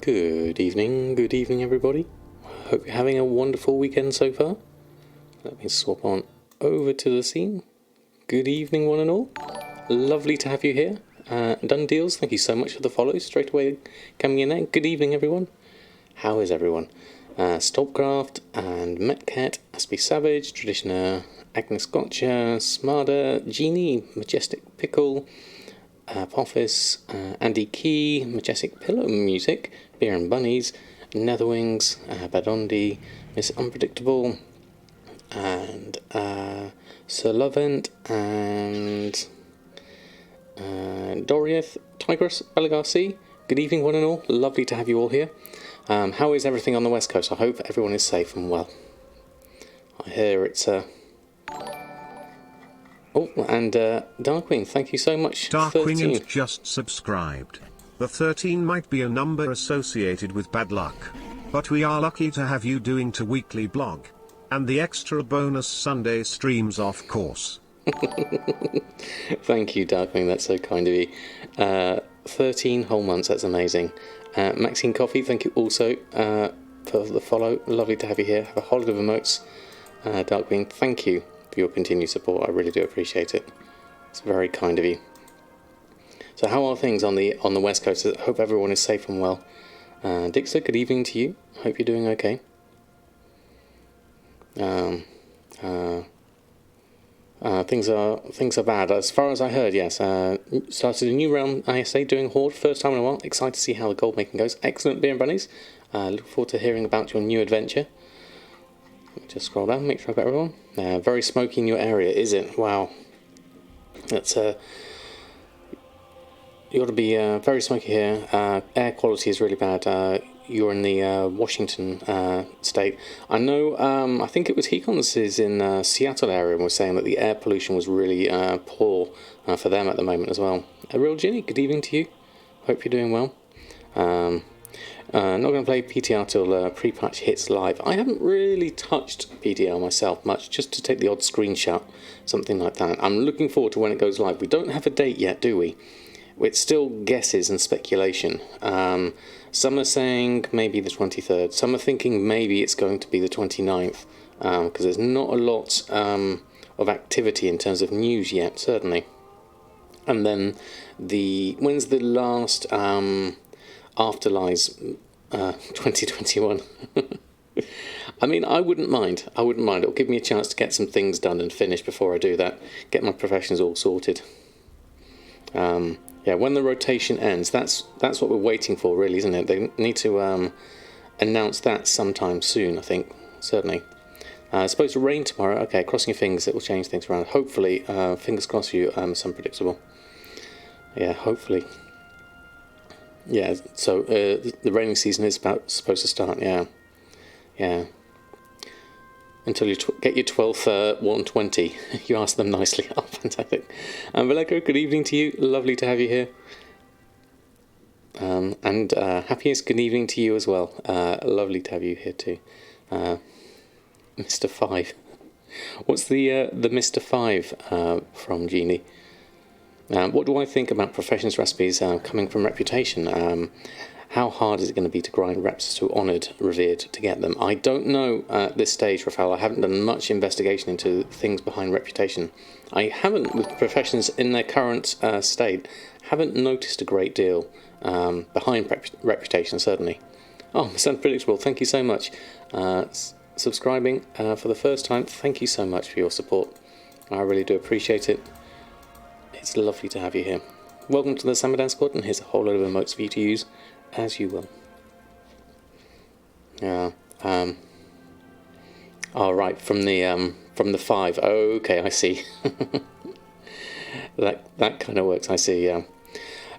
Good evening everybody. Hope you're having a wonderful weekend so far. Let me swap on over to the scene. Good evening one and all. Lovely to have you here. Done Deals, thank you so much for the follow straight away coming in there. Good evening everyone. How is everyone? Stopcraft and Metcat, Aspie Savage, Traditioner, Agnes Gotcha, Smarter, Genie, Majestic Pickle, Apophis, Andy Key, Majestic Pillow Music, Beer and Bunnies, Netherwings, Badondi, Miss Unpredictable, and Sir Lovent, and Doriath, Tigris, Belagarcy. Good evening one and all, lovely to have you all here. How is everything on the West Coast? I hope everyone is safe and well. I hear it's Oh, and Darkwing, thank you so much. Darkwing and just subscribed. The 13 might be a number associated with bad luck, but we are lucky to have you doing to weekly blog. And the extra bonus Sunday streams, of course. Thank you, Darkwing, that's so kind of you. 13 whole months, that's amazing. Maxine Coffee, thank you also for the follow. Lovely to have you here. Have a whole lot of emotes. Darkwing, thank you for your continued support. I really do appreciate it. It's very kind of you. So how are things on the West Coast? I hope everyone is safe and well. Dixter, good evening to you. Hope you're doing okay. Things are bad. As far as I heard, yes. Started a new realm ISA doing Horde, first time in a while. Excited to see how the gold making goes. Excellent, Beer and Bunnies. Look forward to hearing about your new adventure. Let me just scroll down, make sure I've got everyone. Very smoky in your area, is it? Wow. That's you ought to be very smoky here. Air quality is really bad. You're in the Washington state. I know, I think it was Hecons is in Seattle area and was saying that the air pollution was really poor for them at the moment as well. Real Ginny, good evening to you. Hope you're doing well. Not going to play PTR till pre-patch hits live. I haven't really touched PTR myself much, just to take the odd screenshot, something like that. I'm looking forward to when it goes live. We don't have a date yet, do we? It's still guesses and speculation. Some are saying maybe the 23rd. Some are thinking maybe it's going to be the 29th, because there's not a lot of activity in terms of news yet, certainly. And then when's the last Afterlives 2021? I mean, I wouldn't mind. It'll give me a chance to get some things done and finished before I do that. Get my professions all sorted. Yeah, when the rotation ends, that's what we're waiting for, really, isn't it? They need to announce that sometime soon, I think, certainly. It's supposed to rain tomorrow. Okay, crossing your fingers, it will change things around. Hopefully, fingers crossed for you, some predictable. Yeah, hopefully. Yeah, so the raining season is supposed to start, yeah. Until you get your 12th 120, you ask them nicely. Oh, fantastic. Valeko, good evening to you. Lovely to have you here. And happiest good evening to you as well. Lovely to have you here too. Mr. 5. What's the Mr. 5 from Genie? What do I think about Professions recipes coming from Reputation? How hard is it going to be to grind reps to Honoured, Revered to get them? I don't know at this stage, Rafael. I haven't done much investigation into things behind Reputation. I haven't, with Professions in their current state, haven't noticed a great deal behind Reputation, certainly. Oh, Mr. Unpredictable, thank you so much. Subscribing for the first time, thank you so much for your support. I really do appreciate it. It's lovely to have you here. Welcome to the Samadan squad, and here's a whole load of emotes for you to use as you will. Yeah. Oh, right, from the 5. Oh, okay, I see. that kind of works. I see. Yeah.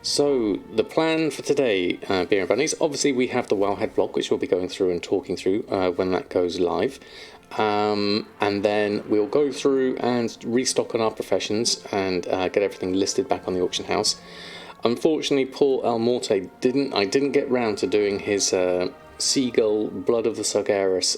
So the plan for today, Beer and Bunnies. Obviously, we have the Wowhead blog, which we'll be going through and talking through when that goes live. And then we'll go through and restock on our professions and get everything listed back on the auction house. Unfortunately, poor El Morte didn't get round to doing his Seagull Blood of the Sargeras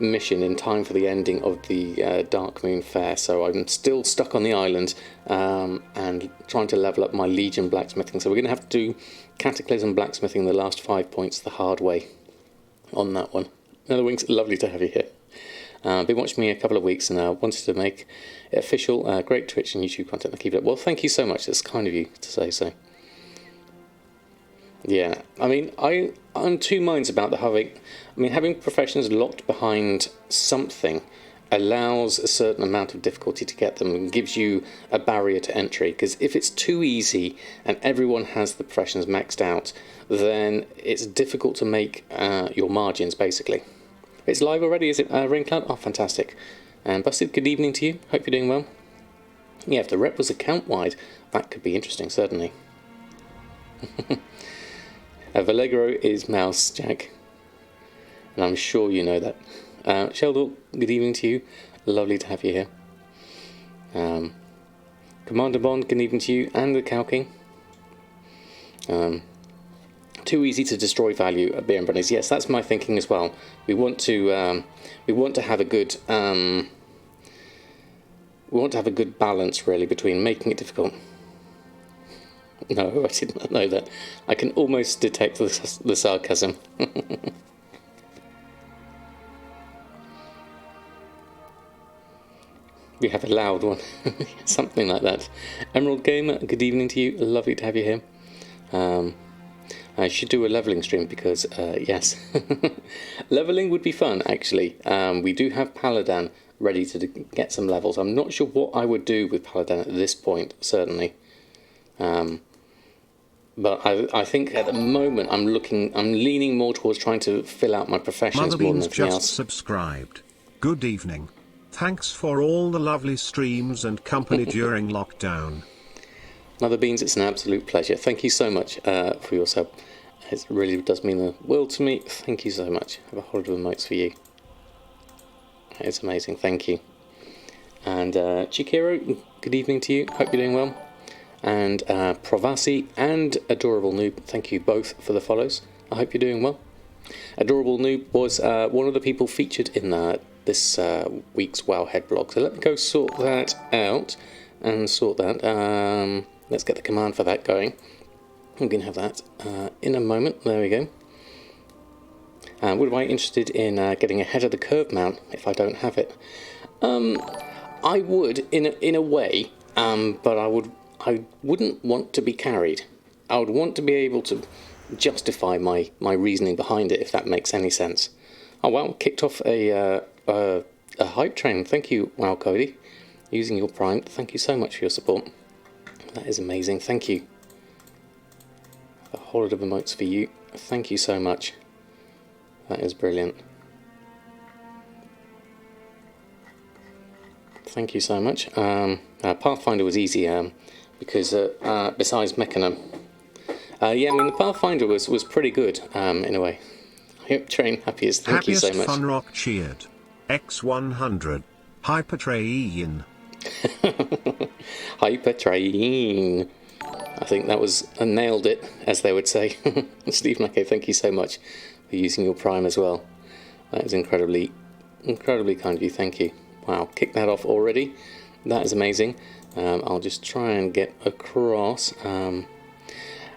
mission in time for the ending of the Dark Moon Fair, so I'm still stuck on the island and trying to level up my Legion blacksmithing. So we're going to have to do Cataclysm blacksmithing the last 5 points the hard way on that one. Another Wings, lovely to have you here. Been watching me a couple of weeks and I wanted to make it official. Great Twitch and YouTube content. Keep it up. Well, thank you so much. It's kind of you to say so. Yeah, I mean, I'm two minds about the having professions locked behind something allows a certain amount of difficulty to get them and gives you a barrier to entry, because if it's too easy and everyone has the professions maxed out, then it's difficult to make your margins, basically. It's live already, is it, Raincloud? Oh, fantastic. And Busted, good evening to you. Hope you're doing well. Yeah, if the rep was account-wide, that could be interesting, certainly. Valegro is Mouse, Jack. And I'm sure you know that. Sheldor, good evening to you. Lovely to have you here. Commander Bond, good evening to you. And the Cow King. Too easy to destroy value at Beer and Bunnies. Yes, that's my thinking as well. We want to have a good balance, really, between making it difficult. No, I did not know that. I can almost detect the sarcasm. We have a loud one. Something like that. Emerald Gamer, good evening to you. Lovely to have you here. I should do a levelling stream because, yes. Levelling would be fun, actually. We do have Paladin ready to get some levels. I'm not sure what I would do with Paladin at this point, certainly. But I think at the moment I'm leaning more towards trying to fill out my professions more than anything else. Just subscribed. Good evening. Thanks for all the lovely streams and company during lockdown. Mother Beans, it's an absolute pleasure. Thank you so much for your sub. It really does mean the world to me. Thank you so much. I have a whole lot of emotes for you. It's amazing. Thank you. And Chikiro, good evening to you. Hope you're doing well. And Provasi and Adorable Noob, thank you both for the follows. I hope you're doing well. Adorable Noob was one of the people featured in this week's Wowhead blog. So let me go sort that out and sort that. Let's get the command for that going. We can have that in a moment. There we go. Would I be interested in getting ahead of the curve mount if I don't have it? I would in a way, but I wouldn't want to be carried. I would want to be able to justify my reasoning behind it, if that makes any sense. Oh wow, kicked off a hype train. Thank you, Wow Cody, using your Prime. Thank you so much for your support. That is amazing. Thank you. A whole lot of emotes for you. Thank you so much. That is brilliant. Thank you so much. Pathfinder was easy because besides Mechanum, yeah, I mean the Pathfinder was pretty good in a way. Hype Train, happiest. Thank you so much. Fun Rock cheered. X100. Hypertrain. Hypertrain. I think that was nailed it, as they would say. Steve Mackay, thank you so much for using your Prime as well. That is incredibly kind of you. Thank you. Wow, kick that off already. That is amazing. I'll just try and get across.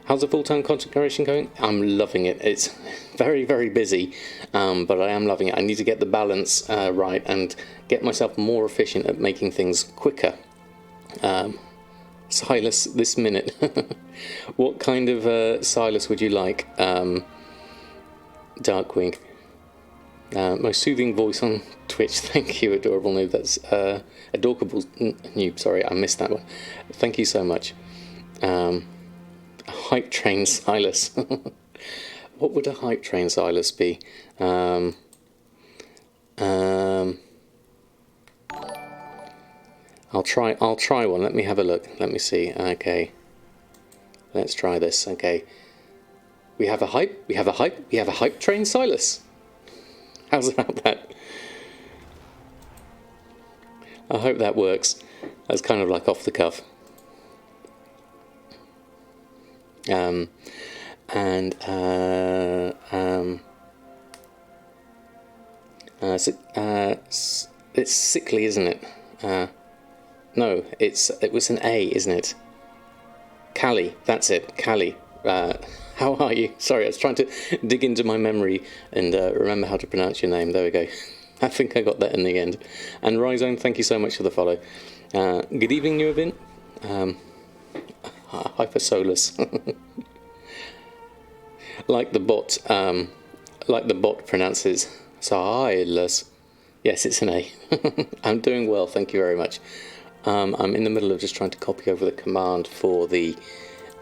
How's the full-time content creation going? I'm loving it. It's very, very busy, but I am loving it. I need to get the balance right and get myself more efficient at making things quicker. Silas, this minute. What kind of Silas would you like? Darkwing. Most soothing voice on Twitch. Thank you, Adorable Noob. That's Adorable Noob. Sorry, I missed that one. Thank you so much. Hype Train Silas. What would a Hype Train Silas be? I'll try one. Let me have a look. Let me see. Okay. Let's try this. Okay. We have a Hype Train Silas. How's about that? I hope that works. That's kind of like off the cuff. It's sickly, isn't it? No, it was an A, isn't it? Callie, that's it, Callie. How are you? Sorry, I was trying to dig into my memory and remember how to pronounce your name. There we go. I think I got that in the end. And Rhizome, thank you so much for the follow. Good evening, New Event. Hypersolus. like the bot pronounces. Silas. Yes, it's an A. I'm doing well, thank you very much. I'm in the middle of just trying to copy over the command for the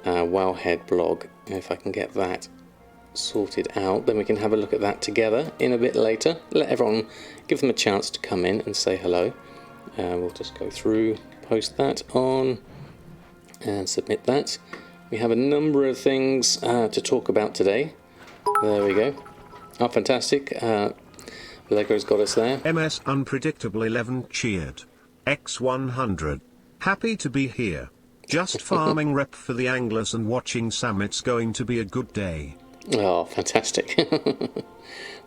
Wowhead blog. If I can get that sorted out, then we can have a look at that together in a bit later. Let everyone, give them a chance to come in and say hello. We'll just go through, post that on, and submit that. We have a number of things to talk about today. There we go. Oh, fantastic. Lego's got us there. MS Unpredictable 11 cheered. X100. Happy to be here. Just farming rep for the anglers and watching Sam. It's going to be a good day. Oh, fantastic.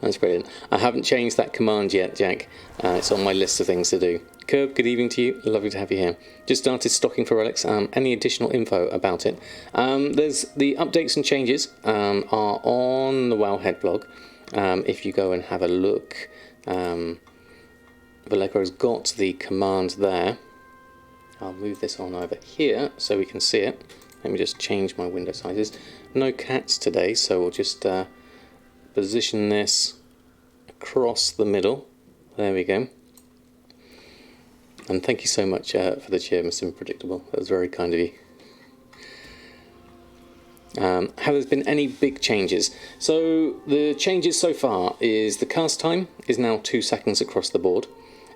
That's brilliant. I haven't changed that command yet, Jack. It's on my list of things to do. Curb, good evening to you. Lovely to have you here. Just started stocking for relics. Any additional info about it? There's the updates and changes are on the Wowhead blog. If you go and have a look, Valegro's got the command there. I'll move this on over here so we can see it. Let me just change my window sizes. No cats today, so we'll just position this across the middle. There we go. And thank you so much for the cheer, Mr. Unpredictable. That was very kind of you. Have there been any big changes? So the changes so far is the cast time is now 2 seconds across the board.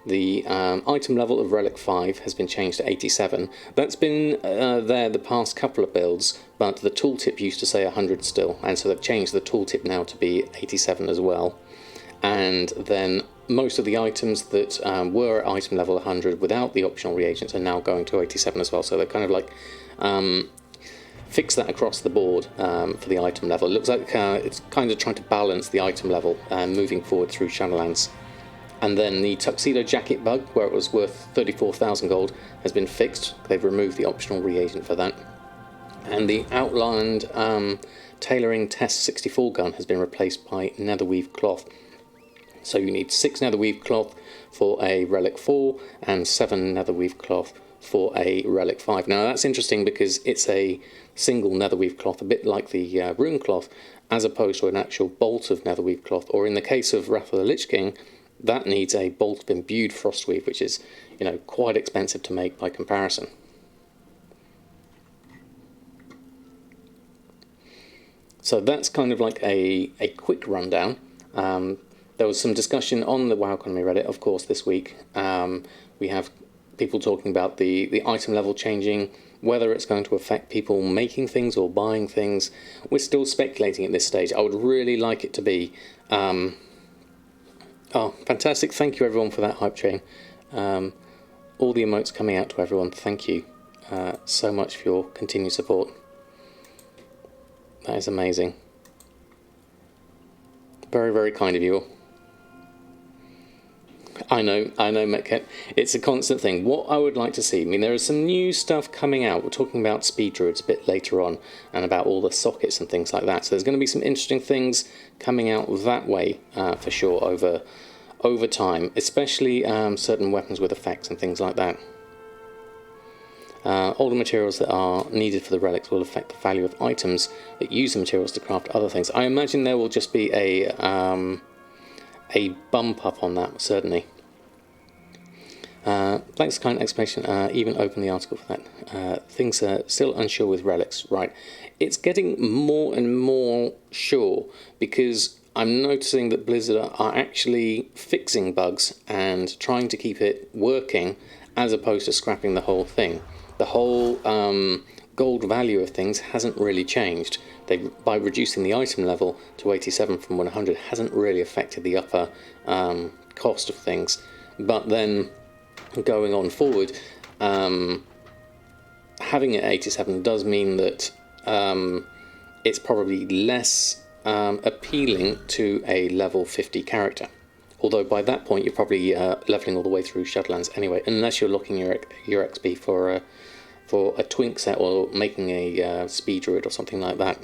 The item level of Relic 5 has been changed to 87. That's been there the past couple of builds, but the tooltip used to say 100 still, and so they've changed the tooltip now to be 87 as well. And then most of the items that were at item level 100 without the optional reagents are now going to 87 as well, so they're kind of like fix that across the board for the item level. It looks like it's kind of trying to balance the item level moving forward through Shadowlands. And then the tuxedo jacket bug, where it was worth 34,000 gold, has been fixed. They've removed the optional reagent for that. And the outlined tailoring test 64 gun has been replaced by netherweave cloth. So you need 6 netherweave cloth for a Relic 4 and 7 netherweave cloth for a Relic 5. Now that's interesting because it's a single netherweave cloth, a bit like the rune cloth, as opposed to an actual bolt of netherweave cloth, or in the case of Wrath of the Lich King, that needs a bolt of imbued frostweave, which is, you know, quite expensive to make by comparison. So that's kind of like a quick rundown. There was some discussion on the WoW Economy Reddit, of course, this week. We have people talking about the item level changing, whether it's going to affect people making things or buying things. We're still speculating at this stage. I would really like it to be... Oh, fantastic. Thank you, everyone, for that hype train. All the emotes coming out to everyone. Thank you so much for your continued support. That is amazing. Very, very kind of you all. I know, Metcat. It's a constant thing. What I would like to see, I mean, there is some new stuff coming out. We're talking about speed druids a bit later on, and about all the sockets and things like that. So there's going to be some interesting things coming out that way for sure over time, especially certain weapons with effects and things like that. Older materials that are needed for the relics will affect the value of items that use the materials to craft other things. I imagine there will just be a bump up on that, certainly. Thanks for kind explanation. Even open the article for that. Things are still unsure with relics, right? It's getting more and more sure, because I'm noticing that Blizzard are actually fixing bugs and trying to keep it working, as opposed to scrapping the whole thing. The whole gold value of things hasn't really changed. By reducing the item level to 87 from 100 hasn't really affected the upper cost of things. But then going on forward, having it 87 does mean that it's probably less appealing to a level 50 character. Although by that point you're probably leveling all the way through Shadowlands anyway, unless you're looking your XP for a twink set or making a speed druid or something like that.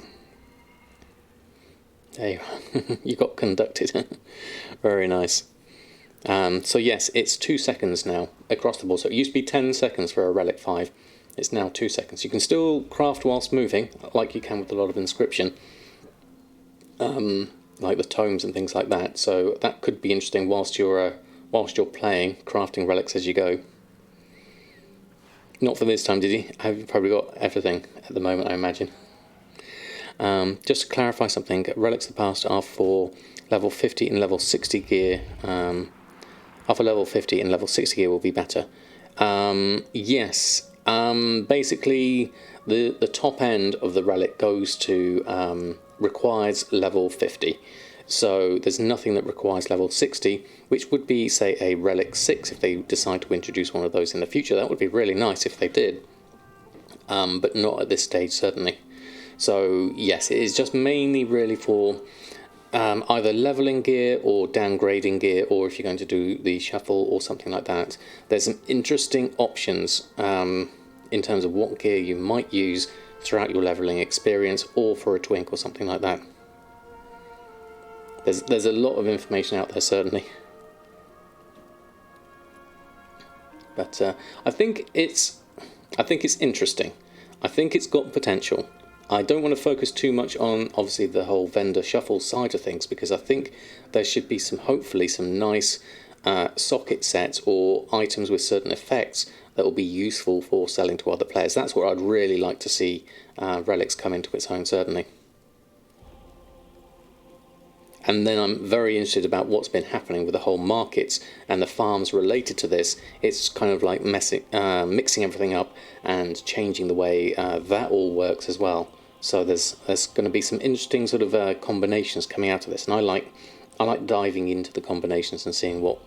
There you are. You got conducted. Very nice. So yes, it's 2 seconds now across the board. So it used to be 10 seconds for a Relic 5. It's now 2 seconds. You can still craft whilst moving, like you can with a lot of Inscription. Like the tomes and things like that. So that could be interesting whilst you're playing, crafting relics as you go. Not for this time, did you? Have you probably got everything at the moment, I imagine. Just to clarify something, relics of the past are for level 50 and level 60 gear. Are for level 50 and level 60 gear will be better. Yes. Basically, the top end of the relic goes to requires level 50. So there's nothing that requires level 60, which would be, say, a Relic 6 if they decide to introduce one of those in the future. That would be really nice if they did, but not at this stage, certainly. So yes, it is just mainly really for either leveling gear or downgrading gear, or if you're going to do the shuffle or something like that. There's some interesting options in terms of what gear you might use throughout your leveling experience, or for a twink or something like that. There's a lot of information out there, certainly. But I think it's interesting. I think it's got potential. I don't want to focus too much on, obviously, the whole vendor shuffle side of things, because I think there should be hopefully some nice socket sets or items with certain effects that will be useful for selling to other players. That's where I'd really like to see Relics come into its own, certainly. And then I'm very interested about what's been happening with the whole markets and the farms related to this. It's kind of like mixing everything up and changing the way that all works as well. So there's going to be some interesting sort of combinations coming out of this, and I like diving into the combinations and seeing what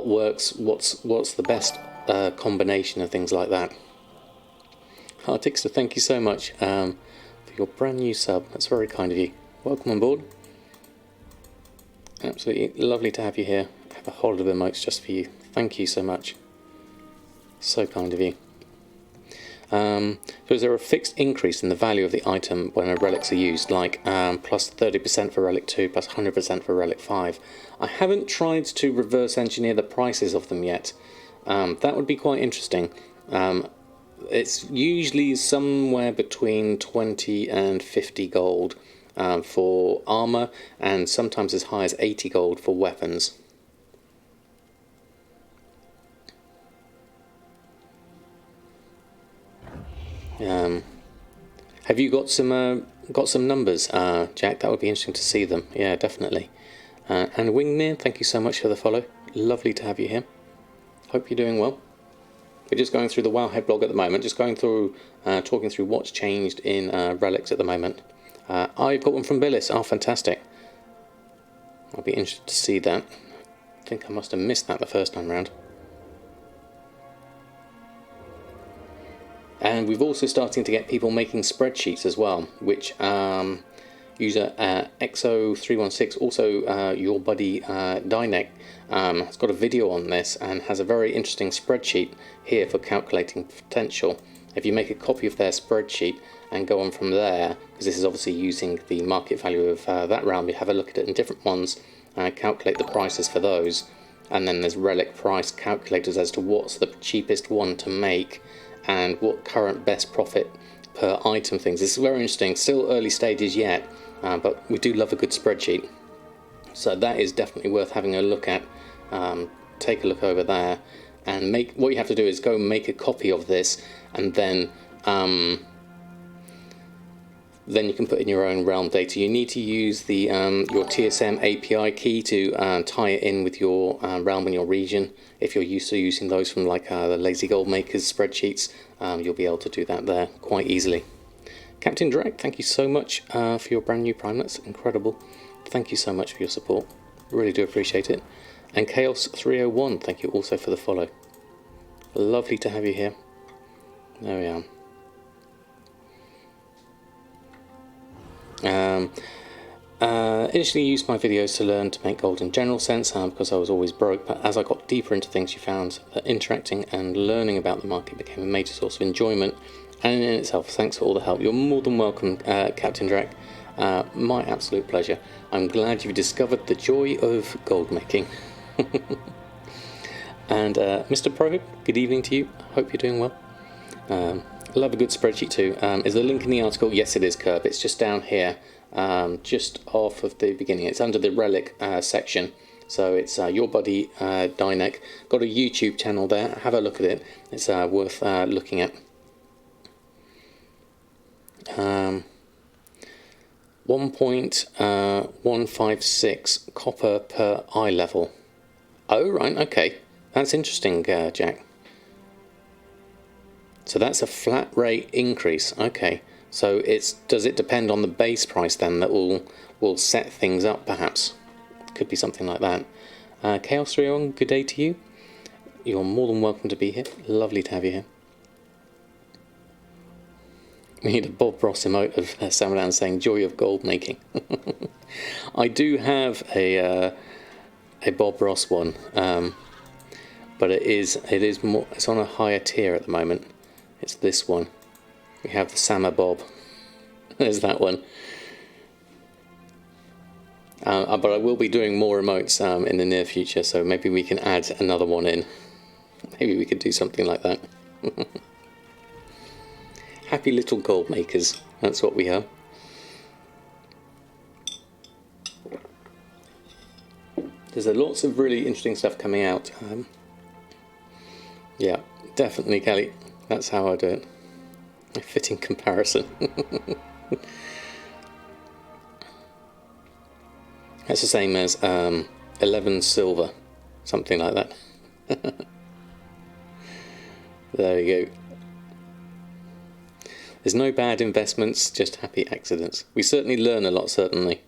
works, what's the best combination and things like that. Tixter, thank you so much for your brand new sub. That's very kind of you. Welcome on board. Absolutely lovely to have you here. I have a whole lot of emotes just for you. Thank you so much. So kind of you. So is there a fixed increase in the value of the item when relics are used, like plus 30% for Relic 2, plus 100% for Relic 5? I haven't tried to reverse engineer the prices of them yet. That would be quite interesting. It's usually somewhere between 20 and 50 gold for armor, and sometimes as high as 80 gold for weapons. Have you got some numbers, Jack? That would be interesting to see them. Yeah, definitely. And Wingnir, thank you so much for the follow. Lovely to have you here. Hope you're doing well. We're just going through the Wowhead blog at the moment, just going through, talking through what's changed in relics at the moment. I've got one from Billis. Oh, fantastic. I'll be interested to see that. I think I must have missed that the first time round. And we've also starting to get people making spreadsheets as well, which user Exo316, also your buddy Dynek, has got a video on this and has a very interesting spreadsheet here for calculating potential. If you make a copy of their spreadsheet and go on from there, because this is obviously using the market value of that realm, you have a look at it in different ones, calculate the prices for those, and then there's relic price calculators as to what's the cheapest one to make and what current best profit per item things. It's very interesting, still early stages yet, but we do love a good spreadsheet. So that is definitely worth having a look at. Take a look over there, and what you have to do is go make a copy of this, and then you can put in your own realm data. You need to use the your TSM API key to tie it in with your realm and your region. If you're used to using those from like the Lazy Goldmakers spreadsheets, you'll be able to do that there quite easily. Captain Drake, thank you so much for your brand new Prime. That's incredible. Thank you so much for your support. Really do appreciate it. And Chaos 301, thank you also for the follow. Lovely to have you here. There we are. initially used my videos to learn to make gold in general sense because I was always broke, but as I got deeper into things, you found that interacting and learning about the market became a major source of enjoyment, and in itself, thanks for all the help. You're more than welcome, Captain Drek. My absolute pleasure. I'm glad you've discovered the joy of gold making. And Mr. Pro, good evening to you. Hope you're doing well. Love a good spreadsheet too. Is the link in the article? Yes, it is, Curb. It's just down here, just off of the beginning. It's under the Relic section. So it's Your Buddy Dynek. Got a YouTube channel there. Have a look at it. It's worth looking at. 1.156 copper per eye level. Oh, right, okay. That's interesting, Jack. So that's a flat rate increase. Okay. So does it depend on the base price then that will set things up perhaps? Could be something like that. Chaos 301, good day to you. You're more than welcome to be here. Lovely to have you here. We need a Bob Ross emote of Samadan saying joy of gold making. I do have a Bob Ross one, but it is more. It's on a higher tier at the moment. It's this one. We have the Sama Bob. There's that one. But I will be doing more emotes in the near future, so maybe we can add another one in. Maybe we could do something like that. Happy little gold makers. That's what we are. There's lots of really interesting stuff coming out. Yeah, definitely, Kelly. That's how I do it. A fitting comparison. That's the same as 11 silver, something like that. There you go. There's no bad investments, just happy accidents. We certainly learn a lot, certainly.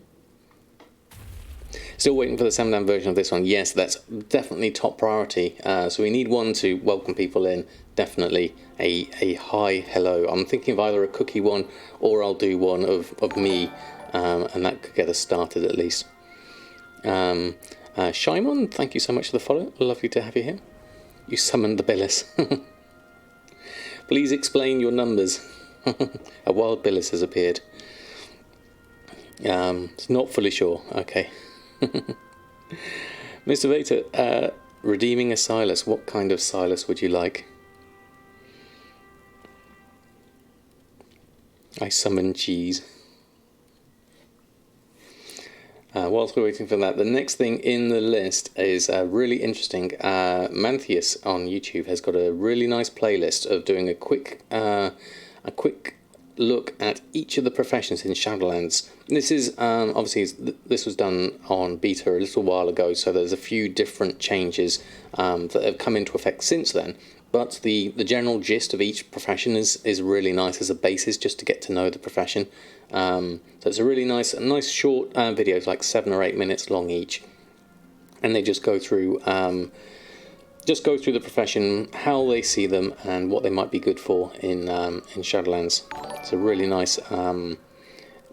Still waiting for the Samadan version of this one. Yes, that's definitely top priority. So we need one to welcome people in. Definitely a hi, hello. I'm thinking of either a cookie one or I'll do one of me, and that could get us started at least. Shimon, thank you so much for the follow. Lovely to have you here. You summoned the Billis. Please explain your numbers. A wild Billis has appeared. It's not fully sure. Okay. Mr. Vader, redeeming a Silas. What kind of Silas would you like? I summon cheese. Whilst we're waiting for that, the next thing in the list is really interesting. Manthius on YouTube has got a really nice playlist of doing a quick look at each of the professions in Shadowlands. This is obviously this was done on beta a little while ago, so there's a few different changes that have come into effect since then. But the general gist of each profession is really nice as a basis just to get to know the profession. So it's a really nice short videos, like 7 or 8 minutes long each, and they just go through the profession, how they see them, and what they might be good for in Shadowlands. It's a really nice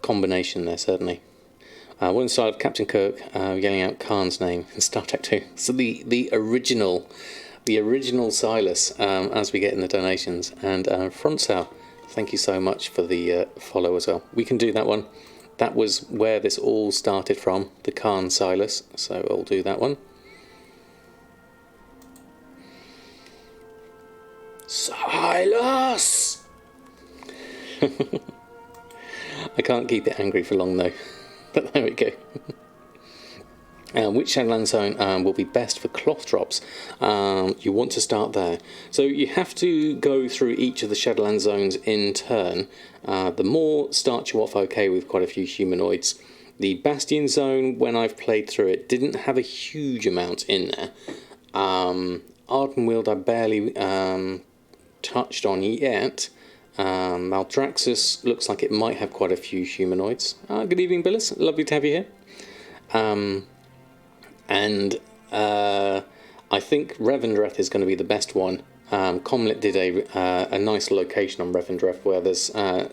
combination there, certainly. One side of Captain Kirk yelling out Khan's name in Star Trek 2. So the original Silas, as we get in the donations, and Frontsal, thank you so much for the follow as well. We can do that one. That was where this all started from, the Khan Silas. So I'll do that one. Silas! I can't keep it angry for long though, but there we go. Which Shadowland zone will be best for cloth drops? You want to start there. So you have to go through each of the Shadowland zones in turn. The more start you off okay with quite a few humanoids. The Bastion zone, when I've played through it, didn't have a huge amount in there. Ardenweald I barely touched on yet. Maldraxxus looks like it might have quite a few humanoids. Good evening, Billis. Lovely to have you here. And I think Revendreth is going to be the best one Comlit did a nice location on Revendreth where there's a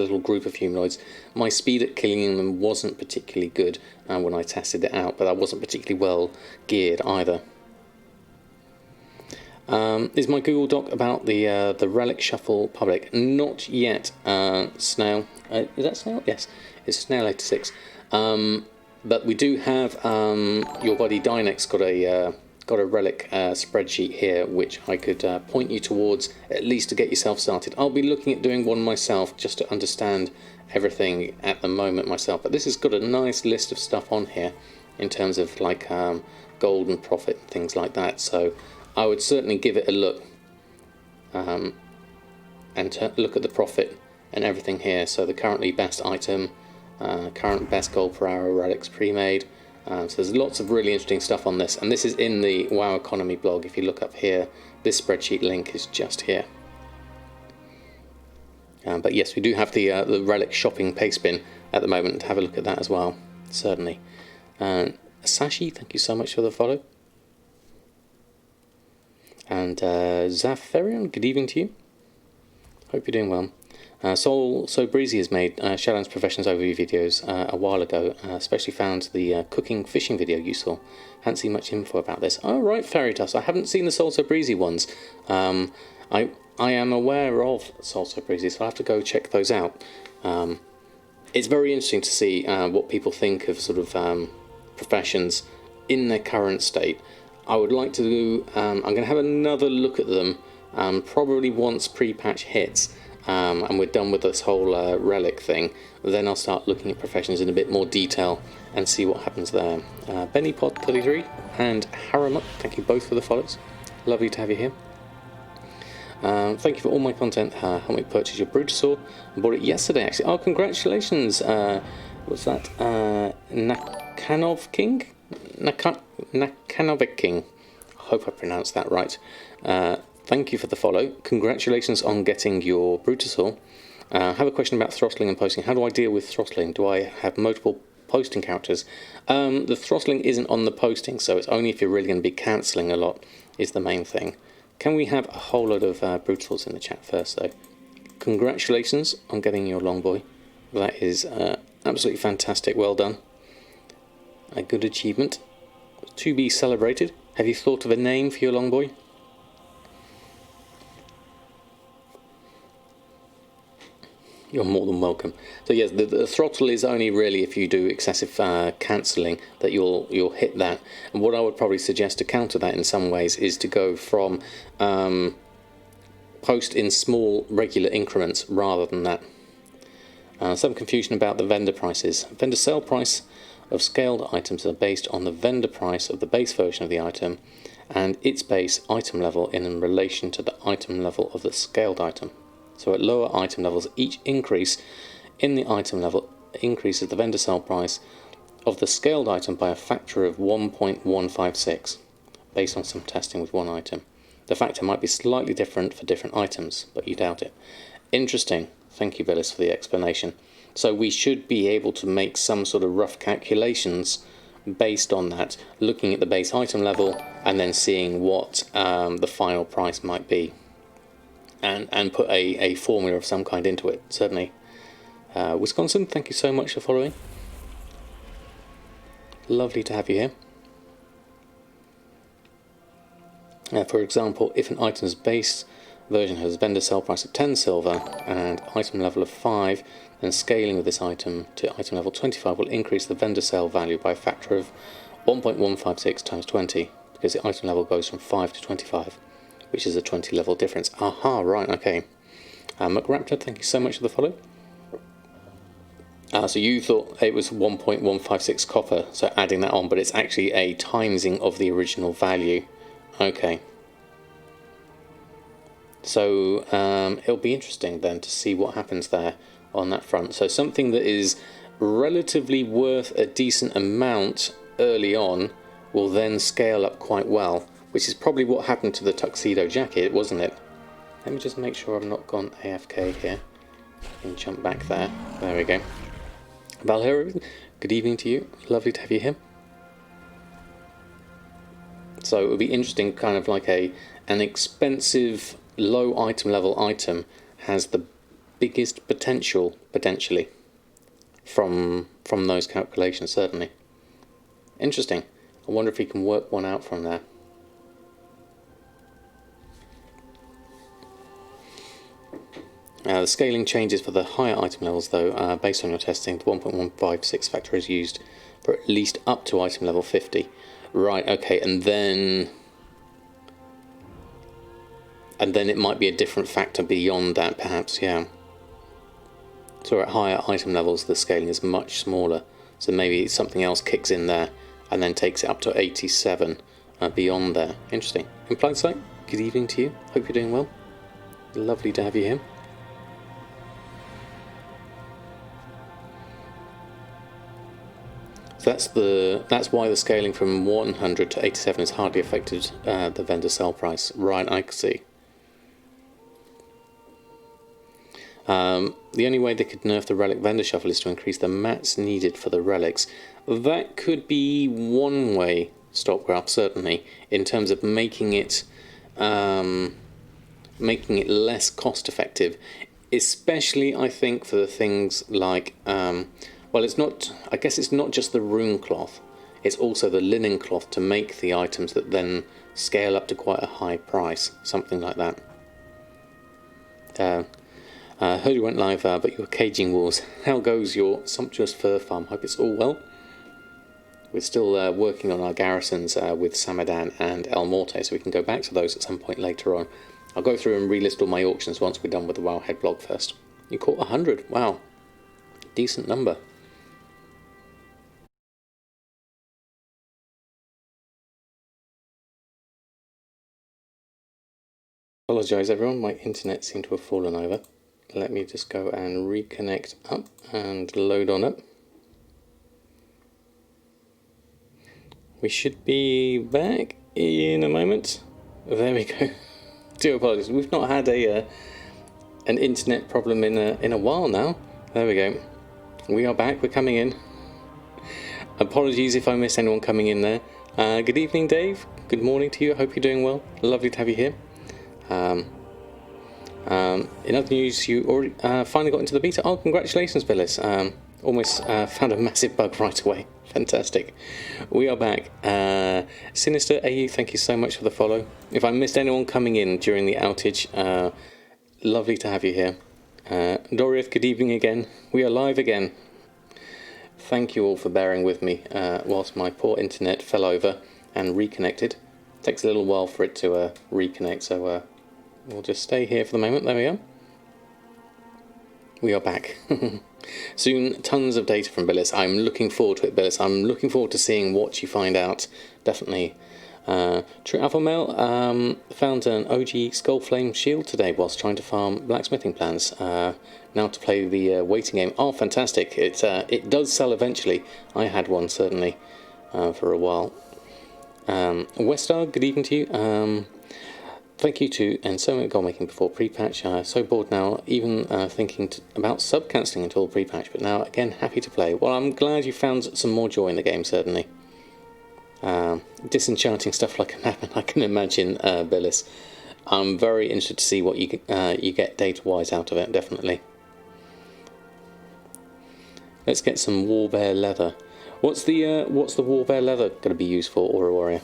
little group of humanoids. My speed at killing them wasn't particularly good when I tested it out, but I wasn't particularly well geared either. Is my Google Doc about the Relic Shuffle public? Not yet, Snail. Is that Snail? Yes, it's Snail86. But we do have your buddy Dynex got a Relic spreadsheet here, which I could point you towards, at least to get yourself started. I'll be looking at doing one myself just to understand everything at the moment myself. But this has got a nice list of stuff on here in terms of like gold and profit and things like that. So I would certainly give it a look and look at the profit and everything here. So the currently best item, current best gold per hour relics pre-made. So there's lots of really interesting stuff on this, and this is in the WoW Economy blog. If you look up here, this spreadsheet link is just here. But yes, we do have the Relic shopping paste bin at the moment. Have a look at that as well, certainly. Sashi, thank you so much for the follow. And Zaferion, good evening to you. Hope you're doing well. So Breezy has made Shadowlands Professions overview videos a while ago, especially found the cooking fishing video useful. Hadn't seen much info about this. Oh right, Fairy Dust. I haven't seen the So Breezy ones. I am aware of So Breezy, so I'll have to go check those out. It's very interesting to see what people think of sort of professions in their current state. I would like to do, I'm going to have another look at them probably once pre-patch hits. And we're done with this whole relic thing. Then I'll start looking at professions in a bit more detail and see what happens there. BennyPod33 and Haramut, thank you both for the follows. Lovely to have you here. Thank you for all my content. Help me purchase your Brutosaur. I bought it yesterday actually. Oh, congratulations. What's that? Nakanov King? Nakanovic King. I hope I pronounced that right. Thank you for the follow. Congratulations on getting your Brutosaur. I have a question about throttling and posting. How do I deal with throttling? Do I have multiple posting characters? The throttling isn't on the posting, so it's only if you're really going to be cancelling a lot is the main thing. Can we have a whole load of Brutals in the chat first, though? Congratulations on getting your Longboy. That is absolutely fantastic. Well done. A good achievement. To be celebrated. Have you thought of a name for your Longboy? You're more than welcome. So yes, the throttle is only really if you do excessive cancelling that you'll hit that. And what I would probably suggest to counter that in some ways is to go from post in small regular increments rather than that. Some confusion about the vendor prices. Vendor sale price of scaled items are based on the vendor price of the base version of the item and its base item level in relation to the item level of the scaled item. So at lower item levels, each increase in the item level increases the vendor sale price of the scaled item by a factor of 1.156, based on some testing with one item. The factor might be slightly different for different items, but you doubt it. Interesting. Thank you, Billis, for the explanation. So we should be able to make some sort of rough calculations based on that, looking at the base item level and then seeing what the final price might be. And put a formula of some kind into it, certainly. Wisconsin, thank you so much for following. Lovely to have you here. For example, if an item's base version has a vendor sale price of 10 silver and item level of 5, then scaling with this item to item level 25 will increase the vendor sale value by a factor of 1.156 times 20, because the item level goes from 5 to 25. Which is a 20 level difference. Aha, right, okay. McRaptor, thank you so much for the follow. So you thought it was 1.156 copper, so adding that on, but it's actually a timesing of the original value. Okay. So it'll be interesting then to see what happens there on that front. So something that is relatively worth a decent amount early on will then scale up quite well. Which is probably what happened to the tuxedo jacket, wasn't it? Let me just make sure I've not gone AFK here. And jump back there. There we go. Valhera, good evening to you. Lovely to have you here. So it would be interesting, kind of like an expensive, low item level item has the biggest potential, potentially, from those calculations, certainly. Interesting. I wonder if we can work one out from there. The scaling changes for the higher item levels, though, based on your testing. The 1.156 factor is used for at least up to item level 50. Right, okay, and then it might be a different factor beyond that, perhaps, yeah. So at higher item levels, the scaling is much smaller. So maybe something else kicks in there and then takes it up to 87 beyond there. Interesting. Implied Sight, good evening to you. Hope you're doing well. Lovely to have you here. So that's why the scaling from 100 to 87 has hardly affected the vendor sell price. Right, I can see. The only way they could nerf the relic vendor shuffle is to increase the mats needed for the relics. That could be one way, Stopgraph, certainly, in terms of making it less cost effective, especially I think for the things like well, it's not. I guess it's not just the rune cloth; it's also the linen cloth to make the items that then scale up to quite a high price, something like that. Heard you went live, but you're caging wolves. How goes your sumptuous fur farm? Hope it's all well. We're still working on our garrisons with Samadan and El Morte, so we can go back to those at some point later on. I'll go through and relist all my auctions once we're done with the Wowhead blog first. You caught 100. Wow, decent number. Apologise everyone, my internet seemed to have fallen over. Let me just go and reconnect up and load on up. We should be back in a moment. There we go. Do apologise. We've not had an internet problem in a while now. There we go. We are back. We're coming in. Apologies if I missed anyone coming in there. Good evening, Dave. Good morning to you. I hope you're doing well. Lovely to have you here. In other news, you already finally got into the beta. Oh, congratulations, Billis. Almost found a massive bug right away. Fantastic. We are back. Sinister AU, thank you so much for the follow. If I missed anyone coming in during the outage, lovely to have you here. Dorith, good evening again. We are live again. Thank you all for bearing with me whilst my poor internet fell over and reconnected. Takes a little while for it to reconnect, so we'll just stay here for the moment. There we are. We are back. Soon, tons of data from Billis. I'm looking forward to it, Billis. I'm looking forward to seeing what you find out. Definitely. True Alpha Male found an OG Skullflame shield today whilst trying to farm blacksmithing plans. Now to play the waiting game. Oh, fantastic. It does sell eventually. I had one, certainly, for a while. Westar, good evening to you. Thank you to and so much Goldmaking before pre-patch. So bored now, even thinking about sub-cancelling until pre-patch, but now again happy to play. Well, I'm glad you found some more joy in the game, certainly. Disenchanting stuff like a map, I can imagine, Billis. I'm very interested to see what you get data-wise out of it, definitely. Let's get some Warbear leather. What's the Warbear leather going to be used for, Aura Warrior?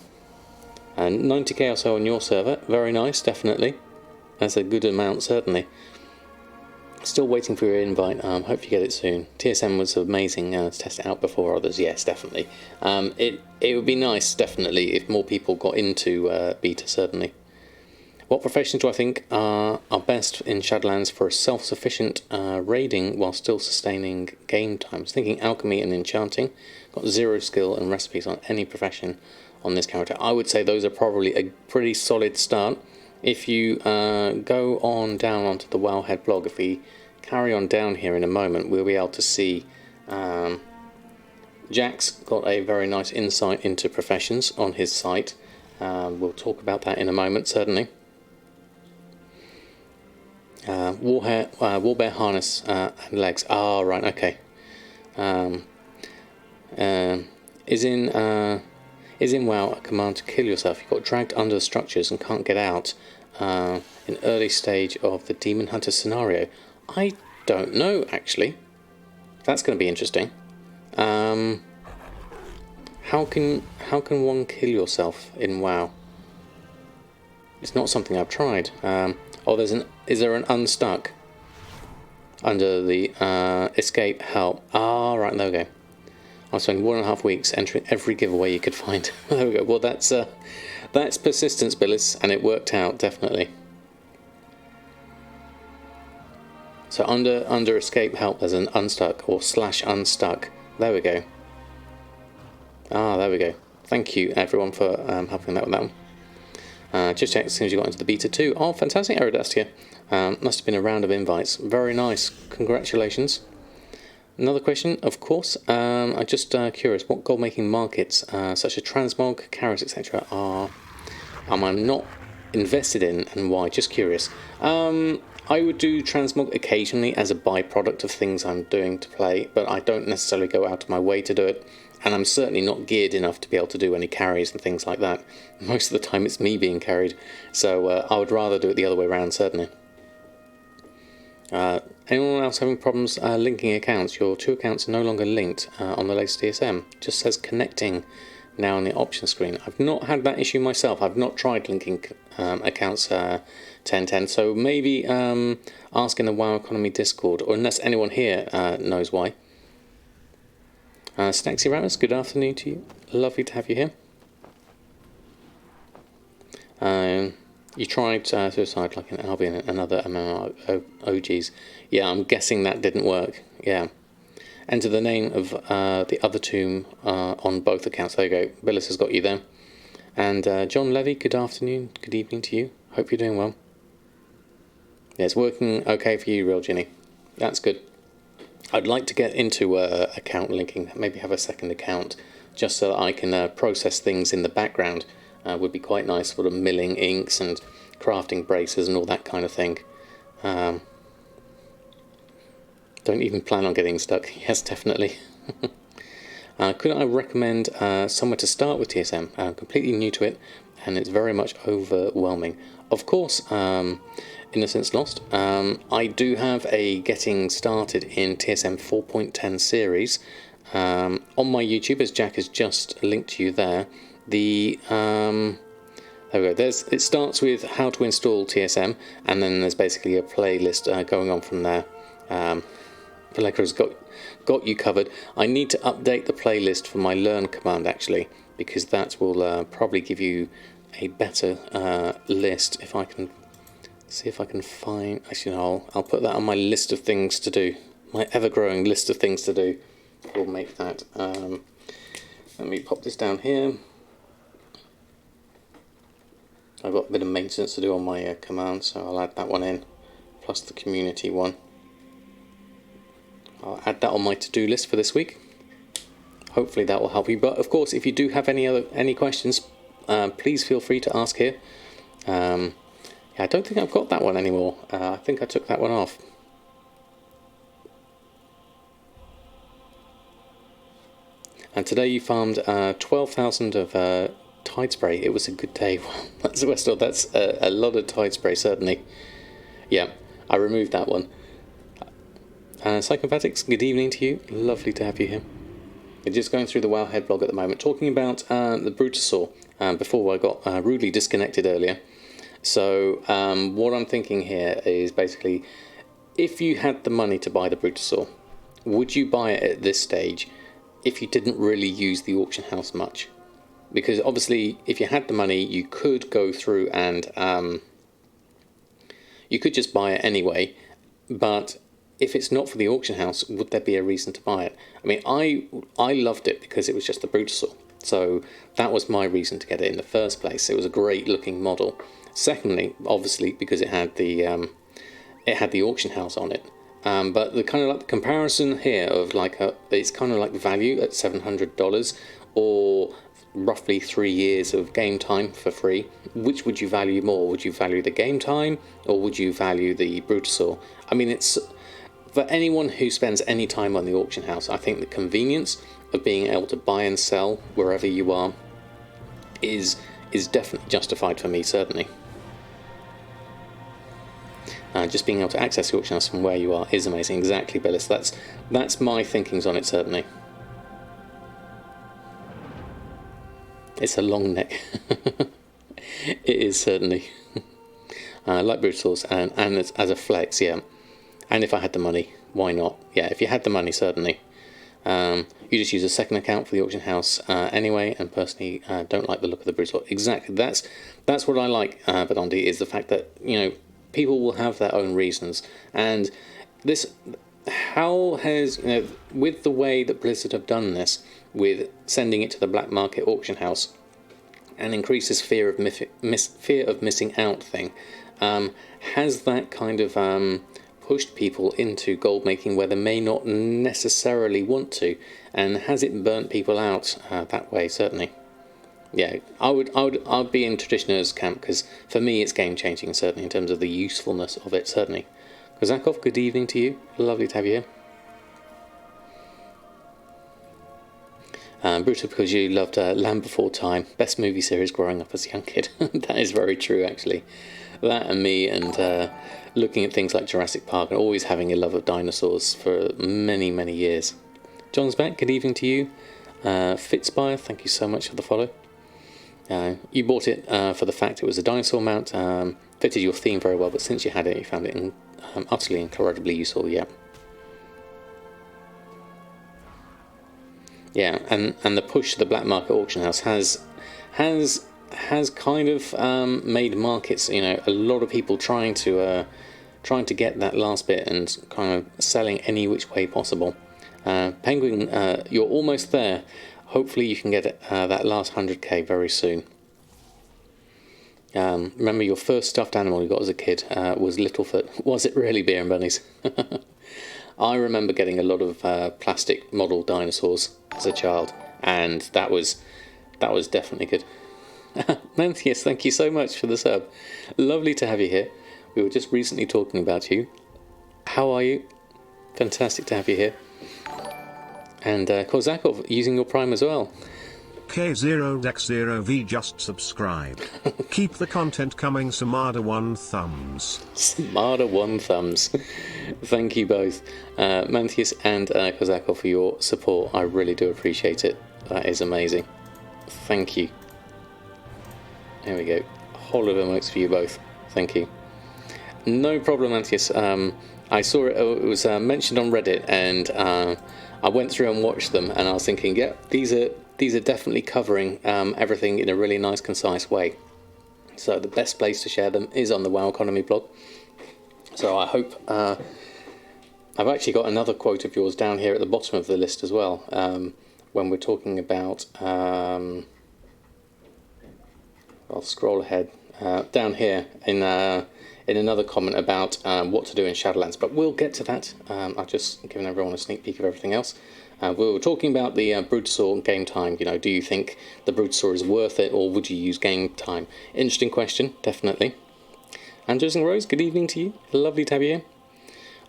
And 90k or so on your server, very nice, definitely. That's a good amount, certainly. Still waiting for your invite. Hope you get it soon. TSM was amazing to test it out before others. Yes, definitely. It would be nice, definitely, if more people got into beta. Certainly. What professions do I think are best in Shadowlands for a self-sufficient raiding while still sustaining game times? Thinking alchemy and enchanting. Got 0 skill and recipes on any profession on this character. I would say those are probably a pretty solid start. If you go on down onto the Wowhead blog, if we carry on down here in a moment, we'll be able to see Jack's got a very nice insight into professions on his site. We'll talk about that in a moment, certainly. Warbear harness and legs. Ah, right, okay. Is in WoW a command to kill yourself? You got dragged under the structures and can't get out in early stage of the Demon Hunter scenario. I don't know, actually. That's going to be interesting. How can one kill yourself in WoW? It's not something I've tried. Is there an unstuck under the escape help? Ah, right, there we go. I spent 1.5 weeks entering every giveaway you could find. There we go. Well, that's persistence, Billis, and it worked out definitely. So under escape help, there's an unstuck or /unstuck. There we go. Ah, there we go. Thank you everyone for helping that with that one. Just check as soon as you got into the beta too. Oh, fantastic, Aerodastia. Must have been a round of invites. Very nice. Congratulations. Another question, of course. I'm just curious, what gold-making markets, such as transmog, carrots, etc., am I not invested in, and why? Just curious. I would do transmog occasionally as a byproduct of things I'm doing to play, but I don't necessarily go out of my way to do it, and I'm certainly not geared enough to be able to do any carries and things like that. Most of the time it's me being carried, so I would rather do it the other way around, certainly. Anyone else having problems linking accounts? Your 2 accounts are no longer linked on the latest DSM. Just says connecting now on the option screen. I've not had that issue myself. I've not tried linking accounts 1010, so maybe ask in the WoW Economy Discord, or unless anyone here knows why. Snaxy Rabbits, good afternoon to you. Lovely to have you here. You tried suicide like an Albion and other MMORPGs. Yeah, I'm guessing that didn't work. Yeah. Enter the name of the other tomb on both accounts. There you go. Billis has got you there. And John Levy, good afternoon, good evening to you. Hope you're doing well. Yeah, it's working okay for you, Real Ginny. That's good. I'd like to get into account linking, maybe have a second account, just so that I can process things in the background. Would be quite nice, sort of milling inks and crafting braces and all that kind of thing. Don't even plan on getting stuck. Yes, definitely. Could I recommend somewhere to start with TSM? I'm completely new to it, and it's very much overwhelming. Of course, Innocence Lost. I do have a getting started in TSM 4.10 series on my YouTube, as Jack has just linked to you there. There we go. It starts with how to install TSM, and then there's basically a playlist going on from there. Valekra's got you covered. I need to update the playlist for my learn command actually, because that will probably give you a better list. If I can see if I can find. Actually, no, I'll put that on my list of things to do. My ever-growing list of things to do. We'll make that. Let me pop this down here. I've got a bit of maintenance to do on my command, so I'll add that one in, plus the community one. I'll add that on my to-do list for this week. Hopefully that will help you. But of course, if you do have any questions, please feel free to ask here. Yeah, I don't think I've got that one anymore. I think I took that one off. And today you farmed 12,000 of Tide Spray. It was a good day. That's a lot of Tide Spray, certainly. Yeah, I removed that one. Psychophatics, good evening to you. Lovely to have you here. We're just going through the Wowhead blog at the moment, talking about the Brutosaur, before I got rudely disconnected earlier. So what I'm thinking here is basically, if you had the money to buy the Brutosaur, would you buy it at this stage if you didn't really use the auction house much? Because obviously, if you had the money, you could go through and you could just buy it anyway. But if it's not for the auction house, would there be a reason to buy it? I mean, I loved it because it was just the Brutosaur. So that was my reason to get it in the first place. It was a great looking model. Secondly, obviously, because it had the auction house on it. But the kind of like the comparison here of like it's kind of like value at $700 or roughly 3 years of game time for free. Which would you value more? Would you value the game time, or would you value the Brutosaur? I mean, it's for anyone who spends any time on the auction house, I think the convenience of being able to buy and sell wherever you are is definitely justified for me, certainly. Just being able to access the auction house from where you are is amazing. Exactly, Billis. That's my thinkings on it, certainly. It's a long neck. It is, certainly. Like Brutal's, and as a flex, yeah. And if I had the money, why not? Yeah, if you had the money, certainly. You just use a second account for the auction house anyway, and personally don't like the look of the Brutal. Exactly, that's what I like, Badondi, is the fact that, you know, people will have their own reasons. And this, how has, you know, with the way that Blizzard have done this, with sending it to the black market auction house, and increases fear of missing out thing, has that kind of pushed people into gold making where they may not necessarily want to, and has it burnt people out that way? Certainly, yeah. I'd be in Traditioner's camp, because for me it's game changing, certainly, in terms of the usefulness of it. Certainly. Kozakov, good evening to you. Lovely to have you here. Brutal, because you loved Land Before Time, best movie series growing up as a young kid. That is very true, actually. That and me, and looking at things like Jurassic Park, and always having a love of dinosaurs for many, many years. John's back, good evening to you. Fitzspire, thank you so much for the follow. You bought it for the fact it was a dinosaur mount, fitted your theme very well, but since you had it, you found it utterly incredibly useful, yeah. Yeah, and the push to the black market auction house has kind of made markets, you know, a lot of people trying to get that last bit and kind of selling any which way possible. Penguin, you're almost there. Hopefully you can get it, that last 100k very soon. Remember your first stuffed animal you got as a kid was Littlefoot. Was it really, Beer and Bunnies? I remember getting a lot of plastic model dinosaurs as a child, and that was definitely good. Manthias, thank you so much for the sub. Lovely to have you here. We were just recently talking about you. How are you? Fantastic to have you here. And Kozakov, using your Prime as well. K0X0V just subscribe. Keep the content coming, Samada 1 thumbs. Samada 1 thumbs. Thank you both, Manthias and Kozakov, for your support. I really do appreciate it. That is amazing. Thank you. There we go. A whole lot of emotes for you both. Thank you. No problem, Manthias. I saw it. It was mentioned on Reddit, and I went through and watched them, and I was thinking, yeah, these are definitely covering everything in a really nice, concise way. So the best place to share them is on the WoW Economy blog. So I hope I've actually got another quote of yours down here at the bottom of the list as well, when we're talking about. I'll scroll ahead down here in another comment about what to do in Shadowlands, but we'll get to that. I've just given everyone a sneak peek of everything else. We were talking about the Brutasaur game time. You know, do you think the Brutasaur is worth it, or would you use game time? Interesting question, definitely. Andrews and Rose, good evening to you. Lovely to have you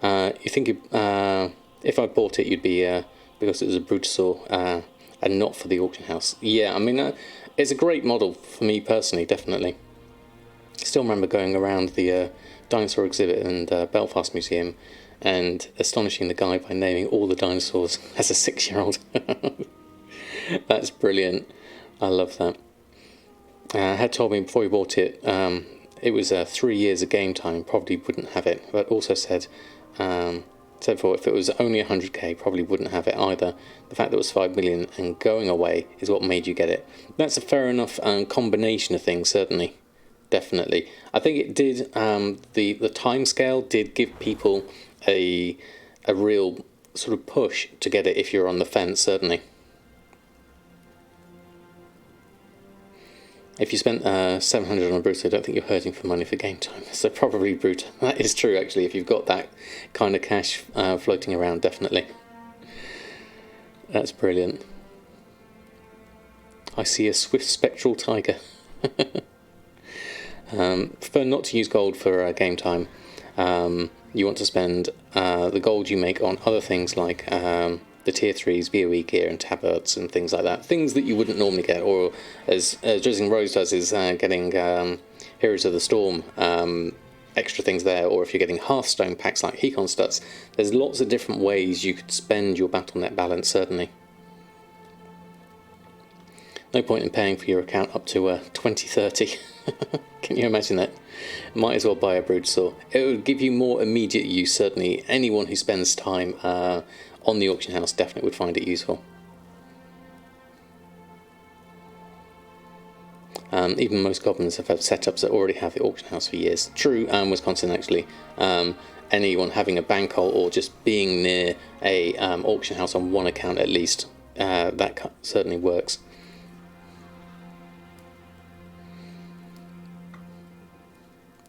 here. You think if I bought it, you'd be because it was a Brutasaur and not for the auction house? Yeah, I mean, it's a great model for me personally, definitely. Still remember going around the dinosaur exhibit and Belfast Museum and astonishing the guy by naming all the dinosaurs as a 6-year-old. That's brilliant. I love that. Had told me before he bought it, it was 3 years of game time, probably wouldn't have it, but also said before, if it was only 100k, probably wouldn't have it either. The fact that it was 5 million and going away is what made you get it. That's a fair enough combination of things, certainly. Definitely. I think it did, the time scale did give people a real sort of push to get it if you're on the fence, certainly. If you spent 700 on Bruta, I don't think you're hurting for money for game time. So probably Bruta. That is true, actually, if you've got that kind of cash floating around, definitely. That's brilliant. I see a swift spectral tiger. Prefer not to use gold for game time. You want to spend the gold you make on other things like the the tier 3s, BOE gear and tabards and things like that. Things that you wouldn't normally get, or as Drizzling Rose does, is getting Heroes of the Storm extra things there, or if you're getting Hearthstone packs like Hecon Studs. There's lots of different ways you could spend your Battle.net balance, certainly. No point in paying for your account up to 2030. Can you imagine that? Might as well buy a Broodsaw. It would give you more immediate use, certainly. Anyone who spends time on the auction house definitely would find it useful. Even most goblins have setups that already have the auction house for years. True, Wisconsin actually. Anyone having a bankroll or just being near a auction house on one account at least, that certainly works.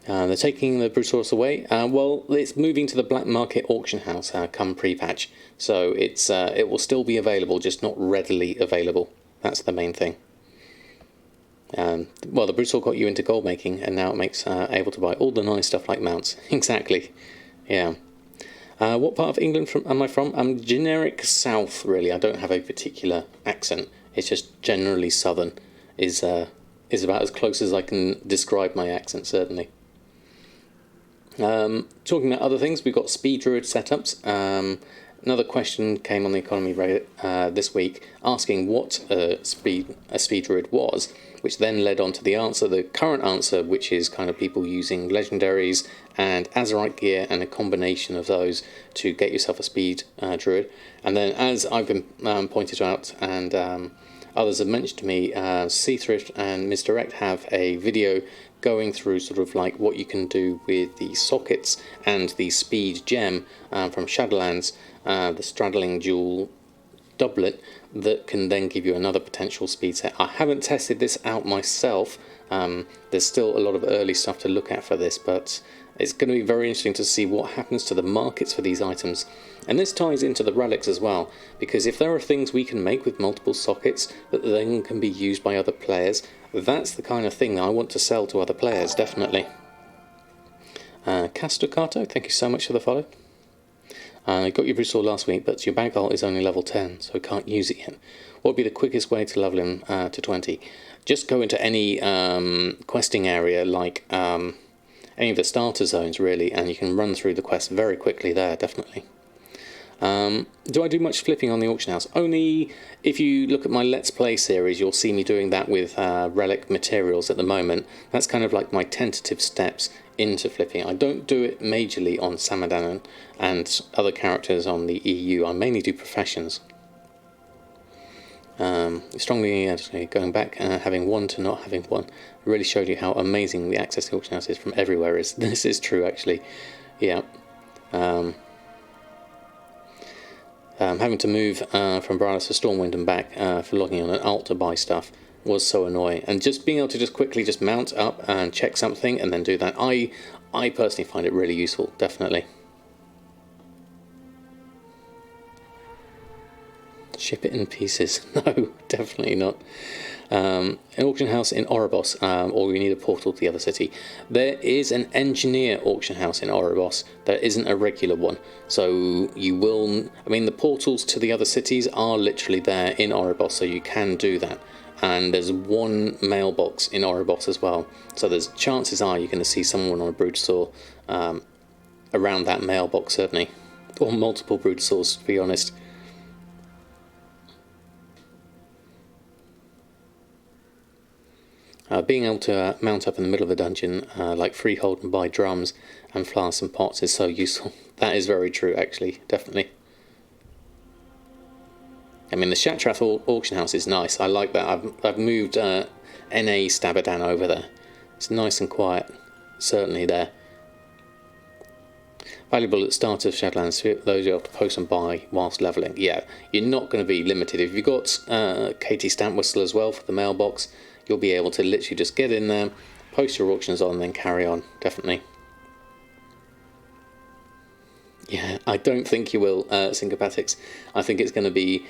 They're taking the Brutosaurus away. Well, it's moving to the black market auction house come pre-patch, so it will still be available, just not readily available. That's the main thing. Well, the Brutosaur got you into gold making, and now it makes able to buy all the nice stuff like mounts. Exactly. Yeah. What part of England am I from? I'm generic south, really. I don't have a particular accent. It's just generally southern. Is about as close as I can describe my accent, certainly. Talking about other things, we've got speed druid setups. Another question came on the economy Reddit this week asking what a speed druid was, which then led on to the answer, the current answer, which is kind of people using legendaries and Azerite gear and a combination of those to get yourself a speed druid. And then, as I've been pointed out and others have mentioned to me, Seathrift and Misdirect have a video going through sort of like what you can do with the sockets and the speed gem from Shadowlands, the straddling dual doublet, that can then give you another potential speed set. I haven't tested this out myself. There's still a lot of early stuff to look at for this, but it's going to be very interesting to see what happens to the markets for these items. And this ties into the relics as well, because if there are things we can make with multiple sockets that then can be used by other players, that's the kind of thing that I want to sell to other players, definitely. Castocato, thank you so much for the follow. I got your Brutal last week, but your Bagall is only level 10, so I can't use it yet. What would be the quickest way to level him to 20? Just go into any questing area, like any of the starter zones, really, and you can run through the quest very quickly there, definitely. Do I do much flipping on the auction house? Only if you look at my Let's Play series, you'll see me doing that with Relic materials at the moment. That's kind of like my tentative steps into flipping. I don't do it majorly on Samadan and other characters on the EU. I mainly do professions. Strongly going back, having one to not having one really showed you how amazing the access to the auction house is from everywhere. This is true, actually. Yeah. Having to move from Borealis to Stormwind and back for logging on an alt to buy stuff was so annoying. And just being able to just quickly just mount up and check something and then do that, I personally find it really useful, definitely. Ship it in pieces. No, definitely not. An auction house in Oribos, or you need a portal to the other city. There is an engineer auction house in Oribos. There isn't a regular one. So you will... I mean, the portals to the other cities are literally there in Oribos, so you can do that. And there's one mailbox in Oribos as well. So there's chances are you're going to see someone on a Broodsaur around that mailbox, certainly. Or multiple Broodsaurs, to be honest. Being able to mount up in the middle of a dungeon, like freehold and buy drums and flasks and pots, is so useful. That is very true, actually, definitely. I mean, the Shatrath auction house is nice. I like that. I've moved NA Samadan over there. It's nice and quiet, certainly there. Valuable at the start of Shadowlands, those you have to post and buy whilst levelling. Yeah, you're not going to be limited. If you've got KT Stamp Whistle as well for the mailbox, you'll be able to literally just get in there, post your auctions on, and then carry on, definitely. Yeah, I don't think you will, Syncopatics. I think it's going to be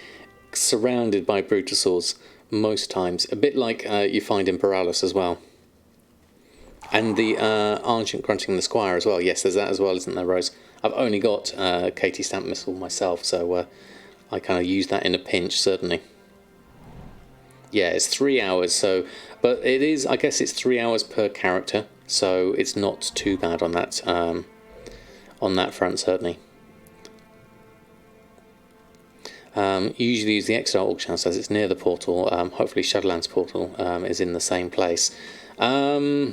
surrounded by Brutosaurs most times, a bit like you find in Borealis as well. And the Argent Grunting the Squire as well. Yes, there's that as well, isn't there, Rose? I've only got KT Stamp Missile myself, so I kind of use that in a pinch, certainly. Yeah, it's 3 hours, so, but it is, I guess it's 3 hours per character, so it's not too bad on that front, certainly. Usually use the extra auction house as it's near the portal. Hopefully Shadowlands portal is in the same place. Now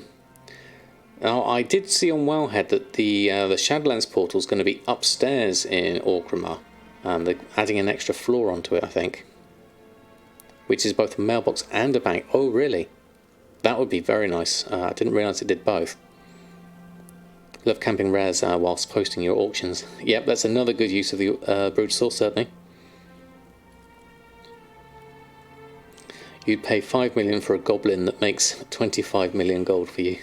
I did see on Wowhead that the Shadowlands portal is going to be upstairs in Orgrimmar. They're adding an extra floor onto it, I think, which is both a mailbox and a bank. Oh, really? That would be very nice. I didn't realise it did both. Love camping rares whilst posting your auctions. Yep, that's another good use of the brute source, certainly. You'd pay 5 million for a goblin that makes 25 million gold for you.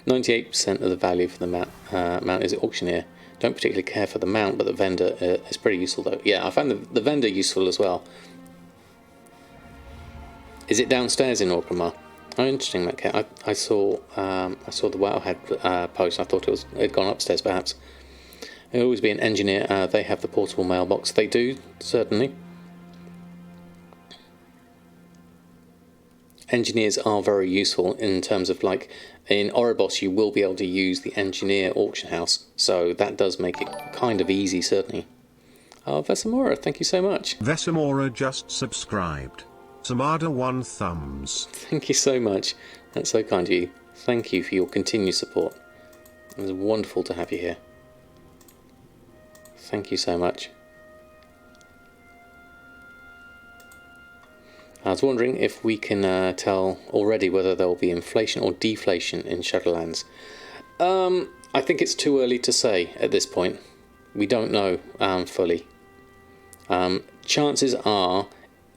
98% of the value for the mount is auctioneer. Don't particularly care for the mount, but the vendor is pretty useful though. Yeah, I found the vendor useful as well. Is it downstairs in Orgrimmar? Oh, interesting, Matt. I saw the Wowhead post. I thought it had gone upstairs, perhaps. It'll always be an engineer. They have the portable mailbox. They do, certainly. Engineers are very useful in terms of, like, in Oribos you will be able to use the engineer auction house, so that does make it kind of easy, certainly. Oh, Vesamora, thank you so much. Vesamora just subscribed. Samadan 1 thumbs. Thank you so much. That's so kind of you. Thank you for your continued support. It was wonderful to have you here. Thank you so much. I was wondering if we can tell already whether there will be inflation or deflation in Shadowlands. I think it's too early to say at this point. We don't know fully. Chances are,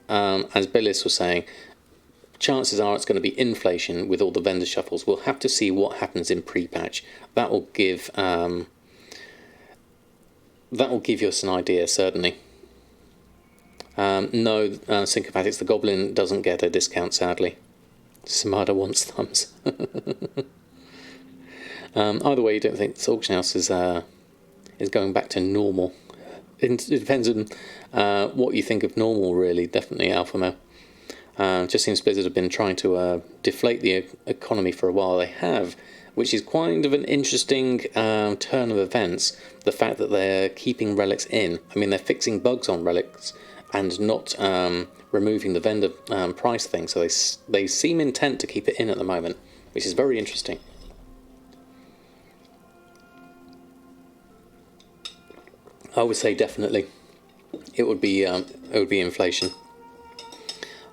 as Billis was saying, chances are it's going to be inflation with all the vendor shuffles. We'll have to see what happens in pre-patch. That will give us an idea, certainly. No, Syncopatics, the Goblin doesn't get a discount, sadly. Samada wants thumbs. Either way, you don't think this auction house is going back to normal. It depends on what you think of normal, really. Definitely, Alpha Male. Just seems Blizzard have been trying to deflate the economy for a while. They have, which is kind of an interesting turn of events. The fact that they're keeping relics in. I mean, they're fixing bugs on relics and not removing the vendor price thing. So they seem intent to keep it in at the moment, which is very interesting. I would say definitely it would be inflation.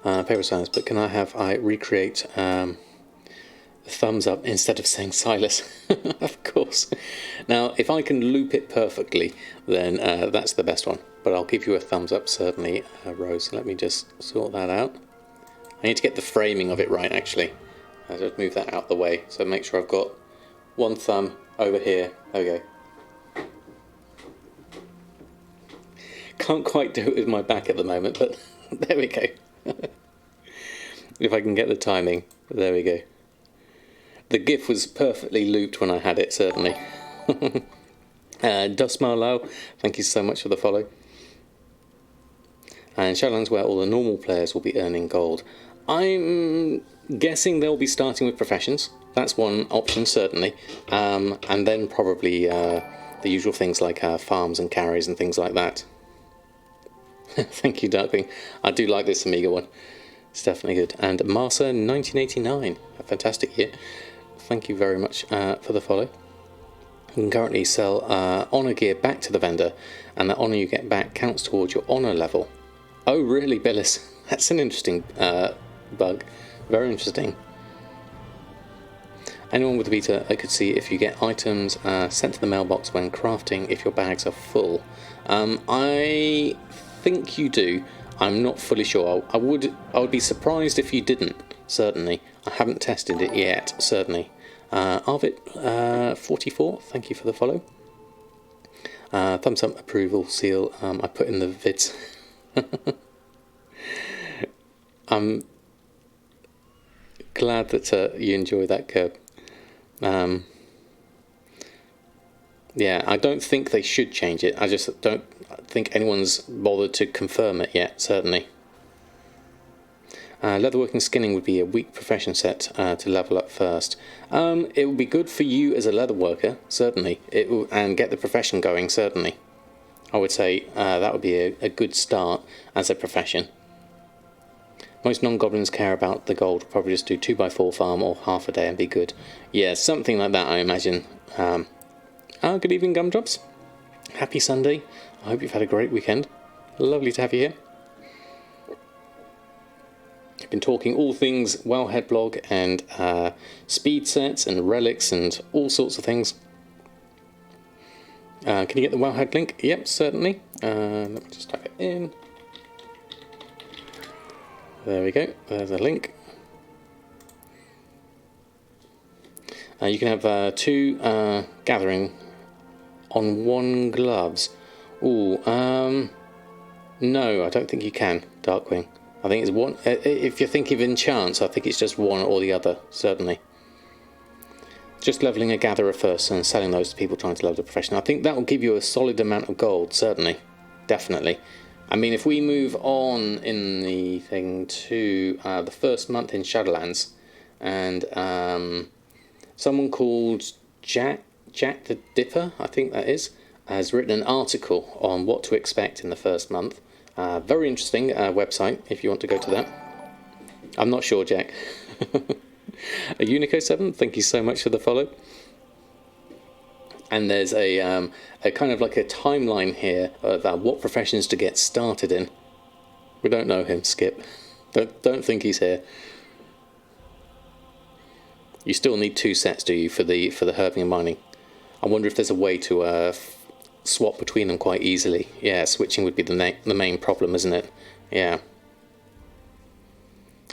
Paper science, but can I recreate thumbs up instead of saying Silas? Of course. Now, if I can loop it perfectly, then that's the best one. But I'll give you a thumbs up, certainly, Rose. Let me just sort that out. I need to get the framing of it right, actually. I'll just move that out the way, so make sure I've got one thumb over here. There we go. Can't quite do it with my back at the moment, but there we go. If I can get the timing, there we go. The GIF was perfectly looped when I had it, certainly. Dustmarlow, thank you so much for the follow. And Shadowlands, where all the normal players will be earning gold. I'm guessing they'll be starting with professions. That's one option, certainly. And then probably the usual things like farms and carries and things like that. Thank you, Darkwing. I do like this Amiga one. It's definitely good. And Marsa 1989, a fantastic year. Thank you very much for the follow. You can currently sell honour gear back to the vendor, and the honour you get back counts towards your honour level. Oh, really, Billis? That's an interesting bug. Very interesting. Anyone with a beta could see if you get items sent to the mailbox when crafting if your bags are full. I think you do. I'm not fully sure. I would be surprised if you didn't, certainly. I haven't tested it yet, certainly. Arvit 44, thank you for the follow. Thumbs up approval seal, I put in the vids. I'm glad that you enjoy that, Curb. Yeah, I don't think they should change it. I just don't think anyone's bothered to confirm it yet, certainly. Leatherworking skinning would be a weak profession set to level up first. It would be good for you as a leatherworker, certainly, and get the profession going, certainly. I would say that would be a good start as a profession. Most non-goblins care about the gold, probably just do 2x4 farm or half a day and be good. Yeah, something like that, I imagine. Good evening, Gumdrops. Happy Sunday. I hope you've had a great weekend. Lovely to have you here. I've been talking all things Wowhead blog and speed sets and relics and all sorts of things. Can you get the Wowhead link? Yep, certainly. Let me just type it in. There we go, there's a link. You can have 2 gathering on 1 gloves. Ooh, no, I don't think you can, Darkwing. I think it's 1, if you're thinking of enchants, I think it's just 1 or the other, certainly. Just levelling a gatherer first and selling those to people trying to level the profession. I think that will give you a solid amount of gold, certainly, definitely. I mean, if we move on in the thing to the first month in Shadowlands, and someone called Jack the Dipper, I think that is, has written an article on what to expect in the first month. Very interesting website, if you want to go to that. I'm not sure, Jack. A Unico7, thank you so much for the follow. And there's a kind of like a timeline here of what professions to get started in. We don't know him, Skip. Don't think he's here. You still need 2 sets, do you, for the herbing and mining? I wonder if there's a way to swap between them quite easily. Yeah, switching would be the main problem, isn't it? Yeah.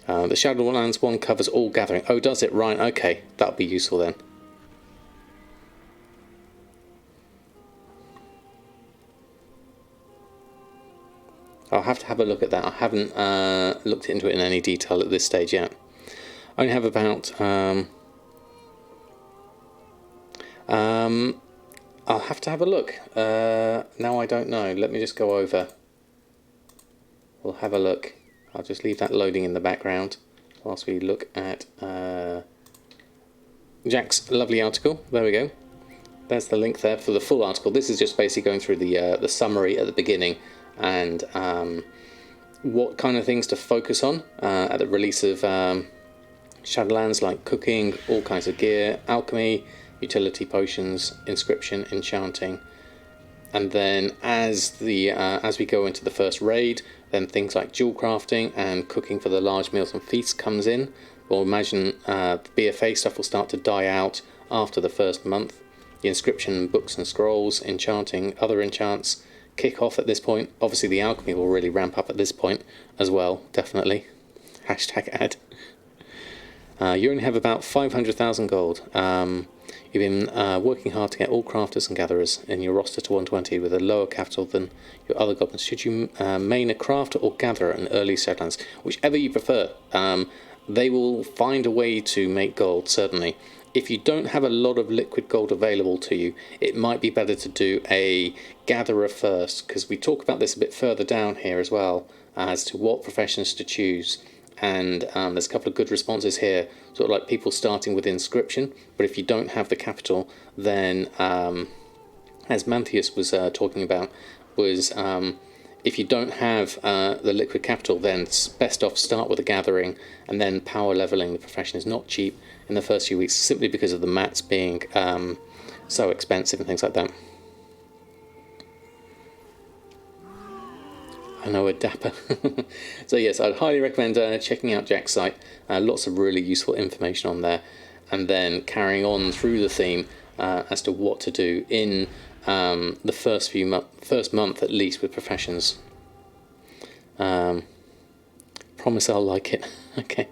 The Shadowlands one covers all gathering. Oh, does it? Right, okay. That'll be useful then. I'll have to have a look at that. I haven't looked into it in any detail at this stage yet. I only have about... I'll have to have a look. Now I don't know. Let me just go over. We'll have a look. I'll just leave that loading in the background whilst we look at Jack's lovely article. There we go. There's the link there for the full article. This is just basically going through the summary at the beginning and what kind of things to focus on at the release of Shadowlands, like cooking, all kinds of gear, alchemy, utility potions, inscription, enchanting, and then as we go into the first raid, then things like jewel crafting and cooking for the large meals and feasts comes in. We'll imagine the BFA stuff will start to die out after the first month. The inscription, books and scrolls, enchanting, other enchants kick off at this point. Obviously the alchemy will really ramp up at this point as well, definitely. #ad. You only have about 500,000 gold. You've been working hard to get all crafters and gatherers in your roster to 120 with a lower capital than your other goblins. Should you main a crafter or gatherer in early Shadowlands? Whichever you prefer. They will find a way to make gold, certainly. If you don't have a lot of liquid gold available to you, it might be better to do a gatherer first, because we talk about this a bit further down here as well, as to what professions to choose. And there's a couple of good responses here, sort of like people starting with inscription, but if you don't have the capital, then as Mantheus was talking about, was if you don't have the liquid capital, then it's best off start with a gathering, and then power leveling the profession is not cheap in the first few weeks, simply because of the mats being so expensive and things like that. I know a dapper. So yes, I'd highly recommend checking out Jack's site. Lots of really useful information on there, and then carrying on through the theme as to what to do in the first month at least with professions. Promise I'll like it. Okay.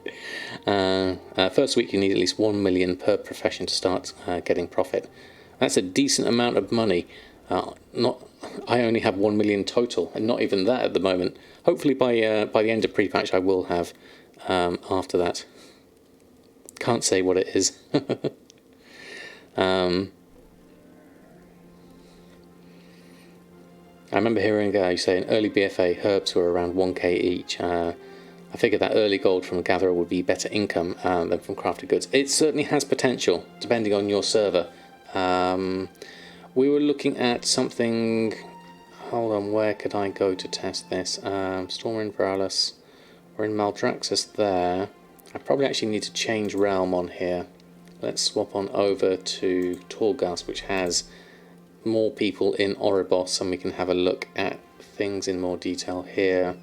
First week you need at least 1 million per profession to start getting profit. That's a decent amount of money. I only have 1 million total, and not even that at the moment. Hopefully by the end of pre-patch I will have after that. Can't say what it is. remember hearing you say in early BFA herbs were around 1k each. I figured that early gold from a gatherer would be better income than from crafted goods. It certainly has potential, depending on your server. We were looking at something... Hold on, where could I go to test this? Storm in Veralis. We're in Maldraxxus there. I probably actually need to change realm on here. Let's swap on over to Torghast, which has more people in Oribos, and we can have a look at things in more detail here.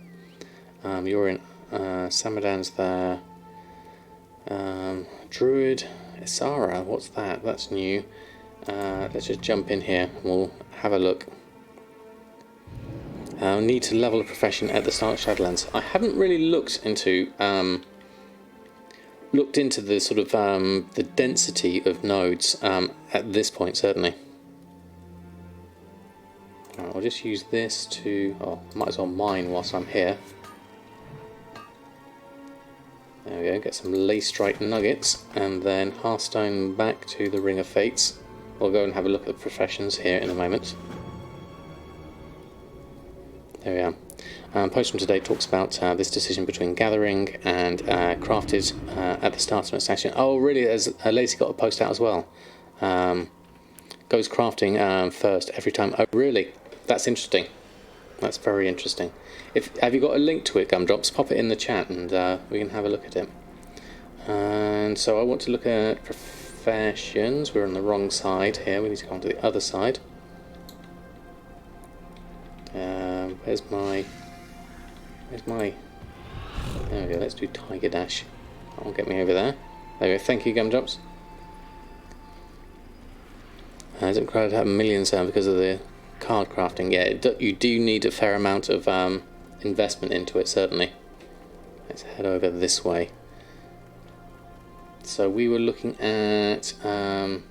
You're in Samadan's there. Druid, Isara, what's that? That's new. Let's just jump in here and we'll have a look. Need to level a profession at the start of Shadowlands. I haven't really looked into the sort of the density of nodes at this point, certainly. I'll just use this to... Oh, I might as well mine whilst I'm here. There we go, get some Leystrike nuggets, and then Hearthstone back to the Ring of Fates. We'll go and have a look at the professions here in a moment. There we are. Post from today talks about this decision between gathering and crafted at the start of an expansion. Oh, really? Has Lacey got a post out as well? Goes crafting first every time. Oh, really? That's interesting. That's very interesting. Have you got a link to it, Gumdrops? Pop it in the chat and we can have a look at it. And so I want to look at professions. We're on the wrong side here. We need to go on to the other side. Where's my... There we go, let's do Tiger Dash. That'll get me over there. There we go, thank you, Gumdrops. Doesn't quite have millions because of the card crafting. Yeah, you do need a fair amount of investment into it, certainly. Let's head over this way. So we were looking at... I'm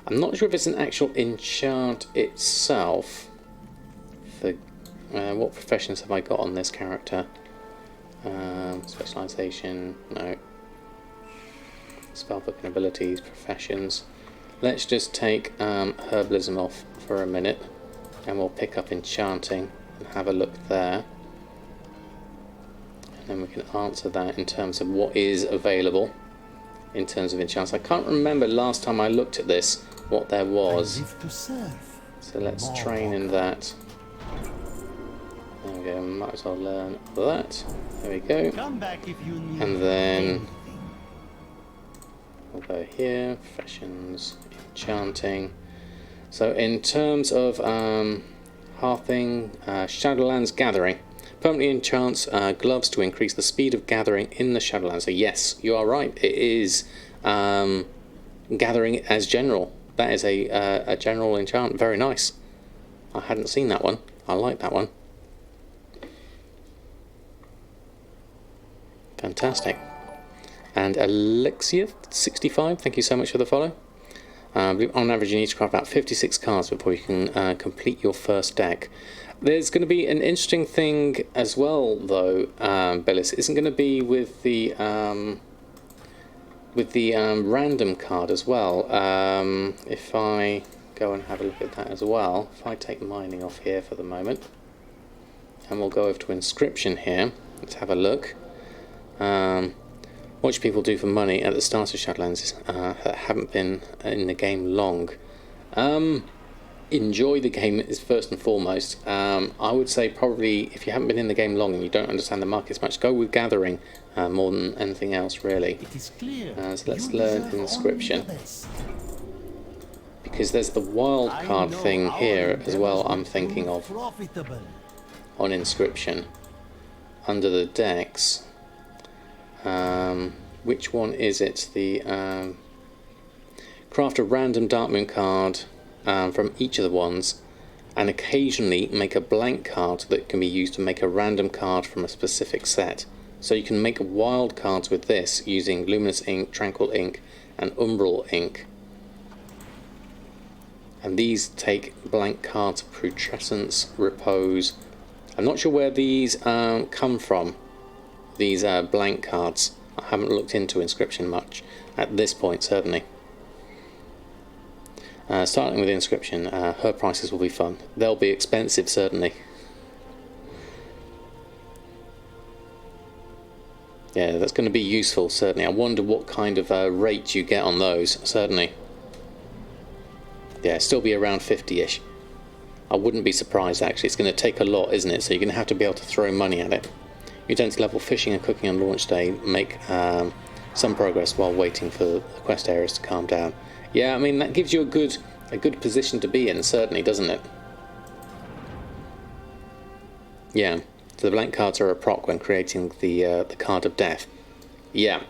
not sure if it's an actual enchant itself. For what professions have I got on this character? Specialization, no. Spellbook and abilities, professions. Let's just take herbalism off for a minute, and we'll pick up enchanting and have a look there. And then we can answer that in terms of what is available in terms of enchants. I can't remember last time I looked at this what there was. So let's train in that. There we go, might as well learn that. There we go. And then we'll go here, professions, enchanting. So in terms of hearthing, Shadowlands gathering. Permanently enchants gloves to increase the speed of gathering in the Shadowlands. So yes, you are right, it is gathering as general. That is a general enchant, very nice. I hadn't seen that one, I like that one. Fantastic. And Alexia65, thank you so much for the follow. On average you need to craft about 56 cards before you can complete your first deck. There's going to be an interesting thing as well though, Bellis. Isn't going to be with the random card as well. If I go and have a look at that as well, if I take mining off here for the moment, and we'll go over to Inscription here, let's have a look. Watch people do for money at the start of Shadowlands that haven't been in the game long. Enjoy the game is first and foremost. I would say probably if you haven't been in the game long and you don't understand the markets much, go with gathering more than anything else really. So let's learn Inscription. Because there's the wild card thing here as well I'm thinking of on Inscription. Under the decks. Which one is it? The craft a random Darkmoon card from each of the ones, and occasionally make a blank card that can be used to make a random card from a specific set. So you can make wild cards with this using Luminous Ink, Tranquil Ink, and Umbral Ink. And these take blank cards of Putrescence, Repose. I'm not sure where these come from. These blank cards. I haven't looked into Inscription much at this point, certainly. Starting with Inscription, her prices will be fun. They'll be expensive, certainly. Yeah, that's going to be useful, certainly. I wonder what kind of rate you get on those, certainly. Yeah, still be around 50-ish. I wouldn't be surprised, actually. It's going to take a lot, isn't it? So you're going to have to be able to throw money at it. Udent level fishing and cooking on launch day. Make some progress while waiting for the quest areas to calm down. Yeah, I mean, that gives you a good position to be in, certainly, doesn't it? Yeah. So the blank cards are a proc when creating the card of death. Yeah.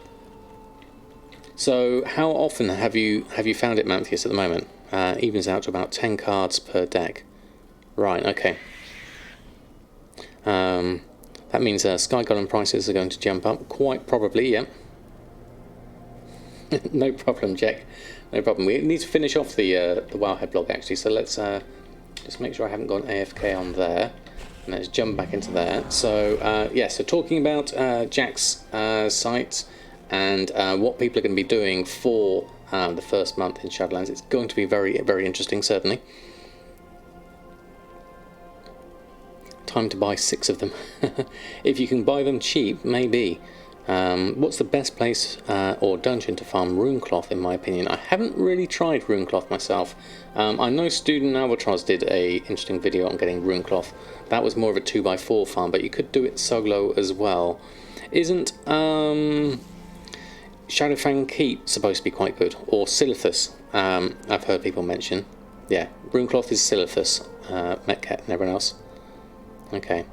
So how often have you found it, Manthius, at the moment? Evens out to about 10 cards per deck. Right. Okay. That means Sky Golem prices are going to jump up quite probably. Yeah. No problem, Jack. No problem. We need to finish off the Wowhead blog actually. So let's just make sure I haven't gone AFK on there. And let's jump back into there. So yeah, so talking about Jack's site and what people are going to be doing for the first month in Shadowlands, it's going to be very, very interesting, certainly. Time to buy 6 of them. If you can buy them cheap, maybe. What's the best place or dungeon to farm Runecloth, in my opinion? I haven't really tried Runecloth myself. I know Student Albatross did a interesting video on getting Runecloth. That was more of a 2x4 farm, but you could do it solo as well. Isn't Shadowfang Keep supposed to be quite good? Or Silithus, I've heard people mention. Yeah, Runecloth is Silithus, Metcat and everyone else. Okay.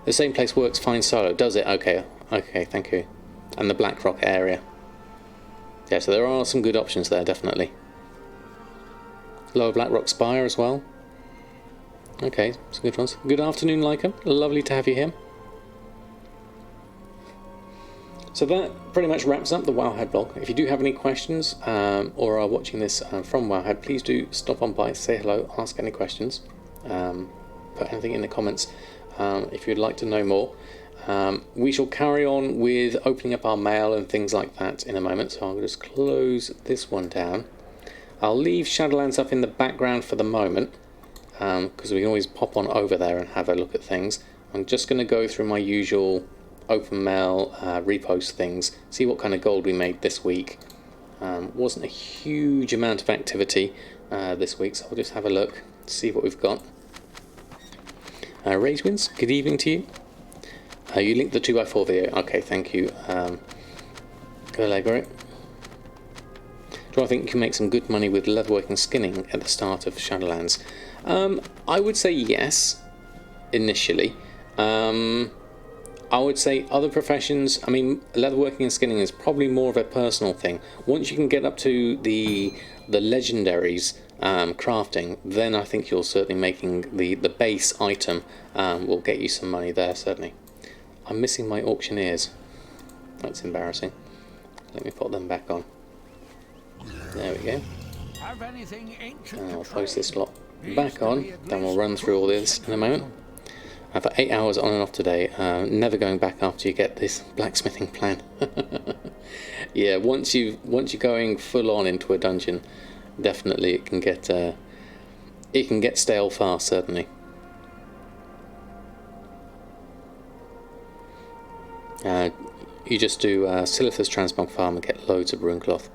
The same place works fine solo, does it? Okay, okay, thank you. And the Blackrock area. Yeah, so there are some good options there, definitely. Lower Blackrock Spire as well. Okay, some good ones. Good afternoon, Leica. Lovely to have you here. So that pretty much wraps up the Wowhead blog. If you do have any questions or are watching this from Wowhead, please do stop on by, say hello, ask any questions. Put anything in the comments if you'd like to know more. We shall carry on with opening up our mail and things like that in a moment, so I'll just close this one down. I'll leave Shadowlands up in the background for the moment, because we can always pop on over there and have a look at things. I'm just going to go through my usual open mail repost things, see what kind of gold we made this week. Wasn't a huge amount of activity this week, so I'll just have a look, see what we've got. Raisewinds, good evening to you. You linked the 2x4 video. Okay, thank you. Go Legoric. Do I think you can make some good money with leatherworking skinning at the start of Shadowlands? I would say yes, initially. I would say other professions, I mean, leatherworking and skinning is probably more of a personal thing. Once you can get up to the legendaries, crafting, then I think you're certainly making the base item will get you some money there, certainly. I'm missing my auctioneers. That's embarrassing. Let me put them back on. There we go. And I'll post this lot back on, then we'll run through all this in a moment. I've got 8 hours on and off today, never going back after you get this blacksmithing plan. Yeah, once you're going full on into a dungeon, definitely it can get stale fast, certainly. You just do Silithus Transmog Farm and get loads of Runecloth.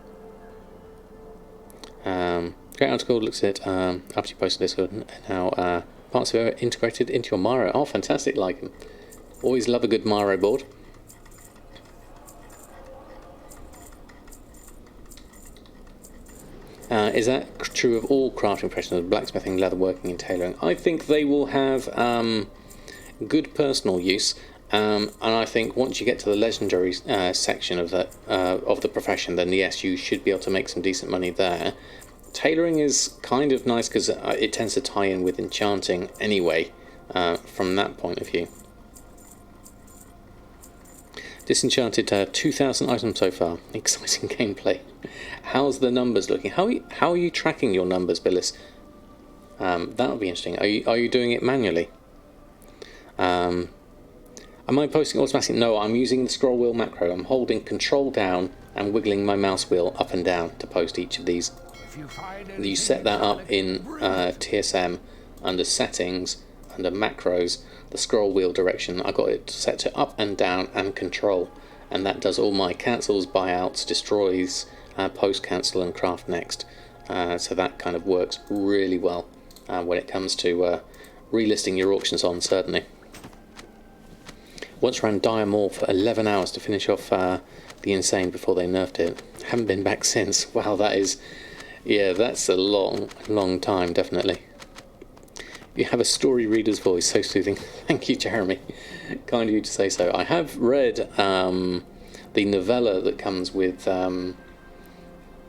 Great article, looks at after you posted this one, now parts of it are integrated into your Maro. Oh, fantastic, like them. Always love a good Maro board. Is that true of all crafting professions, blacksmithing, leatherworking and tailoring? I think they will have good personal use, and I think once you get to the legendary section of the profession, then yes, you should be able to make some decent money there. Tailoring is kind of nice because it tends to tie in with enchanting anyway, from that point of view. Disenchanted 2,000 items so far. Exciting gameplay. How's the numbers looking? How are you tracking your numbers, Billis? That would be interesting. Are you doing it manually? Am I posting automatic? No, I'm using the scroll wheel macro. I'm holding control down and wiggling my mouse wheel up and down to post each of these. You set that up in TSM under settings, under macros, the scroll wheel direction. I got it set to up and down and control, and that does all my cancels, buyouts, destroys, post cancel and craft next. So that kind of works really well when it comes to relisting your auctions on, certainly. Once ran Diamore for 11 hours to finish off the Insane before they nerfed it. Haven't been back since. Wow, that is... yeah, that's a long time, definitely. You have a story reader's voice, so soothing. Thank you, Jeremy. Kind of you to say so. I have read the novella that comes with the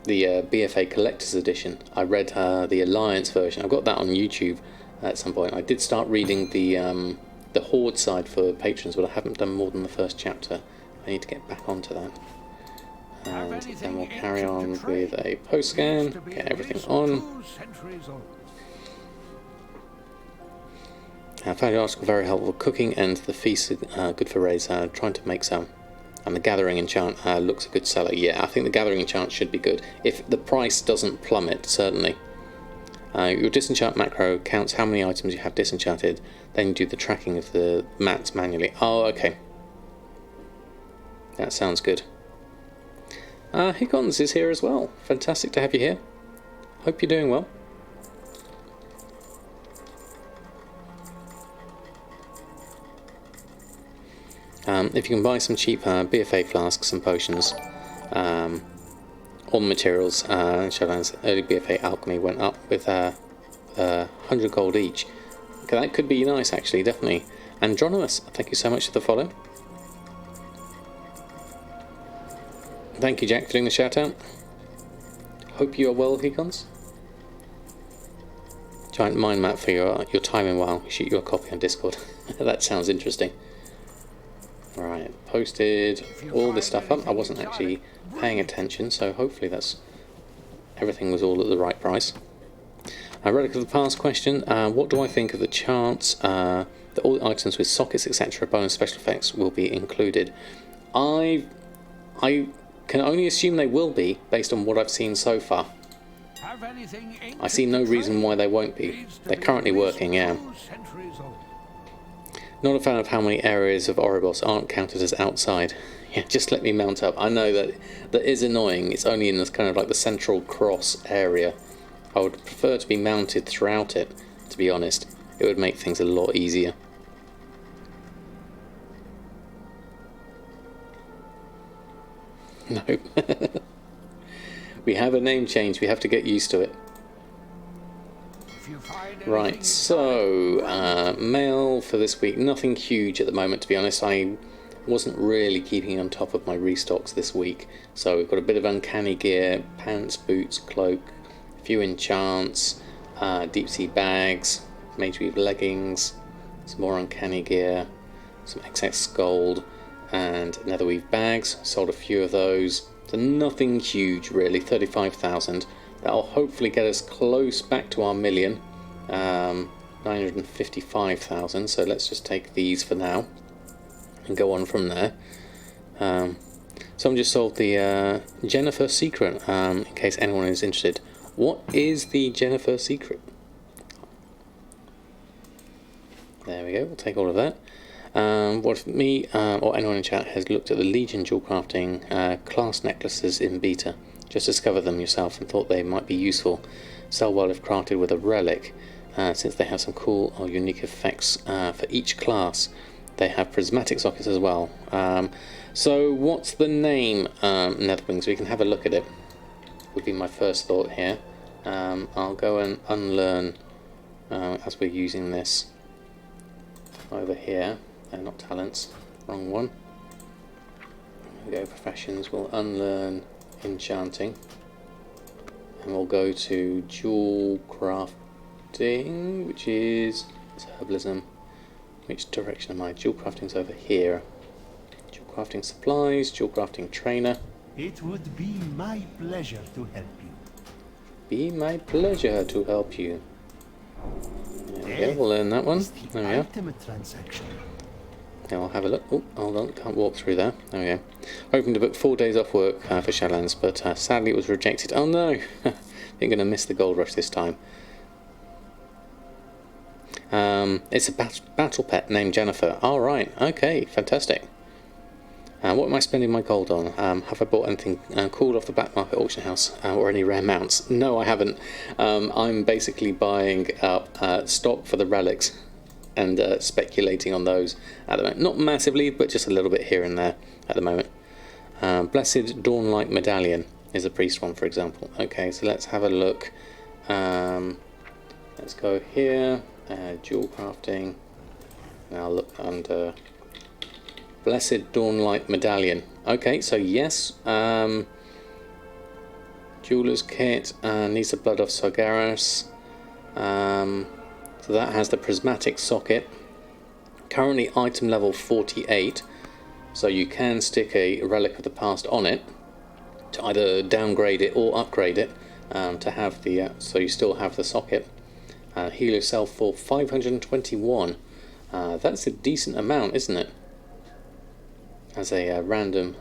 BFA Collector's Edition. I read the Alliance version. I've got that on YouTube at some point. I did start reading the Horde side for patrons, but I haven't done more than the first chapter. I need to get back onto that. And then we'll carry on with a post scan, get everything on. I found your article very helpful. Cooking and the feast are good for raids. Trying to make some. And the Gathering Enchant looks a good seller. Yeah, I think the Gathering Enchant should be good. If the price doesn't plummet, certainly. Your disenchant macro counts how many items you have disenchanted. Then you do the tracking of the mats manually. Oh, okay. That sounds good. Hickons is here as well. Fantastic to have you here. Hope you're doing well. If you can buy some cheap BFA flasks and potions, all the materials, Shadowlands early BFA alchemy went up with 100 gold each. Okay, that could be nice actually, definitely. Andronimus, thank you so much for the follow. Thank you, Jack, for doing the shout out. Hope you are well, Hecons. Giant mind map for your timing while we shoot you a copy on Discord. That sounds interesting. Right, posted all this stuff up. I wasn't actually paying attention, so hopefully everything was all at the right price. Relic of the Past question, what do I think of the chance that all the items with sockets, etc., bonus special effects will be included? I can only assume they will be, based on what I've seen so far. I see no reason why they won't be. They're currently working, yeah. Not a fan of how many areas of Oribos aren't counted as outside. Yeah, just let me mount up. I know that is annoying. It's only in this kind of like the central cross area. I would prefer to be mounted throughout it, to be honest. It would make things a lot easier. No. We have a name change. We have to get used to it. Right, so mail for this week. Nothing huge at the moment, to be honest. I wasn't really keeping on top of my restocks this week. So we've got a bit of uncanny gear, pants, boots, cloak, a few enchants, deep sea bags, mage weave leggings, some more uncanny gear, some XX gold, and netherweave bags. Sold a few of those. So nothing huge really, 35,000. That'll hopefully get us close back to our million, 955,000. So let's just take these for now and go on from there. Someone just sold the Jennifer Secret, in case anyone is interested. What is the Jennifer Secret? There we go, we'll take all of that. What if me or anyone in chat has looked at the Legion dual crafting class necklaces in beta? Just discovered them yourself and thought they might be useful. Sell well if crafted with a relic, since they have some cool or unique effects for each class. They have prismatic sockets as well. So what's the name, Netherwings? We can have a look at it, would be my first thought here. I'll go and unlearn as we're using this over here. Not talents, wrong one. There we go, professions. We'll unlearn enchanting and we'll go to dual crafting, which is herbalism. Which direction am I? Dual crafting's over here. Dual crafting supplies, dual crafting trainer. It would be my pleasure to help you. Be my pleasure to help you. There we go, we'll learn that one. There we are. Ultimate transaction. Now I'll have a look. Oh, hold on, can't walk through there. There we go. Hoping to book 4 days off work for Shadowlands, but sadly it was rejected. Oh no! I'm going to miss the gold rush this time. It's a battle pet named Jennifer. Alright, okay, fantastic. What am I spending my gold on? Have I bought anything cool off the black market auction house or any rare mounts? No, I haven't. I'm basically buying up stock for the relics and speculating on those at the moment. Not massively, but just a little bit here and there at the moment. Blessed Dawnlight Medallion is a priest one, for example. Okay, so let's have a look. Let's go here, jewel crafting. Now look under Blessed Dawnlight Medallion. Okay, so yes, Jeweler's Kit needs the blood of Sargeras. So that has the prismatic socket. Currently item level 48, so you can stick a Relic of the Past on it to either downgrade it or upgrade it to have the so you still have the socket. Heal yourself for 521. That's a decent amount, isn't it? As a random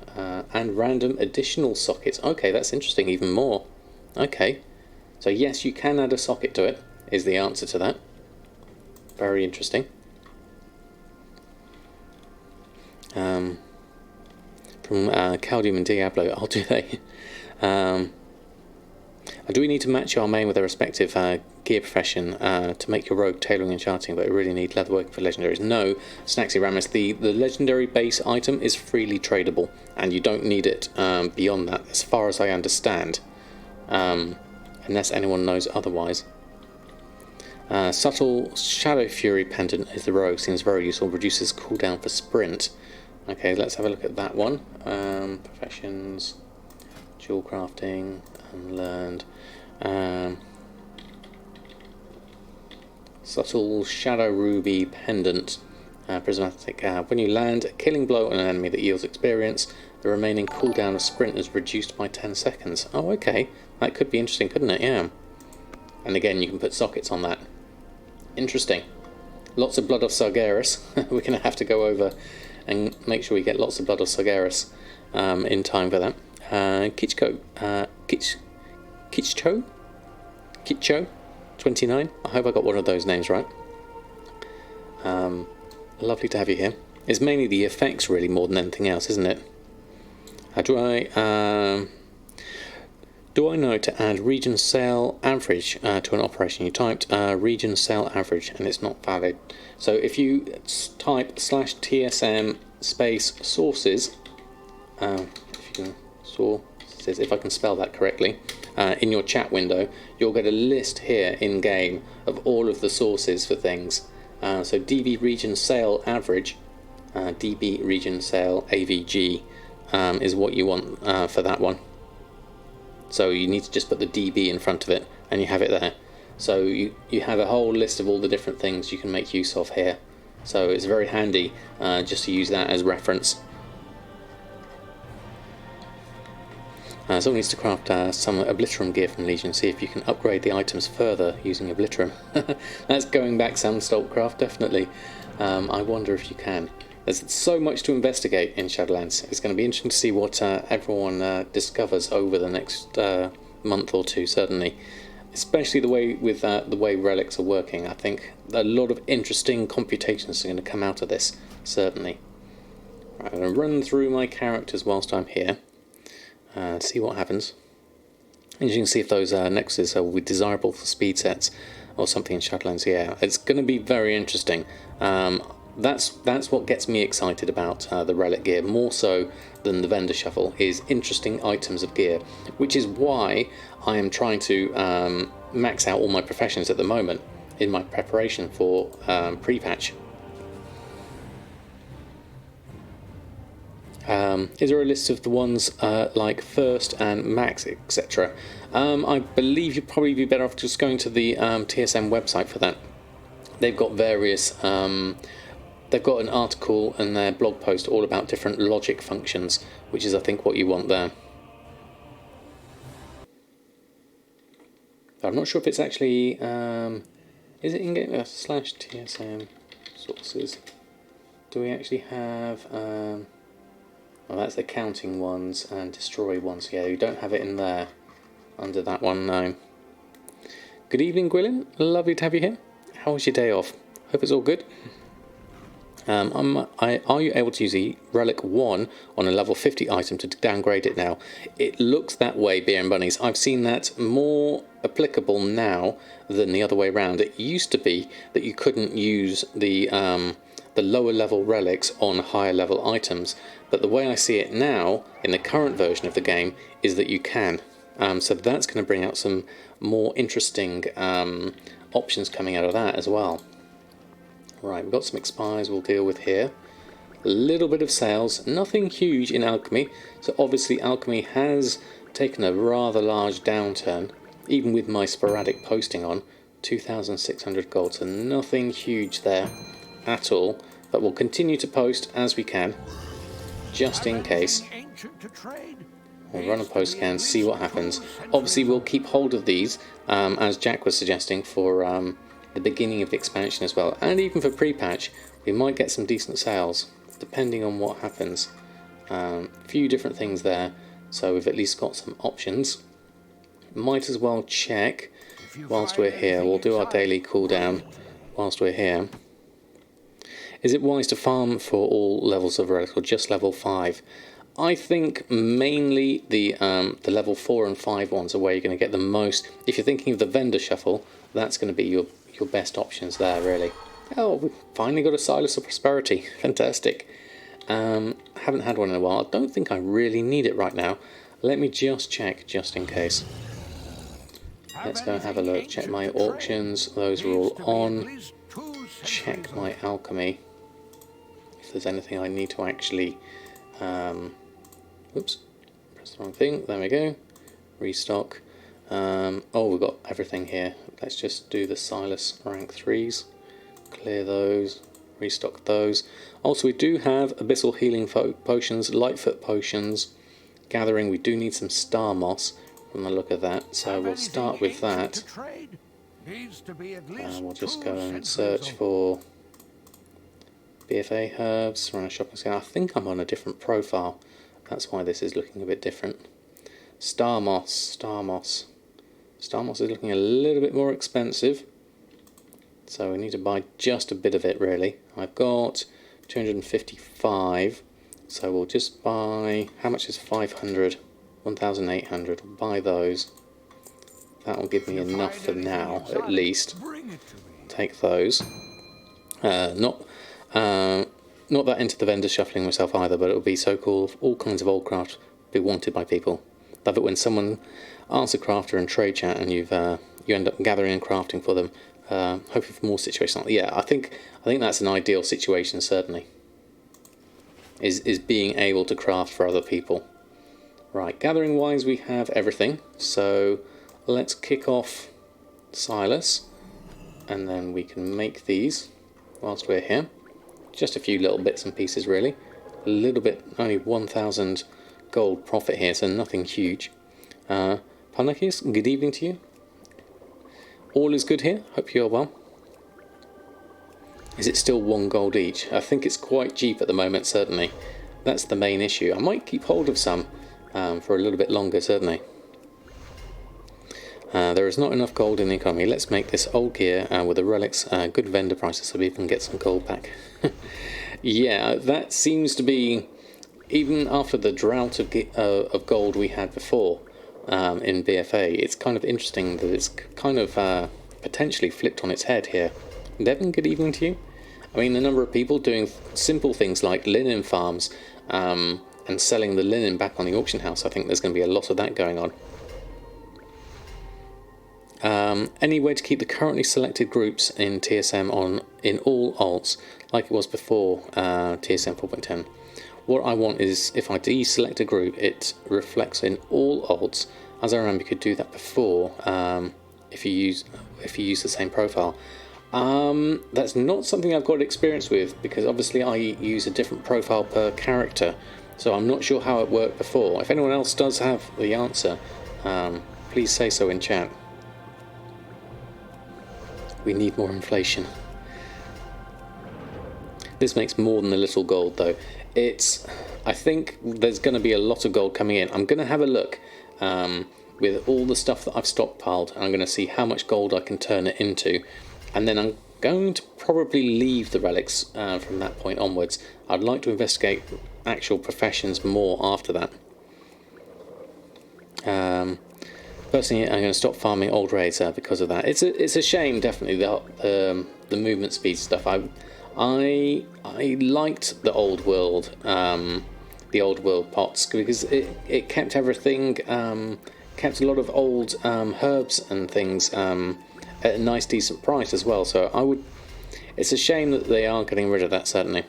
and random additional sockets. Okay, that's interesting. Even more. Okay, so yes, you can add a socket to it. Is the answer to that? Very interesting. From Caldium and Diablo, oh, do they? Do we need to match our main with their respective gear profession to make your rogue tailoring and charting, but we really need leatherworking for legendaries? No, Snaxy Ramus, the legendary base item is freely tradable, and you don't need it beyond that, as far as I understand, unless anyone knows otherwise. Subtle Shadow Fury Pendant is the rogue, seems very useful, reduces cooldown for sprint. Okay, let's have a look at that one. Professions, jewel crafting, unlearned. Subtle Shadow Ruby Pendant, prismatic. When you land a killing blow on an enemy that yields experience, the remaining cooldown of sprint is reduced by 10 seconds. Oh, okay, that could be interesting, couldn't it? Yeah. And again, you can put sockets on that. Interesting. Lots of blood of Sargeras. We're going to have to go over and make sure we get lots of blood of Sargeras in time for that. Kitcho 29. I hope I got one of those names right. Lovely to have you here. It's mainly the effects really more than anything else, isn't it? Do I know to add region sale average to an operation? You typed region sale average and it's not valid. So if you type /TSM space sources, if I can spell that correctly, in your chat window, you'll get a list here in game of all of the sources for things. So DB region sale average, DB region sale AVG is what you want for that one. So you need to just put the DB in front of it and you have it there. So you have a whole list of all the different things you can make use of here. So it's very handy just to use that as reference. Someone needs to craft some Obliterum gear from Legion, see if you can upgrade the items further using Obliterum. That's going back some Stalkcraft, definitely. I wonder if you can. There's so much to investigate in Shadowlands. It's going to be interesting to see what everyone discovers over the next month or two, certainly. Especially the way relics are working. I think a lot of interesting computations are going to come out of this, certainly. Right, I'm going to run through my characters whilst I'm here. See what happens. And you can see if those nexuses will be desirable for speed sets or something in Shadowlands. Yeah, it's going to be very interesting. That's what gets me excited about the relic gear, more so than the vendor shuffle, is interesting items of gear, which is why I am trying to max out all my professions at the moment in my preparation for pre-patch. Is there a list of the ones like first and max, etc.? I believe you'd probably be better off just going to the TSM website for that. They've got various they've got an article and their blog post all about different logic functions, which is I think what you want there. I'm not sure if it's actually is it in-game /TSM sources Do we actually have... well, that's the counting ones and destroy ones. Yeah, you don't have it in there. Under that one, no. Good evening, Gwylyn. Lovely to have you here. How was your day off? Hope it's all good. Are you able to use the Relic 1 on a level 50 item to downgrade it now? It looks that way, Beer and Bunnies. I've seen that more applicable now than the other way around. It used to be that you couldn't use the lower level relics on higher level items, but the way I see it now, in the current version of the game, is that you can. So that's going to bring out some more interesting options coming out of that as well. Right, we've got some expires we'll deal with here. A little bit of sales, nothing huge in alchemy. So obviously alchemy has taken a rather large downturn, even with my sporadic posting on. 2,600 gold, so nothing huge there at all. But we'll continue to post as we can, just in case. We'll run a post scan, see what happens. Obviously we'll keep hold of these, as Jack was suggesting, for the beginning of the expansion as well, and even for pre-patch we might get some decent sales depending on what happens. A few different things there, so we've at least got some options. Might as well check whilst we're here. We'll do our daily cooldown whilst we're here. Is it wise to farm for all levels of relic or just level 5? I think mainly the level 4 and 5 ones are where you're going to get the most. If you're thinking of the vendor shuffle, that's going to be your best options there, really. Oh, we've finally got a Silas of Prosperity. Fantastic. Haven't had one in a while. I don't think I really need it right now. Let me just check, just in case. Let's go have a look. Check my auctions. Those are all on. Check my alchemy. If there's anything I need to actually... Oops. Press the wrong thing. There we go. Restock. Oh, we've got everything here. Let's just do the Silas rank 3s. Clear those. Restock those. Also, we do have Abyssal Healing Potions, Lightfoot Potions. Gathering, we do need some Star Moss from the look of that. So we'll start with that. We'll just go and search for BFA herbs, run a shopping scan. I think I'm on a different profile. That's why this is looking a bit different. Star Moss, Star Moss. Star Moss is looking a little bit more expensive, so we need to buy just a bit of it really. I've got 255, so we'll just buy, how much is 500? 1,800, we'll buy those. That will give me enough for now, at least. Take those. Not that into the vendor shuffling myself either, but it'll be so cool. All kinds of old craft be wanted by people. Love it when someone asks a crafter in trade chat and you end up gathering and crafting for them. Hopefully for more situations like that. Yeah, I think that's an ideal situation, certainly. Is being able to craft for other people. Right, gathering wise we have everything. So let's kick off Silas, and then we can make these whilst we're here. Just a few little bits and pieces really. A little bit, only 1,000 gold profit here, so nothing huge. Panakis, good evening to you. All is good here, hope you're well. Is it still 1 gold each? I think it's quite cheap at the moment, certainly. That's the main issue. I might keep hold of some for a little bit longer, certainly. There is not enough gold in the economy. Let's make this old gear with the relics good vendor prices so we can get some gold back. Yeah, that seems to be, even after the drought of gold we had before in BFA, it's kind of interesting that it's kind of potentially flipped on its head here. Devin, good evening to you. I mean, the number of people doing simple things like linen farms and selling the linen back on the auction house, I think there's going to be a lot of that going on. Any way to keep the currently selected groups in TSM in all alts like it was before TSM 4.10? What I want is, if I deselect a group, it reflects in all alts. As I remember, you could do that before if you use the same profile. That's not something I've got experience with, because obviously I use a different profile per character, so I'm not sure how it worked before. If anyone else does have the answer, please say so in chat. We need more inflation. This makes more than a little gold though. I think there's going to be a lot of gold coming in. I'm going to have a look with all the stuff that I've stockpiled, and I'm going to see how much gold I can turn it into, and then I'm going to probably leave the relics from that point onwards. I'd like to investigate actual professions more after that. Personally, I'm going to stop farming old raids because of that. It's a shame, definitely, the movement speed stuff. I liked the old world pots, because it kept everything, kept a lot of old herbs and things at a nice decent price as well. So it's a shame that they are getting rid of that, certainly.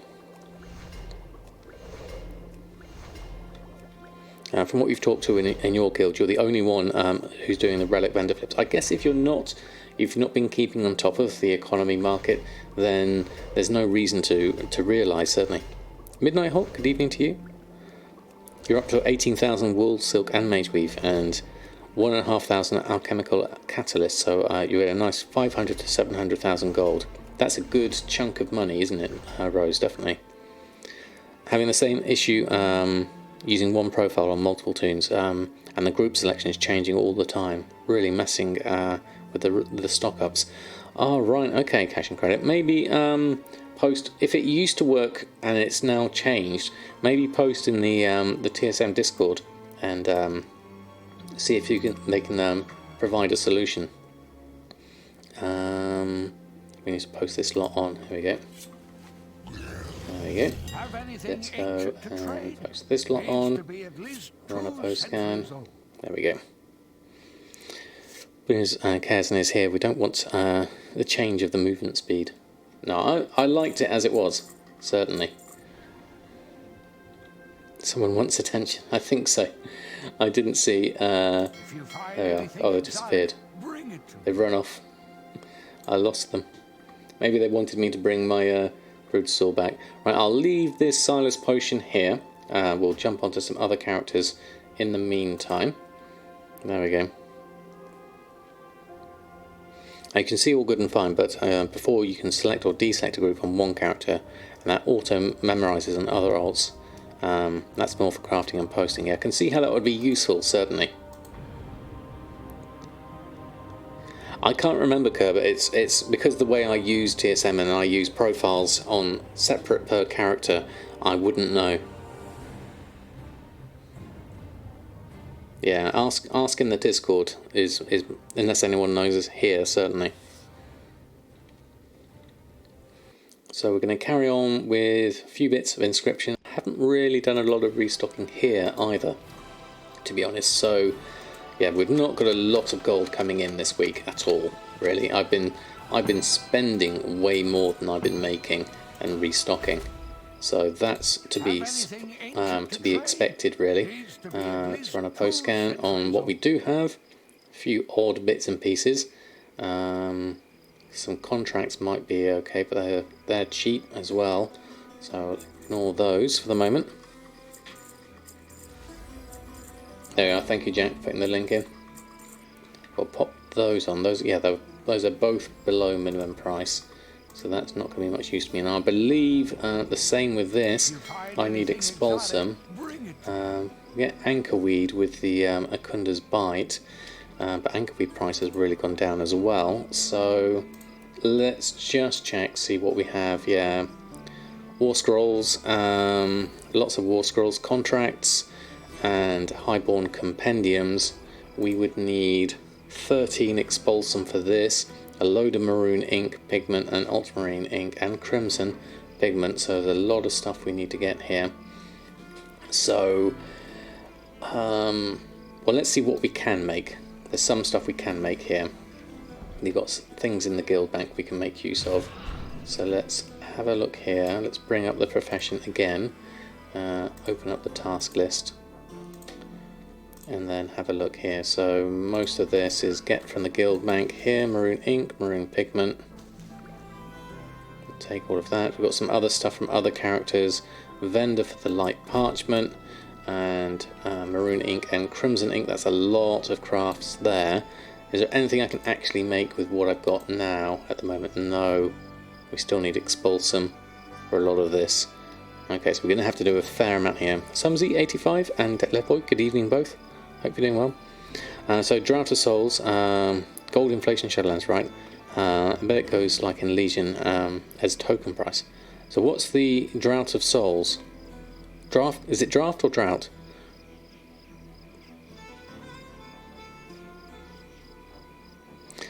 From what you've talked to in your guild, you're the only one who's doing the relic vendor flips. I guess if you've not been keeping on top of the economy market, then there's no reason to realise, certainly. Midnight Hawk, good evening to you. You're up to 18,000 wool, silk and mage weave, and 1,500 alchemical catalysts, so you get a nice 500 to 700,000 gold. That's a good chunk of money, isn't it, Rose? Definitely. Having the same issue using one profile on multiple toons, and the group selection is changing all the time, really messing with the stock ups. Oh, right, okay, cash and credit. Maybe post, if it used to work and it's now changed, maybe post in the TSM Discord and see if they can provide a solution. We need to post this lot on. Here we go. There we go. Let's go and post this lot on. Run a post scan. There we go. Because Kazan is here, we don't want the change of the movement speed. No, I liked it as it was, certainly. Someone wants attention. I think so. I didn't see. There we are. Oh, they disappeared. They've run off. I lost them. Maybe they wanted me to bring my crude saw back. Right, I'll leave this Silas potion here. We'll jump onto some other characters in the meantime. There we go. You can see all good and fine, but before you can select or deselect a group on one character, and that auto memorises on other alts. That's more for crafting and posting. Yeah, I can see how that would be useful, certainly. I can't remember, Kerr, but it's because the way I use TSM and I use profiles on separate per character, I wouldn't know. Yeah, ask in the Discord is unless anyone knows us here, certainly. So we're going to carry on with a few bits of Inscription. I haven't really done a lot of restocking here either, to be honest. So yeah, we've not got a lot of gold coming in this week at all, really. I've been spending way more than I've been making and restocking. So that's to be expected, really. Let's run a post scan on what we do have. A few odd bits and pieces. Some contracts might be okay, but they're cheap as well. So ignore those for the moment. There we are. Thank you, Jack, for putting the link in. We'll pop those on. Those are both below minimum price. So that's not going to be much use to me. And I believe the same with this. I need Expulsum. Get Anchorweed with the Akunda's Bite. But Anchorweed price has really gone down as well. So let's just check, see what we have. Yeah, War Scrolls. Lots of War Scrolls contracts and Highborn Compendiums. We would need 13 Expulsum for this. A load of maroon ink, pigment, and ultramarine ink, and crimson pigment. So there's a lot of stuff we need to get here. So, well, let's see what we can make. There's some stuff we can make here. We've got things in the guild bank we can make use of. So let's have a look here. Let's bring up the profession again. Open up the task list. And then have a look here. So most of this is get from the guild bank here. Maroon ink, maroon pigment. Take all of that. We've got some other stuff from other characters. Vendor for the light parchment. And maroon ink and crimson ink. That's a lot of crafts there. Is there anything I can actually make with what I've got now at the moment? No. We still need Expulsum. for a lot of this. Okay, so we're going to have to do a fair amount here. Sumsy85 and Lepoy, good evening both. Hope you're doing well. So Drought of Souls, gold inflation Shadowlands, right? I bet it goes like in Legion as token price. So what's the Drought of Souls? Draft? Is it draft or drought?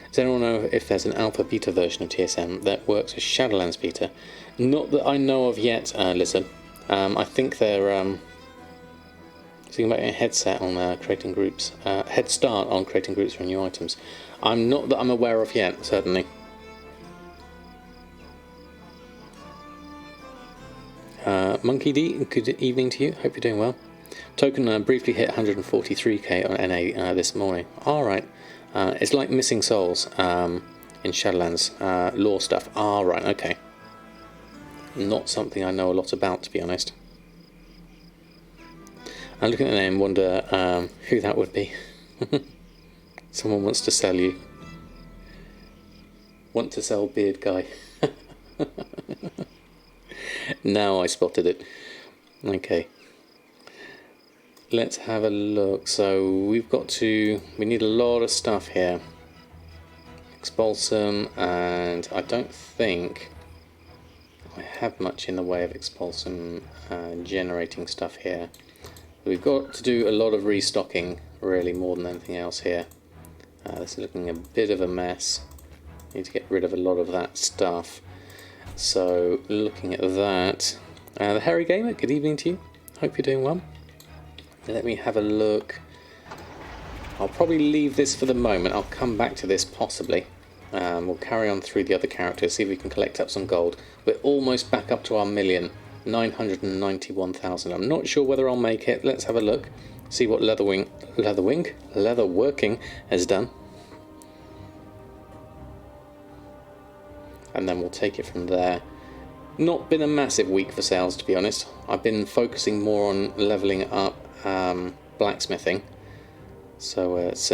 Does anyone know if there's an alpha beta version of TSM that works as Shadowlands beta? Not that I know of yet, Lizard. I think they're thinking about a headset on creating groups, head start on creating groups for new items. Not that I'm aware of yet, certainly. Monkey D, good evening to you. Hope you're doing well. Token briefly hit 143k on NA this morning. Alright. It's like Missing Souls in Shadowlands lore stuff. Alright, okay. Not something I know a lot about, to be honest. I look at the name and wonder who that would be. Someone wants to sell you. Want to sell beard guy. Now I spotted it. Okay. Let's have a look. So we need a lot of stuff here. Expulsum, and I don't think I have much in the way of Expulsum generating stuff here. We've got to do a lot of restocking, really, more than anything else here. This is looking a bit of a mess. Need to get rid of a lot of that stuff. So, looking at that, the Hairy Gamer, good evening to you. Hope you're doing well. Let me have a look. I'll probably leave this for the moment. I'll come back to this possibly. We'll carry on through the other characters, see if we can collect up some gold. We're almost back up to our million. 991,000. I'm not sure whether I'll make it. Let's have a look. See what Leatherworking has done. And then we'll take it from there. Not been a massive week for sales, to be honest. I've been focusing more on leveling up blacksmithing. So it's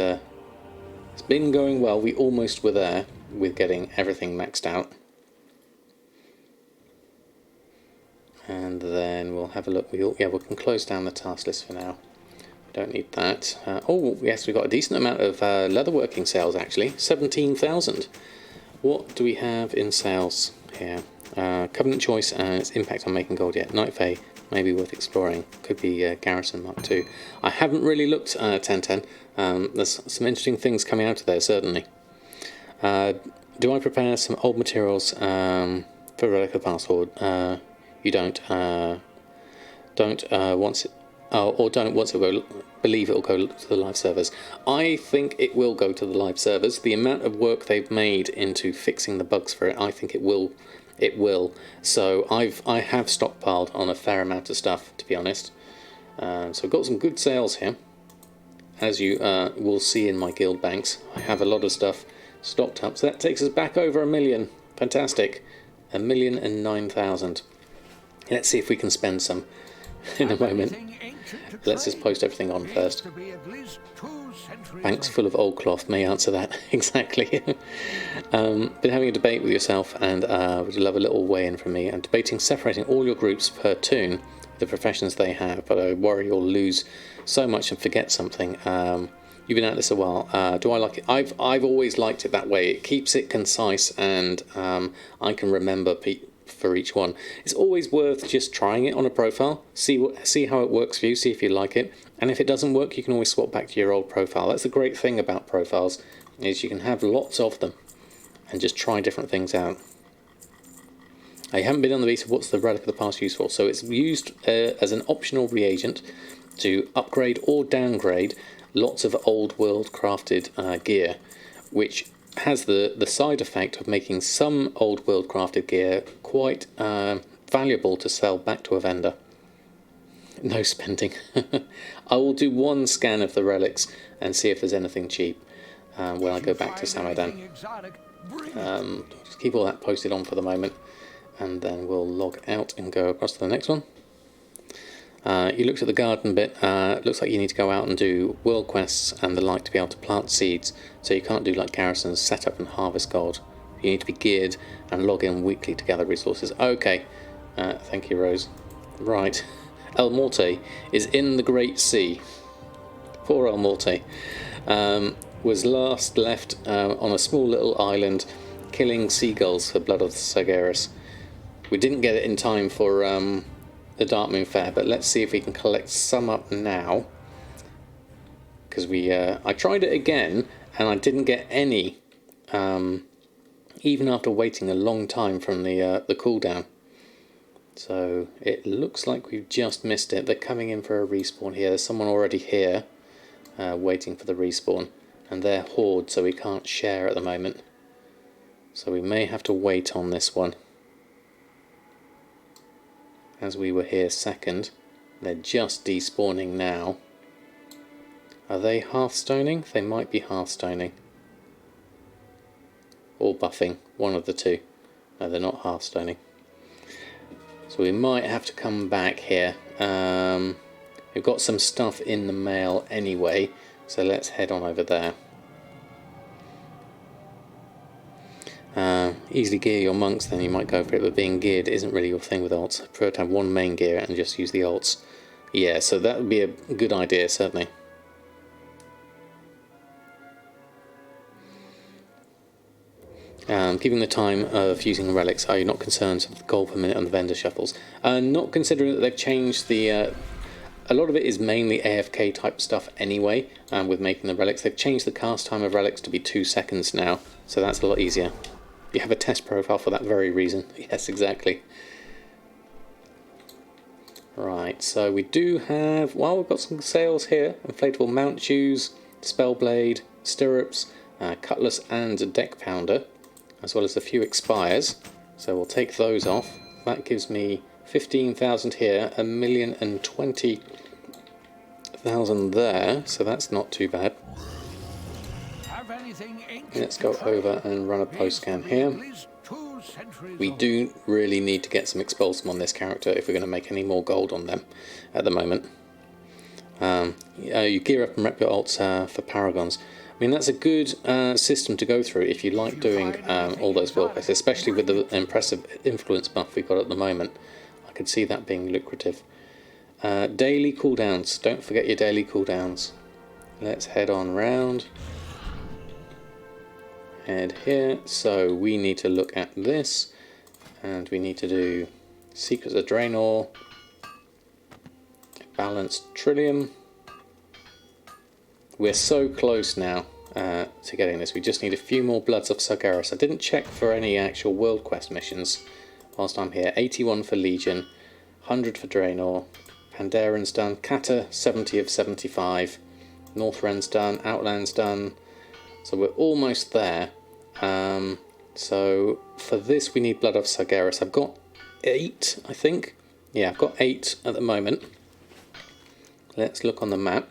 been going well. We almost were there with getting everything maxed out. And then we'll have a look. We can close down the task list for now. We don't need that. Oh, yes, we've got a decent amount of leatherworking sales, actually. 17,000. What do we have in sales here? Covenant Choice and its impact on making gold yet. Night Fae may be worth exploring. Could be Garrison Mark II. I haven't really looked at 1010. There's some interesting things coming out of there, certainly. Do I prepare some old materials for Relic of the Past? Or you don't once it will believe it will go to the live servers. I think it will go to the live servers. The amount of work they've made into fixing the bugs for it, I think it will. So I have stockpiled on a fair amount of stuff, to be honest. So I've got some good sales here, as you will see in my guild banks. I have a lot of stuff stocked up, so that takes us back over 1 million. Fantastic. 1,009,000. Let's see if we can spend some in a moment. Let's just post everything on first. Banks full of old cloth may answer that. Exactly. Been having a debate with yourself, and would love a little weigh-in from me. I'm debating separating all your groups per toon, the professions they have, but I worry you'll lose so much and forget something. You've been at this a while. Do I like it? I've always liked it that way. It keeps it concise, and I can remember for each one. It's always worth just trying it on a profile, see how it works for you, see if you like it, and if it doesn't work, you can always swap back to your old profile. That's the great thing about profiles, is you can have lots of them and just try different things out. I haven't been on the beta. What's the Relic of the Past used for? So it's used as an optional reagent to upgrade or downgrade lots of old world crafted gear, which has the side effect of making some old world crafted gear quite valuable to sell back to a vendor. No spending. I will do one scan of the relics and see if there's anything cheap when I go back to Samadan. Just keep all that posted on for the moment, and then we'll log out and go across to the next one. You looked at the garden bit. It looks like you need to go out and do world quests and the like to be able to plant seeds, so you can't do like garrisons, set up and harvest gold. You need to be geared and log in weekly to gather resources. Okay, Thank you, Rose. Right. El Morte is in the Great Sea. Poor El Morte. Was last left on a small little island killing seagulls for Blood of the Sargeras. We didn't get it in time for the Darkmoon Fair, but let's see if we can collect some up now. Because I tried it again and I didn't get any, even after waiting a long time from the cooldown. So it looks like we've just missed it. They're coming in for a respawn here. There's someone already here waiting for the respawn, and they're horde, so we can't share at the moment. So we may have to wait on this one. As we were here second, they're just despawning now. Are they hearthstoning? They might be hearthstoning. Or buffing, one of the two. No, they're not hearthstoning. So we might have to come back here. We've got some stuff in the mail anyway, so let's head on over there. Easily gear your monks, then you might go for it, but being geared isn't really your thing with alts. I prefer to have one main gear and just use the alts. Yeah, so that would be a good idea, certainly. Given the time of using relics, are you not concerned with the gold per minute on the vendor shuffles? Not considering that they've changed the... a lot of it is mainly AFK type stuff anyway, with making the relics. They've changed the cast time of relics to be 2 seconds now, so that's a lot easier. You have a test profile for that very reason. Yes, exactly. Right, so we do have... Well, we've got some sales here. Inflatable mount shoes, spellblade, stirrups, cutlass and deck pounder, as well as a few expires. So we'll take those off. That gives me 15,000 here, 1,020,000 there, so that's not too bad. Let's go over and run a post scan here. We do really need to get some expulsum on this character if we're going to make any more gold on them at the moment. You gear up and rep your alts for paragons. I mean, that's a good system to go through if you like doing all those world quests, especially with the impressive influence buff we've got at the moment. I could see that being lucrative. Daily cooldowns. Don't forget your daily cooldowns. Let's head on round. Head here. So we need to look at this, and we need to do Secrets of Draenor, Balanced Trillium. We're so close now to getting this. We just need a few more Bloods of Sargeras. I didn't check for any actual world quest missions whilst I'm here. 81 for Legion, 100 for Draenor, Pandaren done, Kata 70 of 75, Northrend's done, Outland's done. So we're almost there. So for this we need Blood of Sargeras. I've got 8, I think. Yeah, I've got 8 at the moment. Let's look on the map.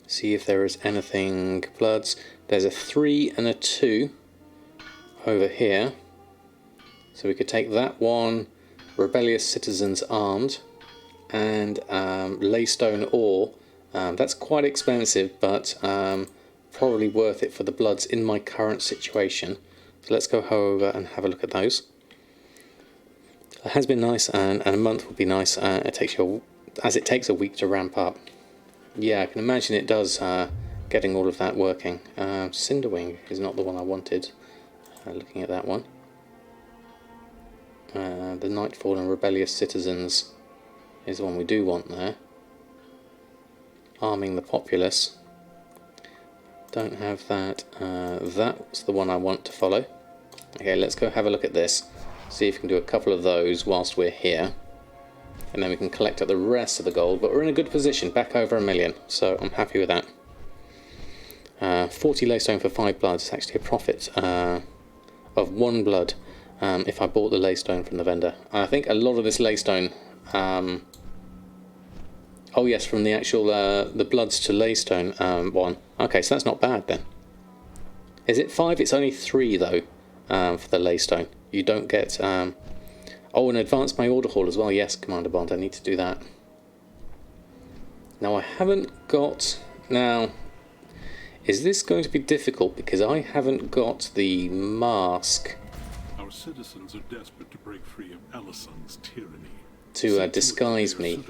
See if there is anything Bloods. There's a 3 and a 2 over here. So we could take that one, Rebellious Citizens Armed, and Laystone Ore. That's quite expensive, but probably worth it for the Bloods in my current situation. So let's go over and have a look at those. It has been nice, and a month would be nice. It takes a week to ramp up. Yeah, I can imagine it does, getting all of that working. Cinderwing is not the one I wanted, looking at that one. The Nightfall and Rebellious Citizens is the one we do want there. Arming the Populace. Don't have that. That's the one I want to follow. Okay, let's go have a look at this. See if we can do a couple of those whilst we're here. And then we can collect up the rest of the gold, but we're in a good position, back over 1 million, so I'm happy with that. 40 Laystone for 5 bloods is actually a profit of 1 blood if I bought the Laystone from the vendor. I think a lot of this Laystone, oh yes, from the actual the bloods to Laystone one. Okay, so that's not bad then. Is it 5? It's only 3 though for the Laystone. You don't get... Oh, and advance my order hall as well. Yes, Commander Bond, I need to do that. Now, I haven't got... Now, is this going to be difficult? Because I haven't got the mask citizens are desperate to break free of Elison's tyranny. To disguise me.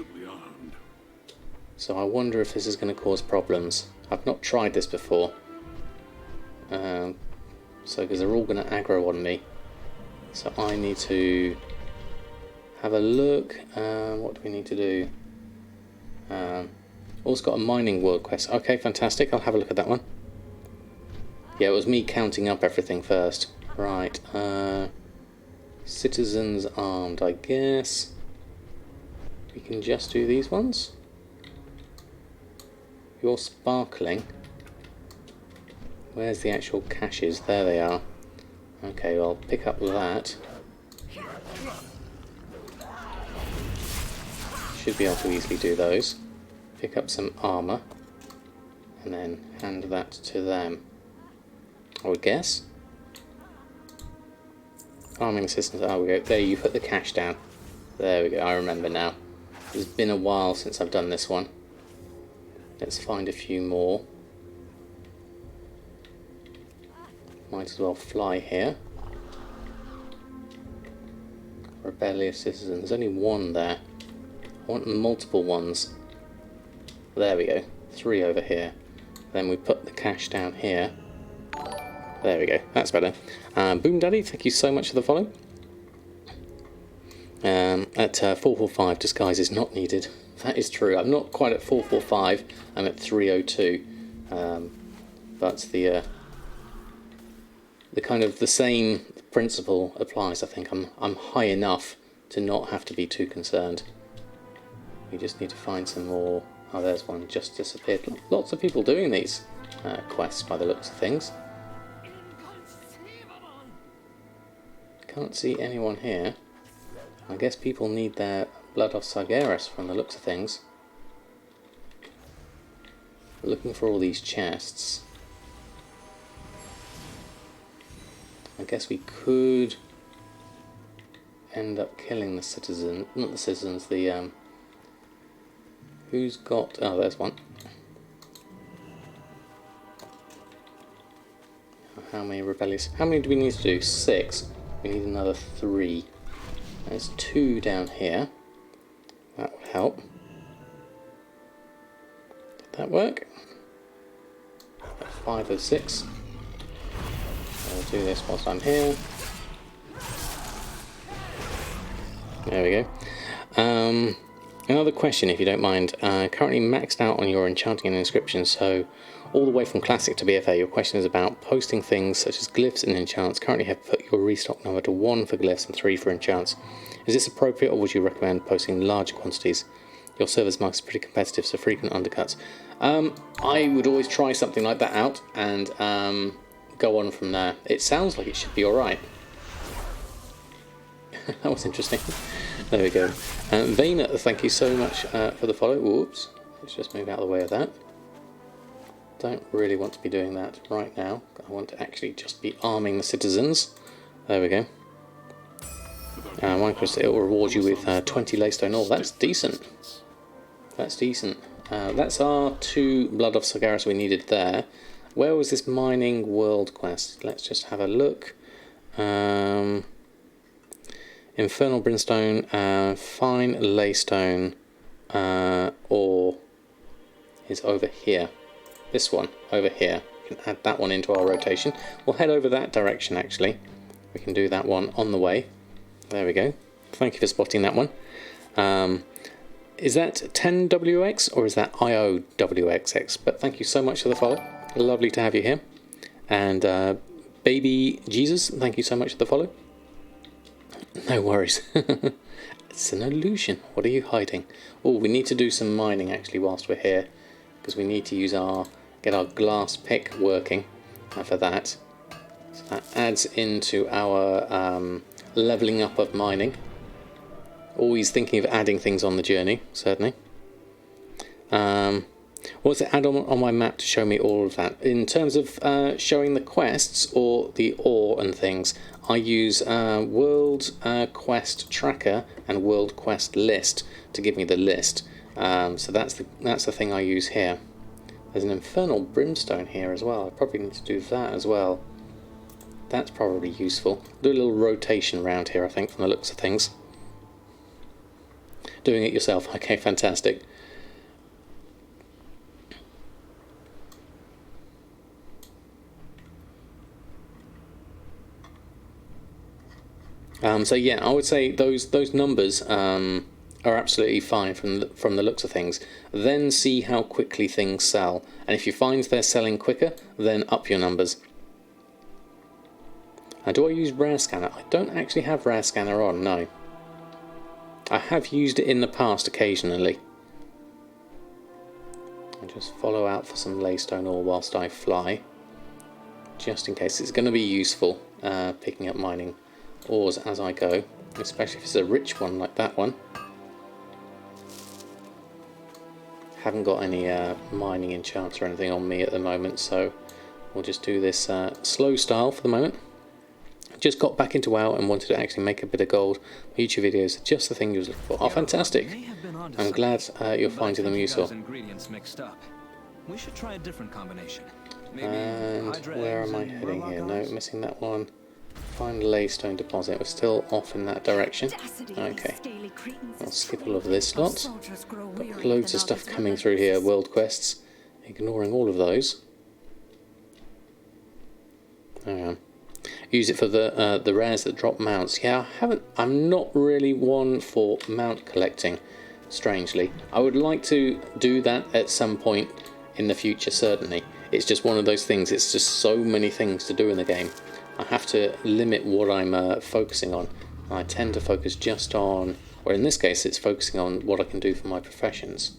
So I wonder if this is going to cause problems. I've not tried this before. So because they're all going to aggro on me. So I need to have a look. What do we need to do? Also got a mining world quest. Okay, fantastic. I'll have a look at that one. Yeah, it was me counting up everything first. Right. Citizens armed, I guess. We can just do these ones. You're sparkling. Where's the actual caches? There they are. Okay, well, pick up that. Should be able to easily do those. Pick up some armour. And then hand that to them. I would guess. Farming assistance. Oh, we go. There, you put the cash down. There we go. I remember now. It's been a while since I've done this one. Let's find a few more. Might as well fly here. Rebellious citizen. There's only one there. I want multiple ones. There we go. 3 over here. Then we put the cash down here. There we go. That's better. Boom Daddy, thank you so much for the follow. At 445, disguise is not needed. That is true. I'm not quite at 445. I'm at 302. But the kind of the same principle applies. I think I'm high enough to not have to be too concerned. We just need to find some more. Oh, there's one just disappeared. Lots of people doing these quests by the looks of things. Can't see anyone here. I guess people need their blood of Sargeras from the looks of things. Looking for all these chests. I guess we could end up killing the citizen, not the citizens, the who's got, oh, there's one. How many rebellious, how many do we need to do? 6. We need another 3. There's 2 down here. That would help. Did that work? 5 or 6. I'll do this whilst I'm here. There we go. Another question, if you don't mind. Currently maxed out on your enchanting and inscription, so all the way from classic to BFA, your question is about posting things such as glyphs and enchants. Currently have put your restock number to 1 for glyphs and 3 for enchants. Is this appropriate, or would you recommend posting larger quantities? Your server's market is pretty competitive, so frequent undercuts. I would always try something like that out and go on from there. It sounds like it should be alright. That was interesting. There we go. Vayner, thank you so much for the follow. Whoops. Let's just move out of the way of that. Don't really want to be doing that right now. I want to actually just be arming the citizens. There we go. Minecraft, it will reward you with 20 laystone ore. That's decent. That's decent. That's our 2 Blood of Sargeras we needed there. Where was this mining world quest? Let's just have a look. Infernal Brimstone, Fine Laystone ore is over here. This one, over here. We can add that one into our rotation. We'll head over that direction, actually. We can do that one on the way. There we go. Thank you for spotting that one. Is that 10WX or is that IOWXX? But thank you so much for the follow. Lovely to have you here. And Baby Jesus, thank you so much for the follow. No worries. It's an illusion. What are you hiding? Oh, we need to do some mining actually whilst we're here, because we need to use get our glass pick working for that. So that adds into our leveling up of mining. Always thinking of adding things on the journey, certainly. What's the add on my map to show me all of that? In terms of showing the quests or the ore and things, I use World Quest Tracker and World Quest List to give me the list. So that's the thing I use here. There's an Infernal Brimstone here as well. I probably need to do that as well. That's probably useful. Do a little rotation around here, I think, from the looks of things. Doing it yourself. Okay, fantastic. So yeah, I would say those numbers are absolutely fine from the looks of things. Then see how quickly things sell, and if you find they're selling quicker, then up your numbers. Do I use Rare Scanner? I don't actually have Rare Scanner on, no. I have used it in the past occasionally. I just follow out for some laystone ore whilst I fly, just in case. It's going to be useful picking up mining ores as I go, especially if it's a rich one like that one. Haven't got any mining enchants or anything on me at the moment, so we'll just do this slow style for the moment. Just got back into WoW and wanted to actually make a bit of gold. YouTube videos are just the thing you was looking for. Oh, fantastic! I'm glad you're finding them useful. We should try a different combination. And where am I heading here? No, missing that one. Find Laystone deposit. We're still off in that direction. Okay. I'll skip all of this lot. Got loads of stuff coming through here. World quests. Ignoring all of those. Use it for the rares that drop mounts. Yeah, I'm not really one for mount collecting, strangely. I would like to do that at some point in the future, certainly. It's just one of those things. It's just so many things to do in the game. I have to limit what I'm focusing on. I tend to focus just on, or in this case it's focusing on what I can do for my professions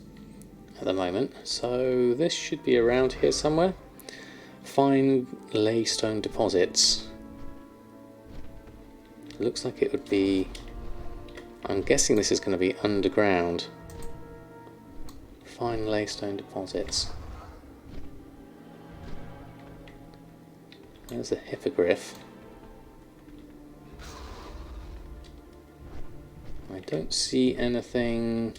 at the moment. So this should be around here somewhere. Find Laystone deposits. Looks like it would be, I'm guessing this is going to be underground. Find Laystone deposits. There's a hippogriff. I don't see anything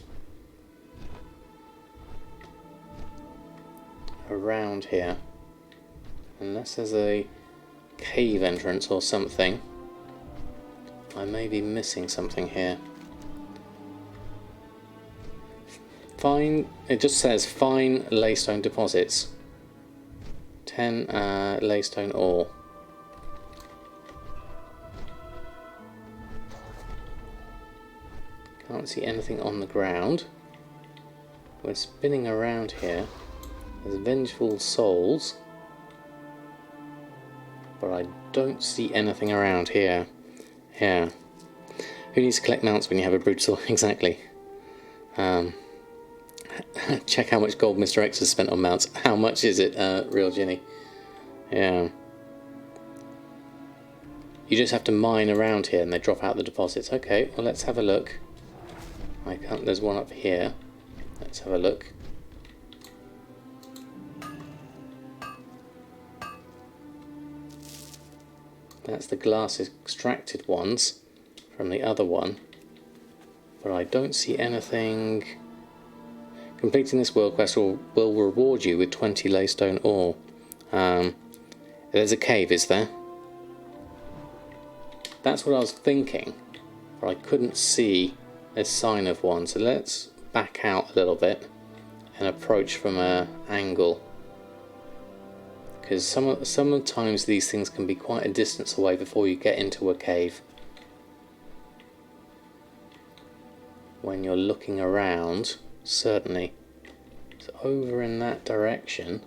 around here, unless there's a cave entrance or something. I may be missing something here. It just says find Laystone deposits. 10 Laystone ore. Can't see anything on the ground. We're spinning around here. There's Vengeful Souls, but I don't see anything around here. Yeah. Who needs to collect mounts when you have a Brutal? Exactly. Check how much gold Mr. X has spent on mounts. How much is it, Real Ginny? Yeah. You just have to mine around here and they drop out the deposits. Okay, well let's have a look. There's one up here. Let's have a look. That's the glass extracted ones from the other one. But I don't see anything. Completing this world quest will reward you with 20 Laystone ore. There's a cave, is there? That's what I was thinking, but I couldn't see a sign of one. So let's back out a little bit and approach from an angle, because sometimes these things can be quite a distance away before you get into a cave. When you're looking around, certainly. So over in that direction.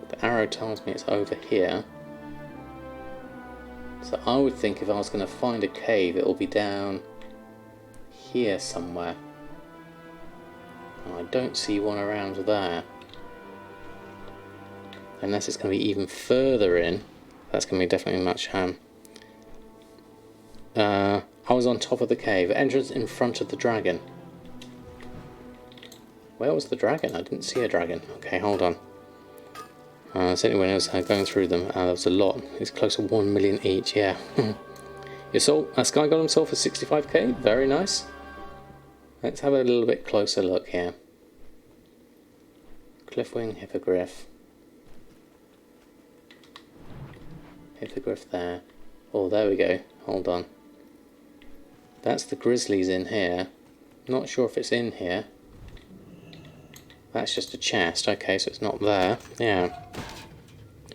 The arrow tells me it's over here. So I would think if I was going to find a cave, it will be down here somewhere. And I don't see one around there. Unless it's going to be even further in. That's going to be definitely much. I was on top of the cave. Entrance in front of the dragon. Where was the dragon? I didn't see a dragon. Okay, hold on. Certainly when I was going through them, there was a lot. It's close to 1 million each, yeah. Your soul, Sky Golem sold for 65k, very nice. Let's have a little bit closer look here. Cliffwing Hippogriff. Hippogriff there. Oh, there we go. Hold on. That's the grizzlies in here. Not sure if it's in here. That's just a chest. Okay, so it's not there. Yeah.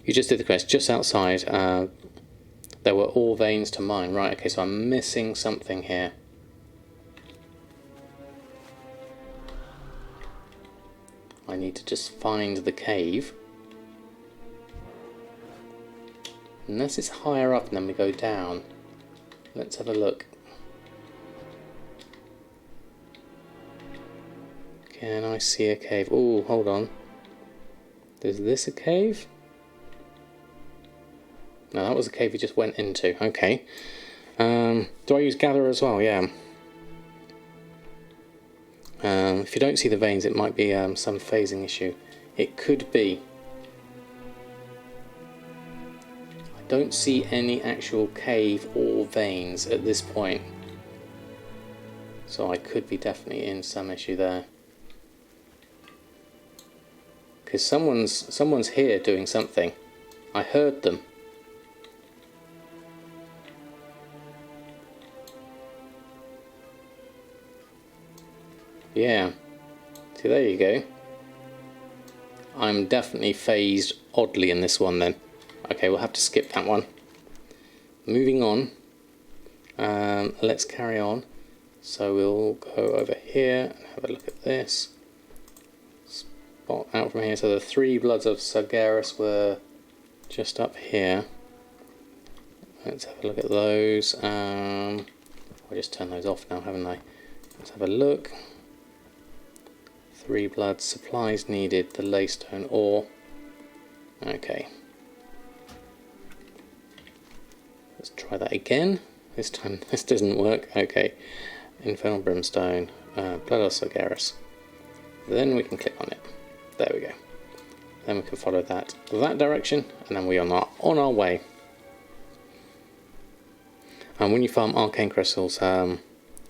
You just did the quest just outside. There were all veins to mine. Right, okay, so I'm missing something here. I need to just find the cave. Unless it's higher up and then we go down. Let's have a look. Can I see a cave? Oh, hold on. Is this a cave? No, that was a cave we just went into. Okay. Do I use gather as well? Yeah. If you don't see the veins, it might be some phasing issue. It could be. I don't see any actual cave or veins at this point. So I could be definitely in some issue there. Because someone's here doing something. I heard them. Yeah. See, there you go. I'm definitely phased oddly in this one then. Okay, we'll have to skip that one. Moving on. Let's carry on. So we'll go over here and have a look at this. Spot out from here. So the 3 bloods of Sargeras were just up here. Let's have a look at those. I'll just turn those off now, haven't I? Let's have a look. 3 bloods, supplies needed, the laystone ore. Okay. Let's try that again. This time this doesn't work. Okay. Infernal brimstone, blood of Sargeras. Then we can click on it. There we go. Then we can follow that direction, and then we are on our way. And when you farm arcane crystals,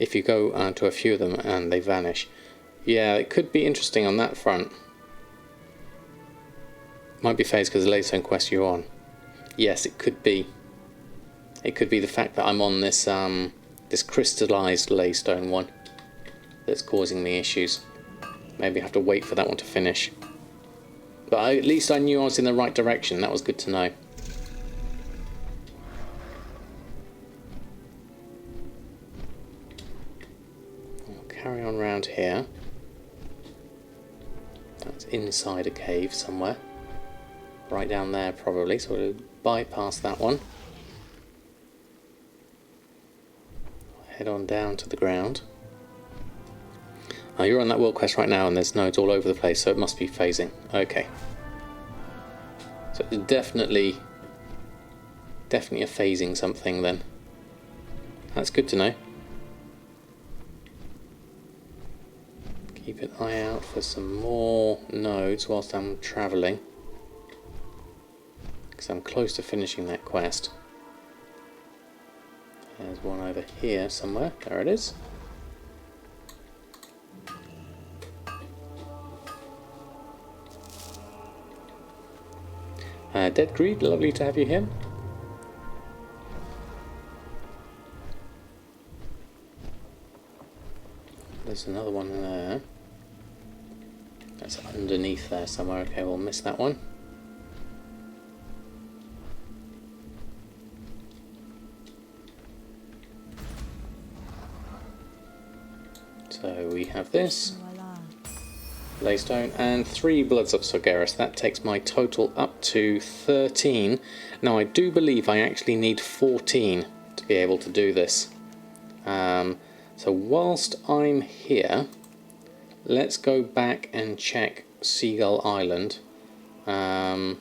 if you go to a few of them and they vanish, yeah, it could be interesting on that front. Might be phased because of the Laystone quest you're on. Yes, it could be. It could be the fact that I'm on this this crystallized Laystone one that's causing me issues. Maybe I have to wait for that one to finish. But at least I knew I was in the right direction. That was good to know. I'll carry on round here. That's inside a cave somewhere. Right down there probably, so we'll bypass that one. Head on down to the ground. You're on that world quest right now and there's nodes all over the place, so it must be phasing. Okay. So it's definitely a phasing something then. That's good to know. Keep an eye out for some more nodes whilst I'm travelling, because I'm close to finishing that quest. There's one over here somewhere. There it is. Dead Greed, lovely to have you here. There's another one there. That's underneath there somewhere. Okay, we'll miss that one. So we have this Laystone and 3 bloods of Sargeras. That takes my total up to 13. Now I do believe I actually need 14 to be able to do this. So whilst I'm here, let's go back and check Seagull Island and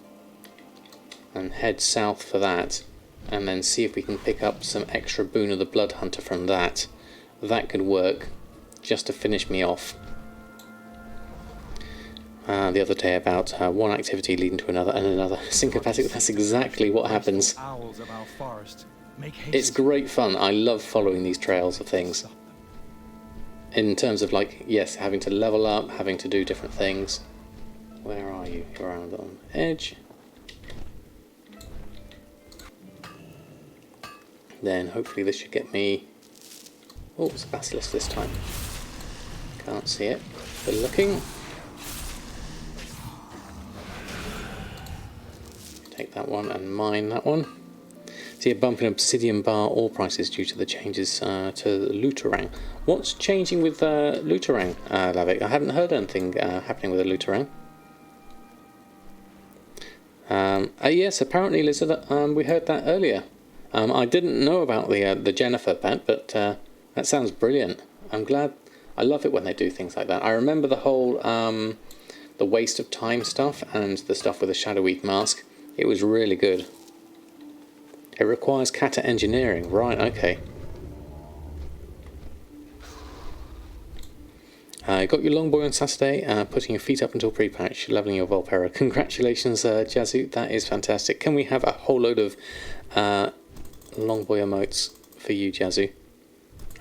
head south for that, and then see if we can pick up some extra Boon of the Blood Hunter from that. That could work just to finish me off. The other day about one activity leading to another and another. Syncopathic, that's exactly what happens. It's great fun. I love following these trails of things. In terms of, like, yes, having to level up, having to do different things. Where are you? You're around on edge. Then hopefully this should get me... Oh, it's a basilisk this time. Can't see it. Good looking. Take that one and mine that one. See a bump in obsidian bar ore prices due to the changes to Looterang. What's changing with Looterang, Lavik? I haven't heard anything happening with the Looterang. Yes, apparently, Lizard, we heard that earlier. I didn't know about the Jennifer pet, but that sounds brilliant. I'm glad. I love it when they do things like that. I remember the whole the waste of time stuff and the stuff with the Shadowweed mask. It was really good. It requires kata engineering, right? Okay. Got your longboy on Saturday, putting your feet up until pre-patch, leveling your Volpera. Congratulations, Jazzu, that is fantastic. Can we have a whole load of longboy emotes for you, Jazzu?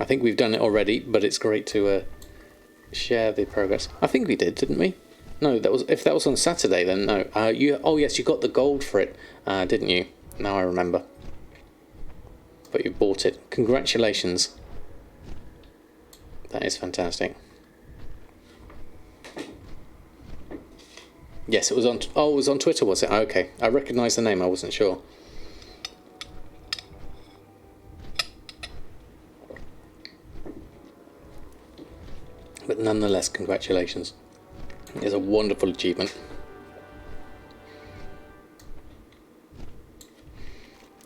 I think we've done it already, but it's great to share the progress. I think we did, didn't we? No, that was if that was on Saturday, then no. Oh yes, you got the gold for it, didn't you? Now I remember. But you bought it. Congratulations. That is fantastic. Yes, it was on. Oh, it was on Twitter, was it? Okay, I recognised the name. I wasn't sure. But nonetheless, congratulations. It's a wonderful achievement.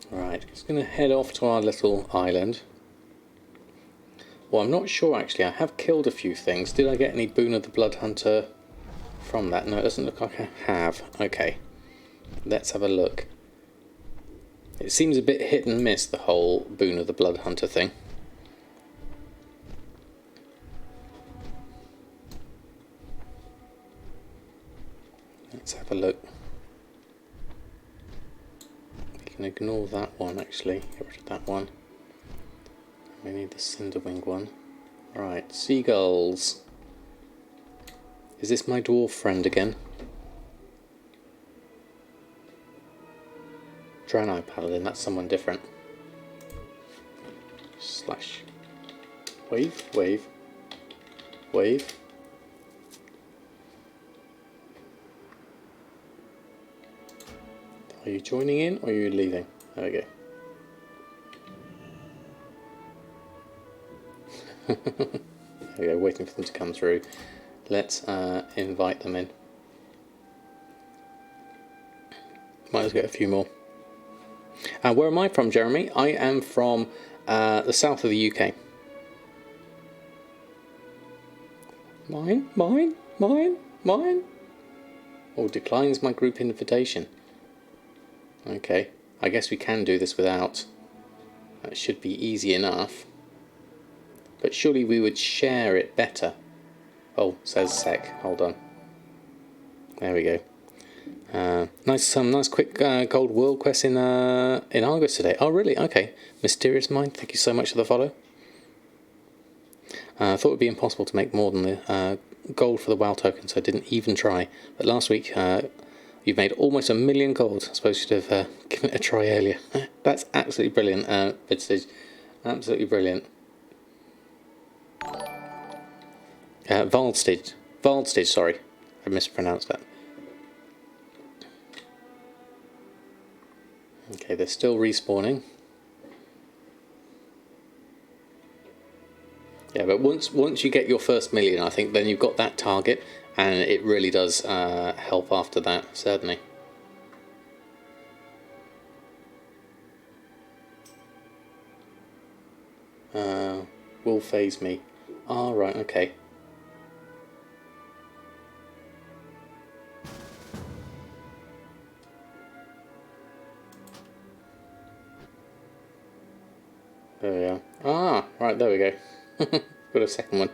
Right, just going to head off to our little island. Well, I'm not sure actually. I have killed a few things. Did I get any Boon of the Blood Hunter from that? No, it doesn't look like I have. Okay, let's have a look. It seems a bit hit and miss, the whole Boon of the Blood Hunter thing. Let's have a look. We can ignore that one actually, get rid of that one. We need the Cinderwing one. Right, seagulls. Is this my dwarf friend again? Draenei Paladin, that's someone different. Slash. Wave, wave, wave. Are you joining in or are you leaving? There we go. There we go, waiting for them to come through. Let's invite them in. Might as well get a few more. Where am I from, Jeremy? I am from the south of the UK. Mine, mine, mine, mine. Oh, declines my group invitation. Okay, I guess we can do this without. That should be easy enough. But surely we would share it better. Oh, says sec. Hold on. There we go. Some nice quick gold world quest in Argos today. Oh, really? Okay. Mysterious Mind, thank you so much for the follow. I thought it would be impossible to make more than the gold for the WoW token, so I didn't even try. But last week, you've made almost 1 million gold. I suppose you should have given it a try earlier. That's absolutely brilliant, Vidstage. Absolutely brilliant. Valdstid, sorry. I mispronounced that. Okay, they're still respawning. Yeah, but once you get your first million, I think then you've got that target, and it really does help after that, certainly. Will phase me. Ah, right, okay. There we are. Ah, right, there we go. Got a second one.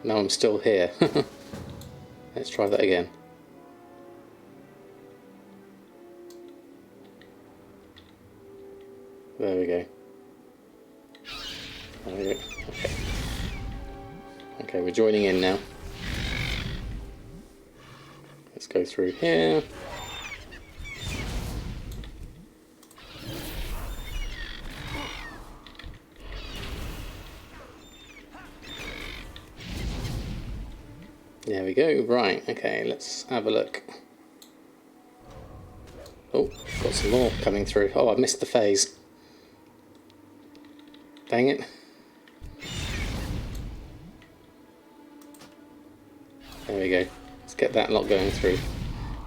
Now I'm still here. Let's try that again. There we go. There we go. Okay. Okay, we're joining in now. Let's go through here. go. Right, okay, let's have a look. Oh, got some more coming through. Oh, I missed the phase. Dang it. There we go. Let's get that lot going through.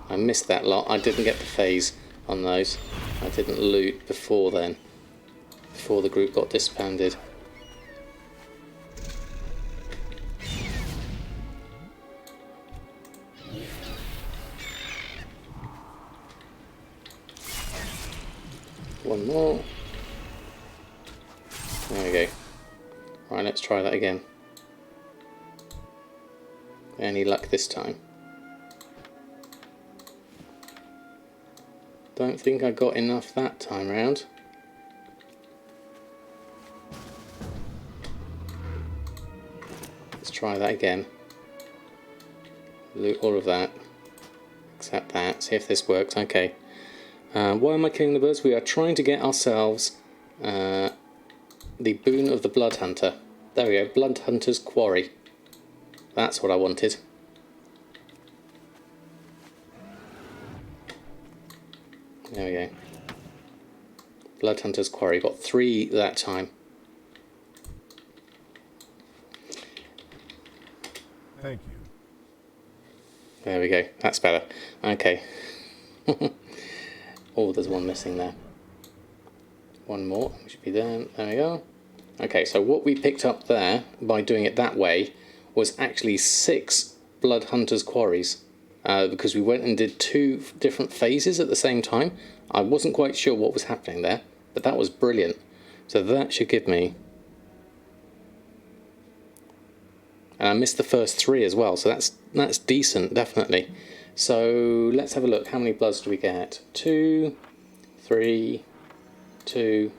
I missed that lot. I didn't get the phase on those. I didn't loot before then. Before the group got disbanded. One more. There we go. Right, let's try that again. Any luck this time? Don't think I got enough that time round. Let's try that again. Loot all of that. Except that. See if this works. Okay. Why am I killing the birds? We are trying to get ourselves the boon of the Blood Hunter. There we go. Blood Hunter's Quarry. That's what I wanted. There we go. Blood Hunter's Quarry. Got 3 that time. Thank you. There we go. That's better. Okay. Oh, there's one missing there. One more. We should be there. There we go. Okay, so what we picked up there by doing it that way was actually 6 Blood Hunter's Quarries. Because we went and did 2 different phases at the same time. I wasn't quite sure what was happening there, but that was brilliant. So that should give me... And I missed the first 3 as well, so that's decent, definitely. So let's have a look. How many bloods do we get? 2, 3, 2,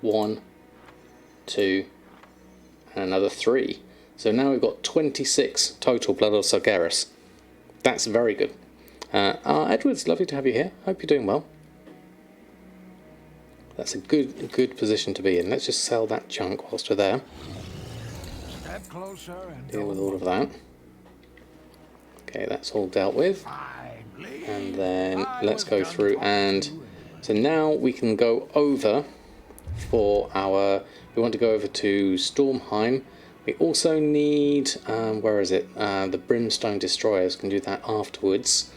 1, 2, and another 3. So now we've got 26 total blood of Sargeras. That's very good. Edward, it's lovely to have you here. Hope you're doing well. That's a good position to be in. Let's just sell that junk whilst we're there. Step closer and Deal with all of that. Okay, that's all dealt with. And then let's go through and... So now we can go over for our... We want to go over to Stormheim. We also need... where is it? The Brimstone Destroyers. Can do that afterwards.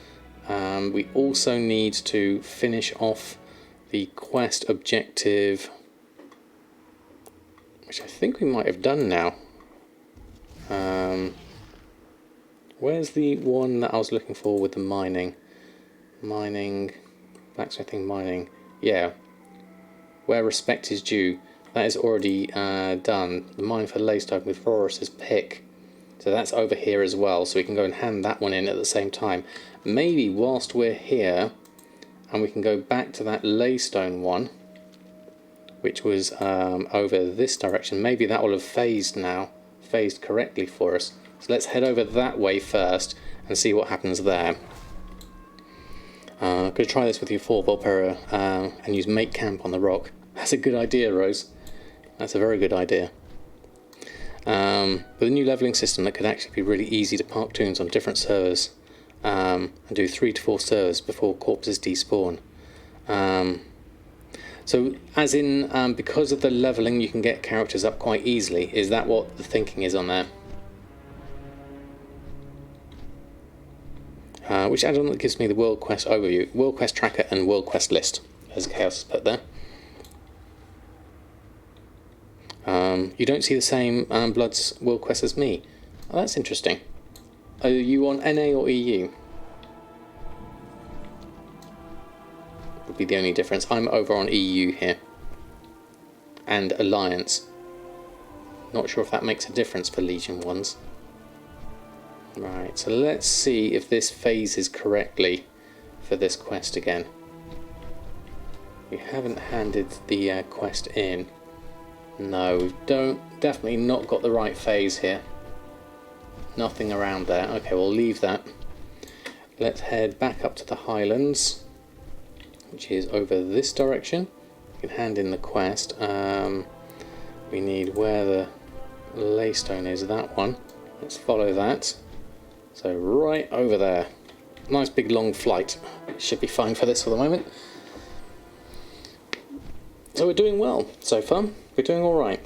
We also need to finish off the quest objective, which I think we might have done now. Where's the one that I was looking for with the mining? Blacksmithing, mining. Yeah. Where respect is due. That is already done. The mine for Laystone with Forrest's pick. So that's over here as well. So we can go and hand that one in at the same time. Maybe whilst we're here, and we can go back to that Laystone one, which was over this direction. Maybe that will have phased now. Phased correctly for us. So let's head over that way first and see what happens there. I'm going to try this with your 4 Volpera and use Make Camp on the rock. That's a good idea, Rose. That's a very good idea. With a new leveling system, that could actually be really easy to park tunes on different servers and do 3 to 4 servers before corpses despawn. So, as in, because of the leveling, you can get characters up quite easily. Is that what the thinking is on there? Which add-on that gives me the World Quest overview, World Quest tracker, and World Quest list, as Chaos has put there. You don't see the same Bloods World Quest as me. Oh, that's interesting. Are you on NA or EU? Would be the only difference. I'm over on EU here. And Alliance. Not sure if that makes a difference for Legion ones. Right, so let's see if this phases correctly for this quest again. We haven't handed the quest in. No, we've definitely not got the right phase here. Nothing around there. Okay, we'll leave that. Let's head back up to the Highlands, which is over this direction. We can hand in the quest. We need where the Laystone is, that one. Let's follow that. So right over there. Nice big long flight. Should be fine for this for the moment. So we're doing well so far. We're doing alright.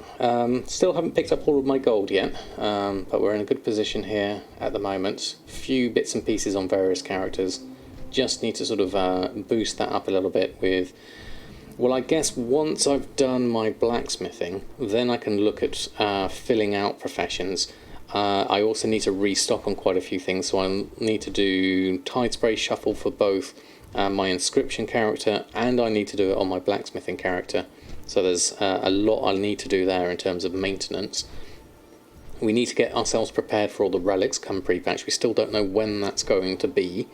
Still haven't picked up all of my gold yet, but we're in a good position here at the moment. Few bits and pieces on various characters. Just need to sort of boost that up a little bit with... Well, I guess once I've done my blacksmithing, then I can look at filling out professions. I also need to restock on quite a few things, so I need to do Tide Spray Shuffle for both my Inscription character, and I need to do it on my blacksmithing character. So there's a lot I need to do there in terms of maintenance. We need to get ourselves prepared for all the relics come pre-patch. We still don't know when that's going to be.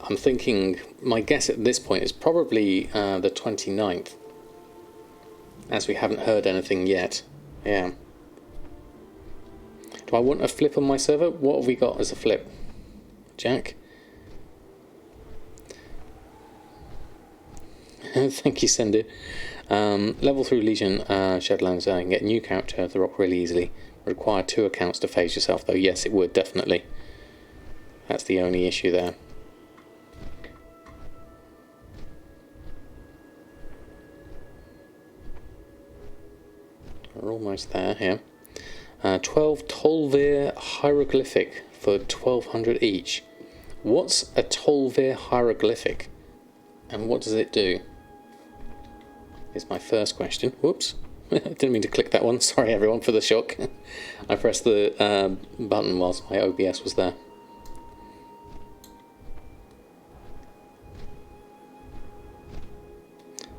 I'm thinking, my guess at this point is probably the 29th, as we haven't heard anything yet. Yeah. Do I want a flip on my server? What have we got as a flip? Jack? Thank you, Sender. Level 3 Legion Shadowlands, you can get a new character of the rock really easily. Require 2 accounts to phase yourself, though. Yes, it would, definitely. That's the only issue there. We're almost there here. 12 Tolvir Hieroglyphic for 1200 each. What's a Tolvir Hieroglyphic? And what does it do? Is my first question. Whoops. I didn't mean to click that one. Sorry everyone for the shock. I pressed the button whilst my OBS was there.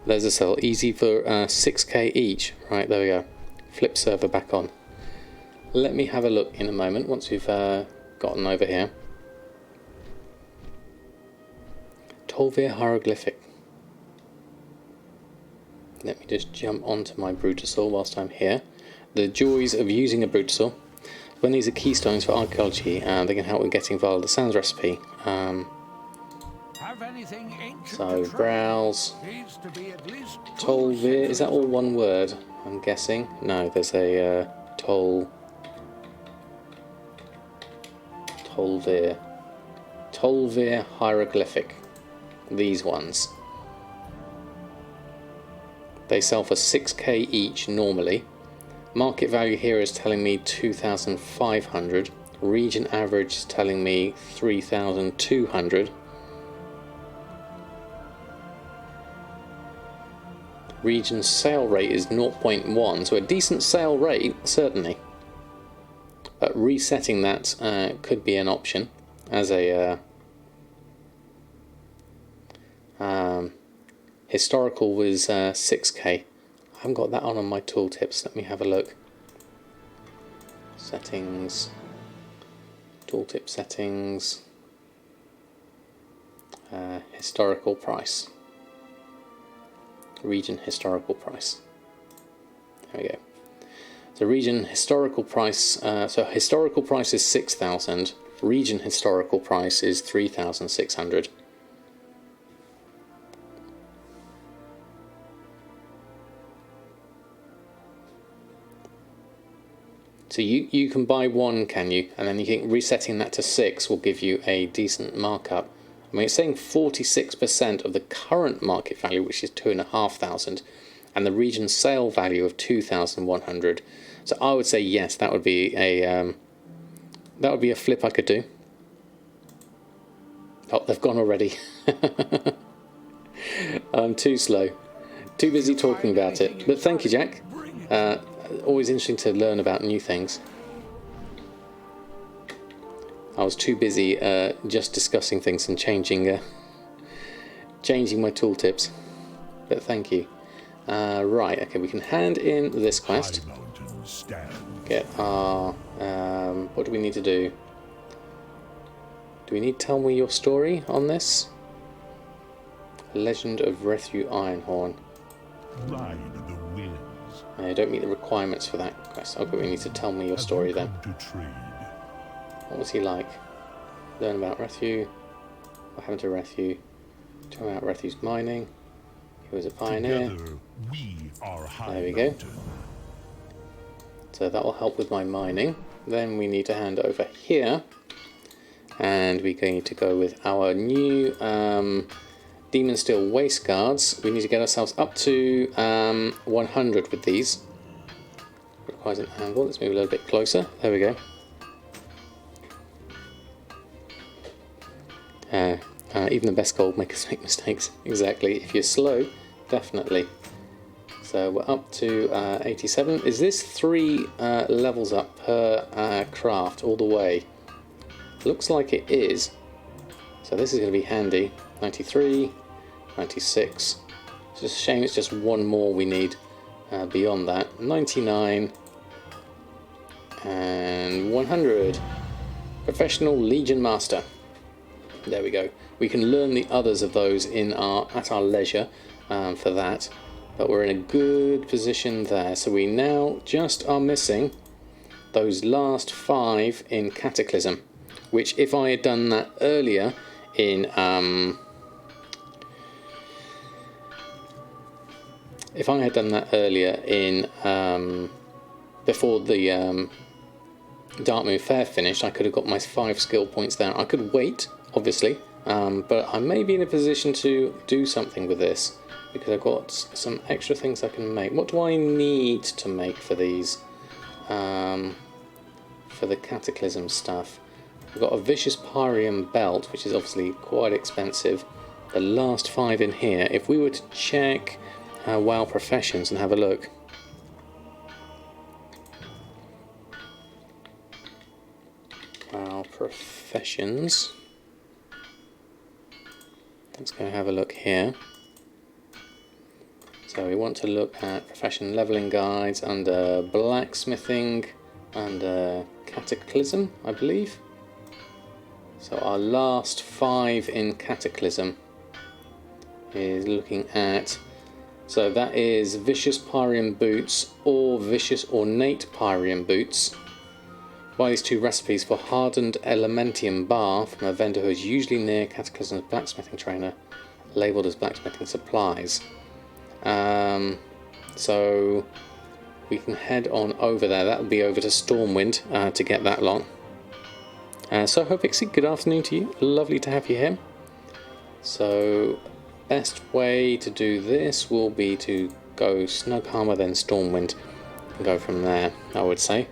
There's a sell. Easy for 6k each. Right, there we go. Flip server back on. Let me have a look in a moment once we've gotten over here. Tolvir Hieroglyphic. Let me just jump onto my Brutosaur whilst I'm here. The joys of using a Brutosaur. When these are keystones for archaeology, they can help with getting Val the Sands recipe. So, browse. Tolvir, is that all one word? I'm guessing. No, there's a Tolvir Hieroglyphic. These ones. They sell for 6k each normally. Market value here is telling me 2,500. Region average is telling me 3,200. Region sale rate is 0.1, so a decent sale rate, certainly. But resetting that could be an option as a historical was 6k. I haven't got that on my tooltips. Let me have a look. Settings, tooltip settings, historical price. Region historical price. There we go. So region historical price. So historical price is 6,000. Region historical price is 3,600. So you can buy one, can you? And then you think resetting that to 6 will give you a decent markup. I mean, it's saying 46% of the current market value, which is 2,500, and the region sale value of 2,100. So I would say yes, that would be a flip I could do. Oh, they've gone already. I'm too slow, too busy talking about it. But thank you, Jack. Always interesting to learn about new things. I was too busy just discussing things and changing my tooltips. But thank you. Right, okay, we can hand in this quest. Get our... what do we need to do? Do we need to tell me your story on this? Legend of Rethu Ironhorn. Ride the winds. I don't meet the requirements for that quest. Okay, we need to tell me your story then. What was he like? Learn about Rethu. What happened to Rethu? Talk about Rethu's mining. He was a pioneer. There we go. So that will help with my mining. Then we need to hand over here. and we're going to go with our new Demon Steel Waist Guards. We need to get ourselves up to 100 with these. Requires an angle. Let's move a little bit closer. There we go. Even the best gold makers make mistakes. Exactly. If you're slow, definitely. So we're up to 87. Is this 3 levels up per craft all the way? Looks like it is. So this is going to be handy. 93, 96. It's just a shame it's just one more we need beyond that. 99 and 100. Professional Legion Master. There we go. We can learn the others of those at our leisure for that. But we're in a good position there. So we now just are missing those last 5 in Cataclysm. Which if I had done that earlier in before the Darkmoon Fair finished, I could have got my 5 skill points there. I could wait, obviously, but I may be in a position to do something with this because I've got some extra things I can make. What do I need to make for these? For the Cataclysm stuff, I've got a Vicious Pyrium Belt, which is obviously quite expensive. The last 5 in here. If we were to check WoW Professions and have a look. WoW Professions. Let's go have a look here. So we want to look at profession leveling guides under blacksmithing, under Cataclysm, I believe. So our last 5 in Cataclysm is looking at, so that is Vicious Pyrium Boots or Vicious Ornate Pyrium Boots. Buy these 2 recipes for Hardened Elementium Bar from a vendor who is usually near Cataclysm's blacksmithing trainer, labelled as blacksmithing supplies. So we can head on over there. That would be over to Stormwind to get that lot. Soho Pixie, good afternoon to you. Lovely to have you here. So best way to do this will be to go Snughammer, then Stormwind, and go from there, I would say.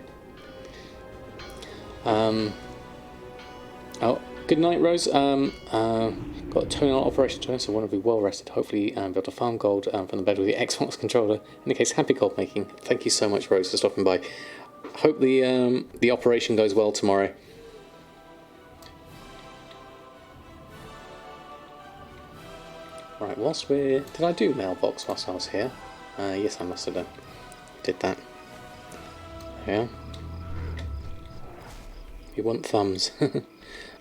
Oh, good night, Rose. Got a toenail operation tomorrow, so I want to be well rested. Hopefully, be able to farm gold from the bed with the Xbox controller. In any case, happy gold making. Thank you so much, Rose, for stopping by. Hope the operation goes well tomorrow. Right, whilst we're... Did I do mailbox whilst I was here? Yes, I must have done. Did that. Yeah. You want thumbs.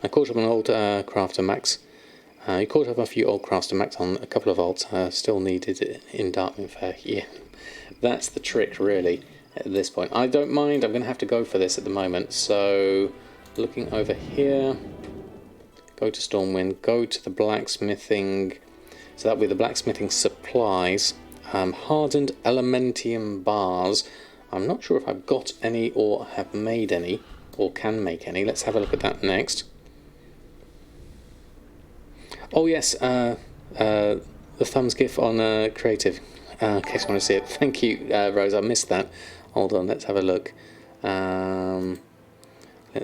I caught up on an old Crafter Max. You caught up a few old Crafter Max on a couple of alts. Still needed it in Darkmoon Fair. Yeah, that's the trick, really, at this point. I don't mind. I'm going to have to go for this at the moment. So, looking over here, go to Stormwind, go to the blacksmithing. So that'll be the blacksmithing supplies. Hardened Elementium Bars. I'm not sure if I've got any or have made any, or can make any. Let's have a look at that next. Oh yes, the thumbs gif on creative, in case you want to see it. Thank you, Rose, I missed that. Hold on, let's have a look. Let's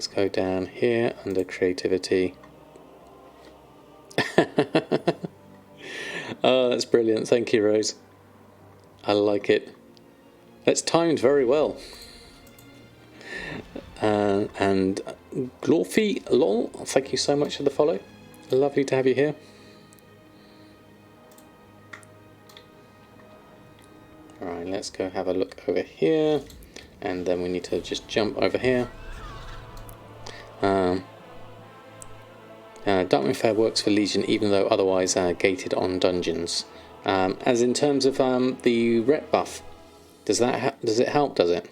go down here under creativity. Oh, that's brilliant, thank you, Rose. I like it. That's timed very well. And Glorfy Lol, thank you so much for the follow. Lovely to have you here. Alright, let's go have a look over here. And then we need to just jump over here. Darkmoon Fair works for Legion even though otherwise gated on dungeons. As in terms of the rep buff, does it help, does it?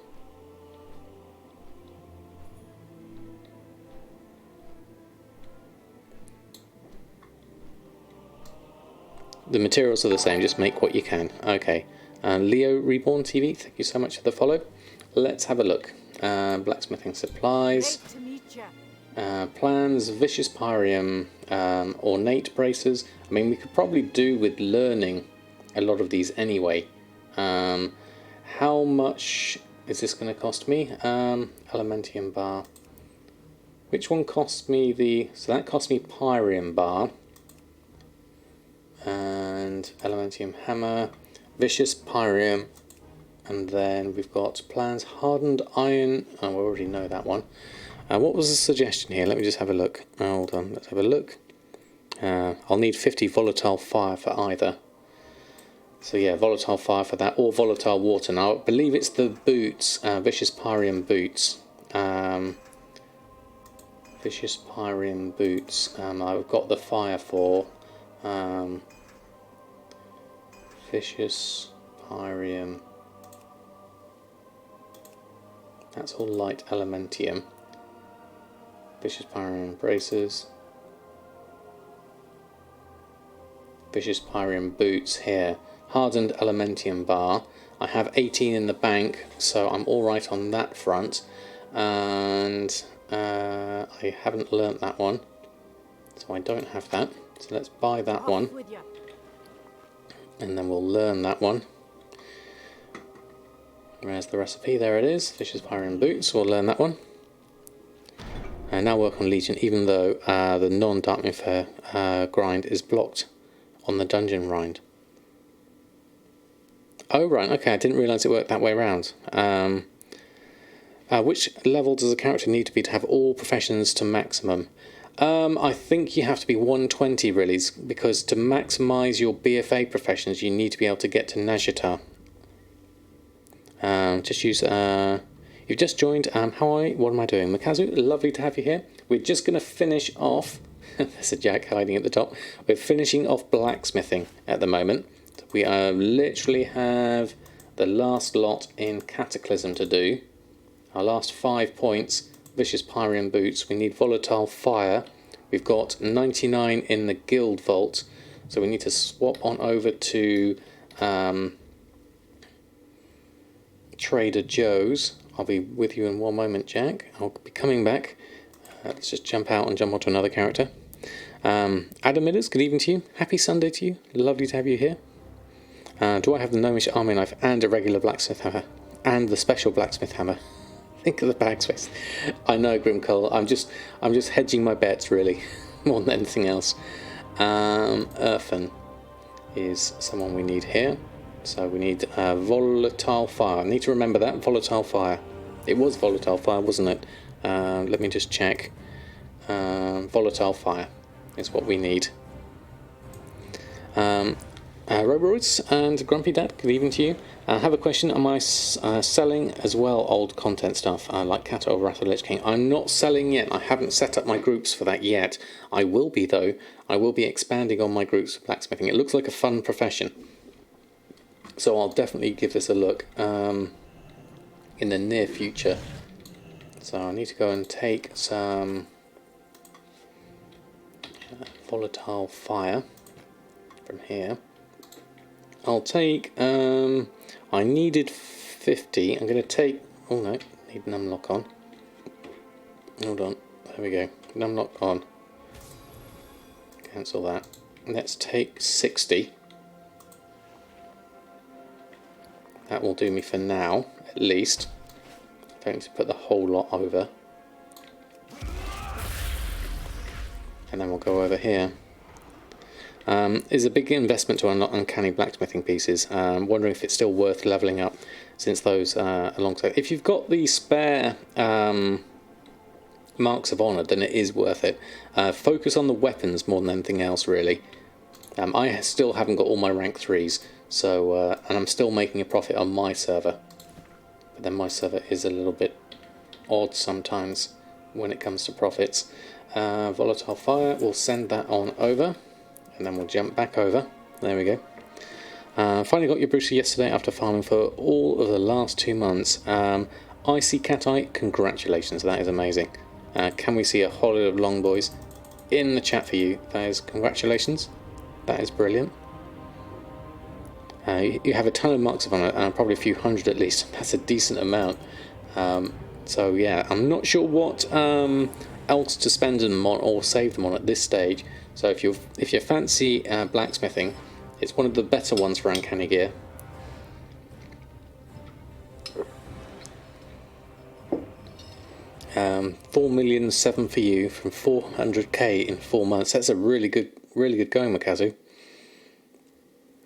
The materials are the same, just make what you can. Okay. Leo Reborn TV, thank you so much for the follow. Let's have a look. Blacksmithing supplies. Great to meet ya. Plans, Vicious Pyrium, Ornate Bracers. I mean, we could probably do with learning a lot of these anyway. How much is this going to cost me? Elementium Bar. Which one cost me the... So that cost me Pyrium Bar. And Elementium Hammer. Vicious Pyrium. And then we've got Plans, Hardened Iron. Oh, we already know that one. What was the suggestion here? Let me just have a look. Hold on, let's have a look. I'll need 50 Volatile Fire for either. So yeah, Volatile Fire for that, or Volatile Water. Now, I believe it's the boots, Vicious Pyrium Boots. Vicious Pyrium Boots. I've got the fire for. Vicious Pyrium. That's all light elementium. Vicious Pyrium Bracers. Vicious Pyrium Boots here. Hardened Elementium Bar. I have 18 in the bank, so I'm alright on that front. And I haven't learnt that one, so I don't have that. So let's buy that one. And then we'll learn that one. Where's the recipe? There it is. Vicious Pyrium Boots. We'll learn that one. And now work on Legion, even though the non-Darkmouth grind is blocked on the dungeon grind. Oh right, okay, I didn't realise it worked that way around. Which level does a character need to be to have all professions to maximum? I think you have to be 120 really, because to maximise your BFA professions you need to be able to get to Nazjatar. Just use... You've just joined, how are you? What am I doing? Makazu, lovely to have you here. We're just going to finish off, there's a Jack hiding at the top. We're finishing off blacksmithing at the moment. We literally have the last lot in Cataclysm to do. Our last 5 points, Vicious Pyrium Boots. We need Volatile Fire. We've got 99 in the Guild Vault. So we need to swap on over to Trader Joe's. I'll be with you in one moment, Jack. I'll be coming back. Let's just jump out and jump onto another character. Adam Midders, good evening to you. Happy Sunday to you. Lovely to have you here. Do I have the Gnomish Army Knife and a regular blacksmith hammer? And the special blacksmith hammer? Think of the bagspace. I know, Grimcole. I'm just hedging my bets, really, more than anything else. Earthen is someone we need here. So we need Volatile Fire. I need to remember that, Volatile Fire. It was Volatile Fire, wasn't it? Let me just check. Volatile Fire is what we need. Roboroids and Grumpy Dad, good evening to you. I have a question. Am I selling as well old content stuff like Cat over Wrath of the Lich King? I'm not selling yet. I haven't set up my groups for that yet. I will be though. I will be expanding on my groups for blacksmithing. It looks like a fun profession. So I'll definitely give this a look in the near future. So I need to go and take some Volatile Fire from here. I'll take, I needed 50. I'm going to take, oh no, need Numlock on. Hold on, there we go. Numlock on. Cancel that. Let's take 60. That will do me for now, at least. I don't need to put the whole lot over. And then we'll go over here. Is a big investment to unlock uncanny blacksmithing pieces. Wondering if it's still worth leveling up since those alongside. If you've got the spare Marks of Honor, then it is worth it. Focus on the weapons more than anything else, really. I still haven't got all my rank 3s, so and I'm still making a profit on my server. But then my server is a little bit odd sometimes when it comes to profits. Volatile Fire, we'll send that on over. And then we'll jump back over. There we go. Finally got your Brucey yesterday after farming for all of the last 2 months. Icy Cat Eye, congratulations, that is amazing. Can we see a whole lot of long boys in the chat for you? That is congratulations. That is brilliant. You have a ton of Marks of Honor, probably a few hundred at least. That's a decent amount. So yeah, I'm not sure what else to spend them on or save them on at this stage. So if you fancy blacksmithing, it's one of the better ones for Uncanny Gear. $4,000,007 for you from 400k in 4 months. That's a really good going, Makazu.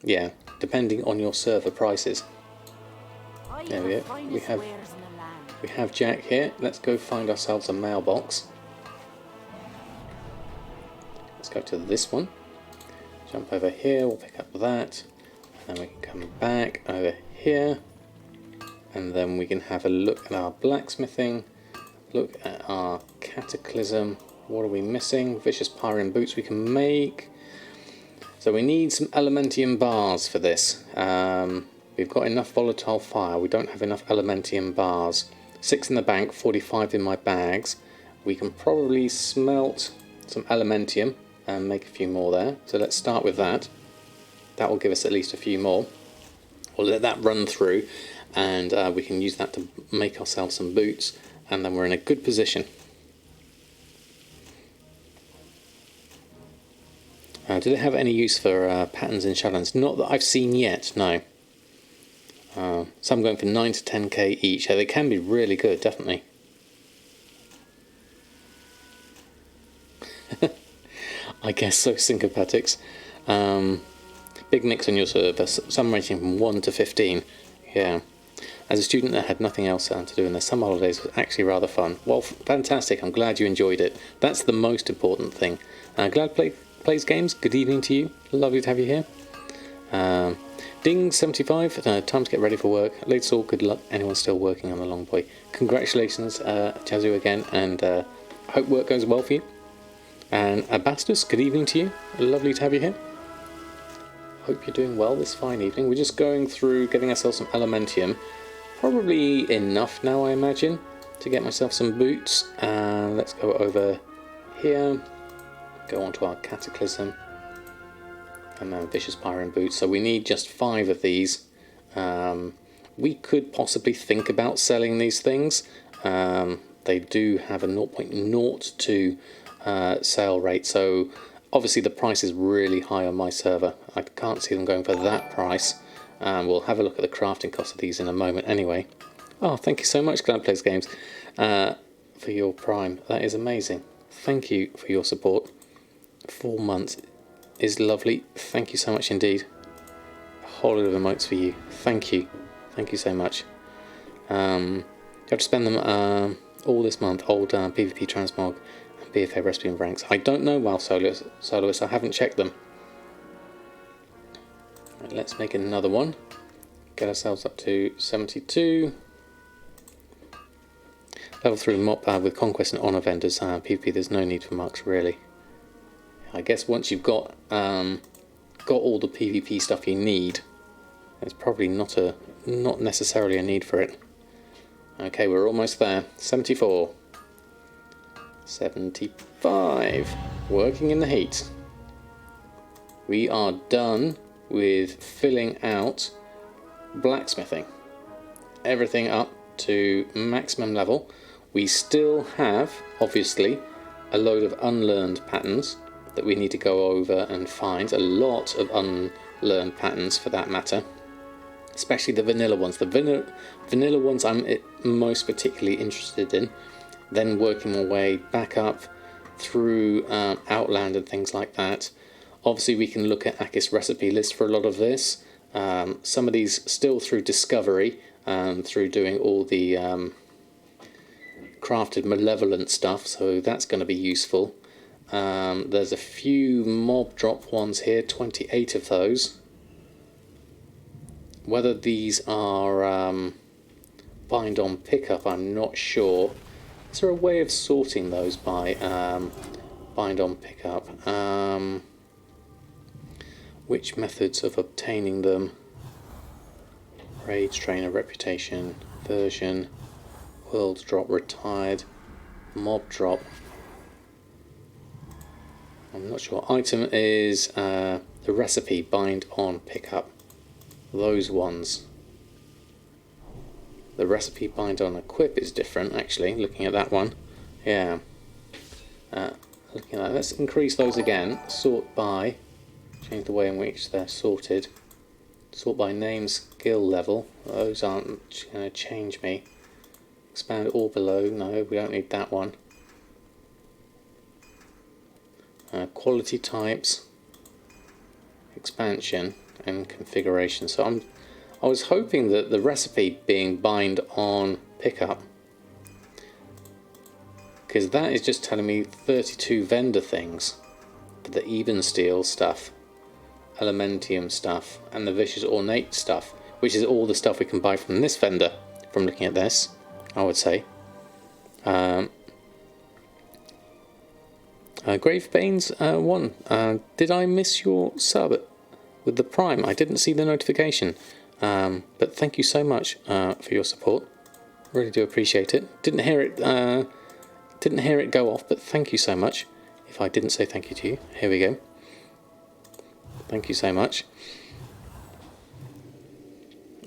Yeah, depending on your server prices. There we go. We have Jack here. Let's go find ourselves a mailbox. Let's go to this one. Jump over here. We'll pick up that, and then we can come back over here, and then we can have a look at our blacksmithing. Look at our cataclysm. What are we missing? Vicious Pyrian boots we can make. So we need some elementium bars for this. We've got enough volatile fire. We don't have enough elementium bars. 6 in the bank, 45 in my bags. We can probably smelt some elementium and make a few more there. So let's start with that. That will give us at least a few more. We'll let that run through, and we can use that to make ourselves some boots. And then we're in a good position. Do they have any use for patterns in Shadowlands? Not that I've seen yet, no. Some going for 9 to 10k each. They can be really good, definitely. I guess so, Syncopatics. Big mix on your server, some ranging from 1 to 15. Yeah. As a student that had nothing else to do in the summer holidays, was actually rather fun. Well, fantastic. I'm glad you enjoyed it. That's the most important thing. Glad plays games. Good evening to you. Lovely to have you here. Ding75. Time to get ready for work. Late all. Good luck. Anyone still working on the long boy. Congratulations, Chazu, again, and hope work goes well for you. And Abastus. Good evening to you. Lovely to have you here. Hope you're doing well this fine evening. We're just going through getting ourselves some elementium. Probably enough now, I imagine, to get myself some boots. Let's go over here, go on to our cataclysm, and then vicious pyrian boots. So we need just 5 of these. We could possibly think about selling these things. They do have a 0.02 sale rate, so obviously the price is really high on my server. I can't see them going for that price. We'll have a look at the crafting cost of these in a moment anyway. Oh, thank you so much, Glad Plays Games, for your Prime. That is amazing. Thank you for your support. 4 months is lovely. Thank you so much indeed. A whole lot of emotes for you. Thank you. Thank you so much. You have to spend them all this month. Old PvP Transmog and BFA Recipe and Ranks. I don't know, WoW Soloist. I haven't checked them. Right, let's make another one. Get ourselves up to 72. Level 3 mop with Conquest and Honor vendors. PvP, there's no need for marks really. I guess once you've got all the PvP stuff you need, there's probably not necessarily a need for it. Okay, we're almost there. 74. 75. Working in the heat. We are done with filling out blacksmithing. Everything up to maximum level. We still have, obviously, a load of unlearned patterns that we need to go over and find. A lot of unlearned patterns, for that matter. Especially the vanilla ones. The vanilla ones I'm most particularly interested in. Then working my way back up through Outland and things like that. Obviously we can look at Akis recipe list for a lot of this. Some of these still through discovery, through doing all the crafted malevolent stuff, so that's going to be useful. There's a few mob drop ones here, 28 of those. Whether these are bind on pickup, I'm not sure. Is there a way of sorting those by bind on pickup? Which methods of obtaining them? Rage, trainer, reputation, version, world drop, retired, mob drop. I'm not sure. Item is the recipe, bind on pickup. Those ones. The recipe bind on equip is different, actually, looking at that one. Yeah. Looking at that, let's increase those again. Sort by, change the way in which they're sorted. Sort by name, skill level. Those aren't going to change me. Expand all below. No, we don't need that one. Quality types, expansion, and configuration. So I was hoping that the recipe being bind on pickup, because that is just telling me 32 vendor things for the even steel stuff, elementium stuff, and the vicious ornate stuff, which is all the stuff we can buy from this vendor. From looking at this, I would say. Gravebane's 1. Did I miss your sub with the Prime? I didn't see the notification. But thank you so much for your support. Really do appreciate it. Didn't hear it go off, but thank you so much. If I didn't say thank you to you, here we go. Thank you so much.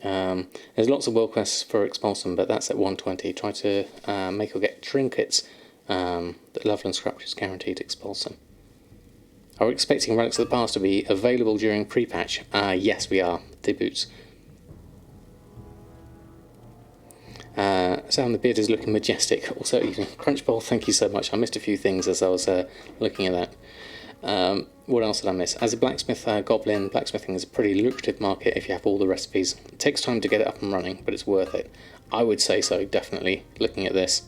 There's lots of world quests for Expulsum, but that's at 120. Try to make or get trinkets. That Loveland Scrap is guaranteed Expulsum. Are we expecting Relics of the Past to be available during pre-patch? Yes, we are. The boots. Sound the beard is looking majestic. Also, Crunchbowl, thank you so much. I missed a few things as I was looking at that. What else did I miss? As a blacksmith goblin, blacksmithing is a pretty lucrative market if you have all the recipes. It takes time to get it up and running, but it's worth it. I would say so, definitely, looking at this.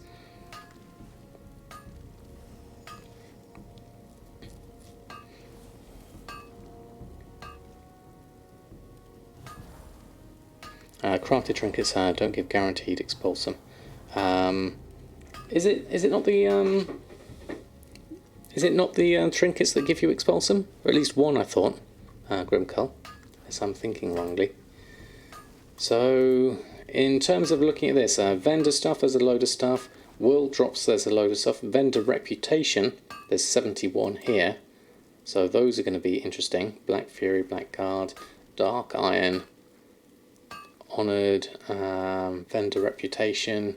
Crafted trinkets don't give guaranteed Expulsum. Is it not the trinkets that give you Expulsum? Or at least one, I thought. Grimcull, unless I'm thinking wrongly. So, in terms of looking at this, vendor stuff, there's a load of stuff. World drops, there's a load of stuff. Vendor reputation, there's 71 here. So those are going to be interesting. Black Fury, Blackguard, Dark Iron, Honoured, vendor reputation,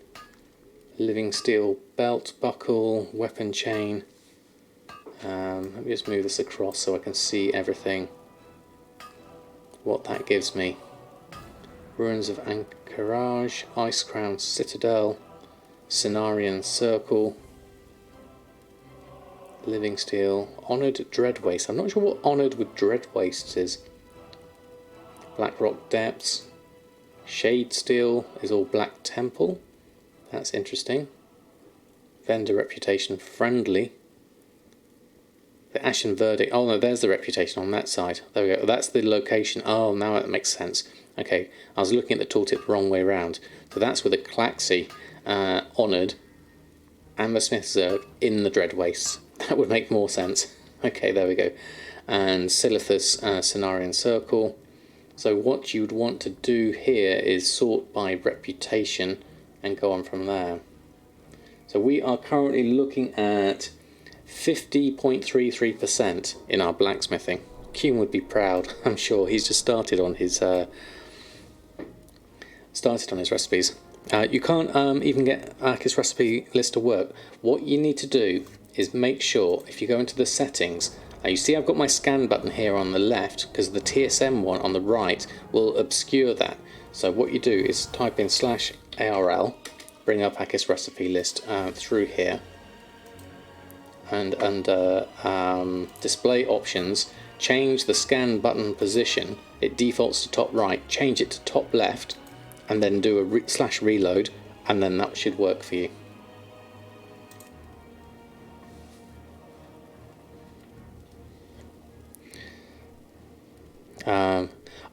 living steel belt, buckle, weapon chain. Let me just move this across so I can see everything. What that gives me. Ruins of Anchorage, Ice Crown Citadel, Cenarian Circle, living steel, Honoured Dreadwaste. I'm not sure what Honoured with Dreadwaste is. Blackrock Depths. Shade Steel is all Black Temple. That's interesting. Vendor reputation friendly. The Ashen Verdict. Oh no, there's the reputation on that side. There we go. That's the location. Oh, now that makes sense. Okay, I was looking at the tooltip the wrong way around. So that's with the Claxi, Honoured, and the Smith Zerg in the Dreadwastes. That would make more sense. Okay, there we go. And Silithus, Cenarian Circle. So what you'd want to do here is sort by reputation and go on from there. So we are currently looking at 50.33% in our blacksmithing. Kuhn would be proud, I'm sure. He's just started on his recipes. You can't even get Ark's recipe list to work. What you need to do is make sure, if you go into the settings, you see I've got my scan button here on the left, because the TSM one on the right will obscure that. So what you do is type in /ARL, bring up Ark's recipe list through here, and under display options, change the scan button position. It defaults to top right, change it to top left, and then do a /reload, and then that should work for you.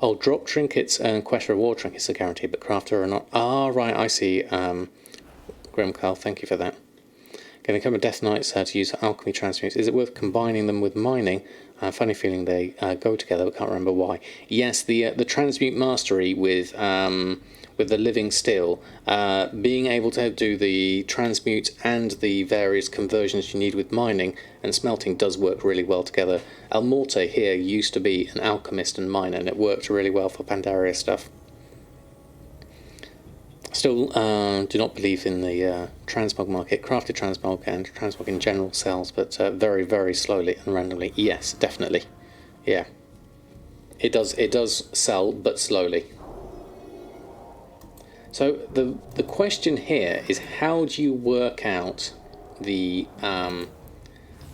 Oh, drop trinkets and quest reward trinkets are guaranteed, but crafter are not. Ah, right, I see. Grimcarl, thank you for that. Going to come with Death Knights to use alchemy transmutes. Is it worth combining them with mining? Funny feeling they go together, but can't remember why. Yes, the transmute mastery with the living steel, being able to do the transmute and the various conversions you need with mining and smelting does work really well together. El Morte here used to be an alchemist and miner, and it worked really well for Pandaria stuff. Still do not believe in the transmog market. Crafted transmog and transmog in general sells, but very, very slowly and randomly. Yes, definitely. Yeah. It does sell, but slowly. So the question here is, how do you work out the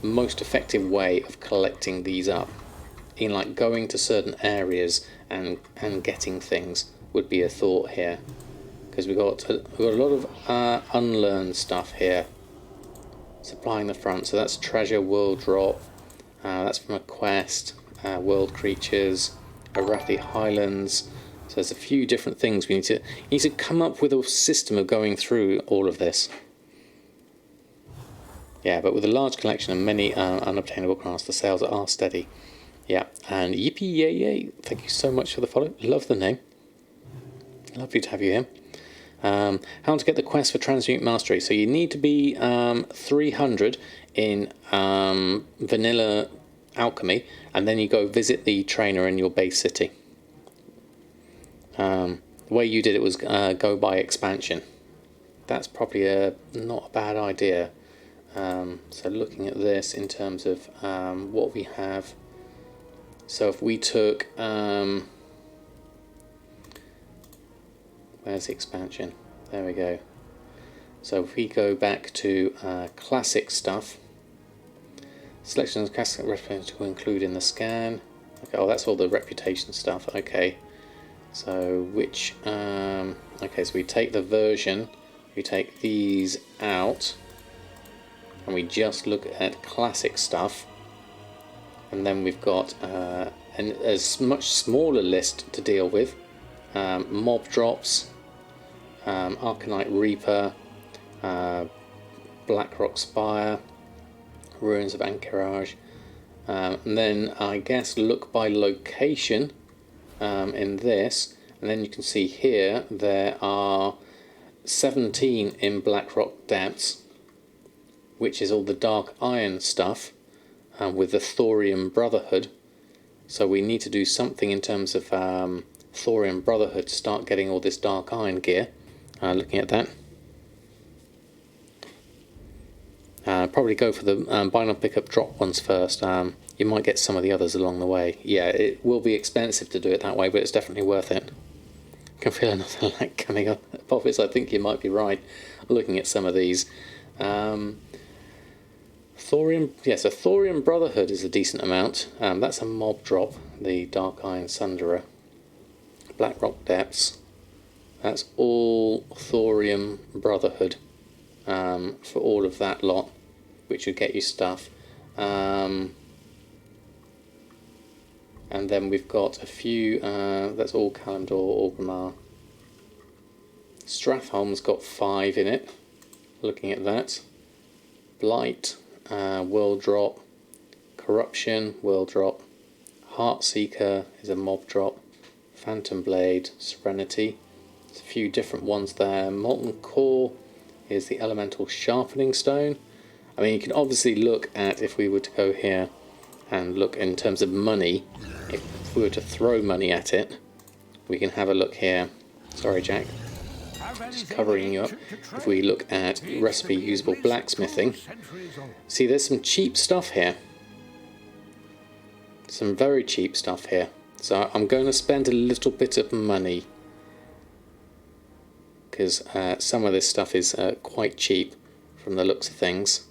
most effective way of collecting these up? In like going to certain areas and getting things would be a thought here, because we've got a lot of unlearned stuff here. Supplying the front, so that's treasure, world drop. That's from a quest. World creatures, Arathi Highlands. So there's a few different things we need to come up with a system of going through all of this. Yeah, but with a large collection and many unobtainable crafts, the sales are steady. Yeah, and yippee yay yay! Thank you so much for the follow. Love the name. Lovely to have you here. How to get the quest for Transmute Mastery? So you need to be 300 in vanilla alchemy, and then you go visit the trainer in your base city. The way you did it was go by expansion. That's probably not a bad idea. So looking at this in terms of what we have. So if we took where's the expansion? There we go. So if we go back to classic stuff, selection of classic reputation to include in the scan. Okay, oh, that's all the reputation stuff. Okay, so which okay, so we take the version, we take these out, and we just look at classic stuff, and then we've got a much smaller list to deal with. Mob drops, Arcanite Reaper, Blackrock Spire, Ruins of Anchorage, and then I guess look by location in this, and then you can see here there are 17 in Blackrock Depths, which is all the Dark Iron stuff, with the Thorium Brotherhood. So we need to do something in terms of Thorium Brotherhood to start getting all this Dark Iron gear. Looking at that. Probably go for the buy now pick up drop ones first. You might get some of the others along the way. Yeah, it will be expensive to do it that way, but it's definitely worth it. I can feel another lag coming up. Poppets, I think you might be right. Looking at some of these. Thorium, yes, a Thorium Brotherhood is a decent amount. That's a mob drop, the Dark Iron Sunderer. Blackrock Depths. That's all Thorium Brotherhood for all of that lot, which would get you stuff. And then we've got a few, that's all Kalimdor, Orgrimmar. Stratholme's got 5 in it, looking at that. Blight, World Drop. Corruption, World Drop. Heartseeker is a mob drop. Phantom Blade, Serenity. There's a few different ones there. Molten Core is the Elemental Sharpening Stone. I mean, you can obviously look at, if we were to go here and look in terms of money, if we were to throw money at it, we can have a look here. Sorry, Jack. Just covering you up. If we look at recipe usable blacksmithing, see there's some cheap stuff here. Some very cheap stuff here. So I'm going to spend a little bit of money, because some of this stuff is quite cheap from the looks of things.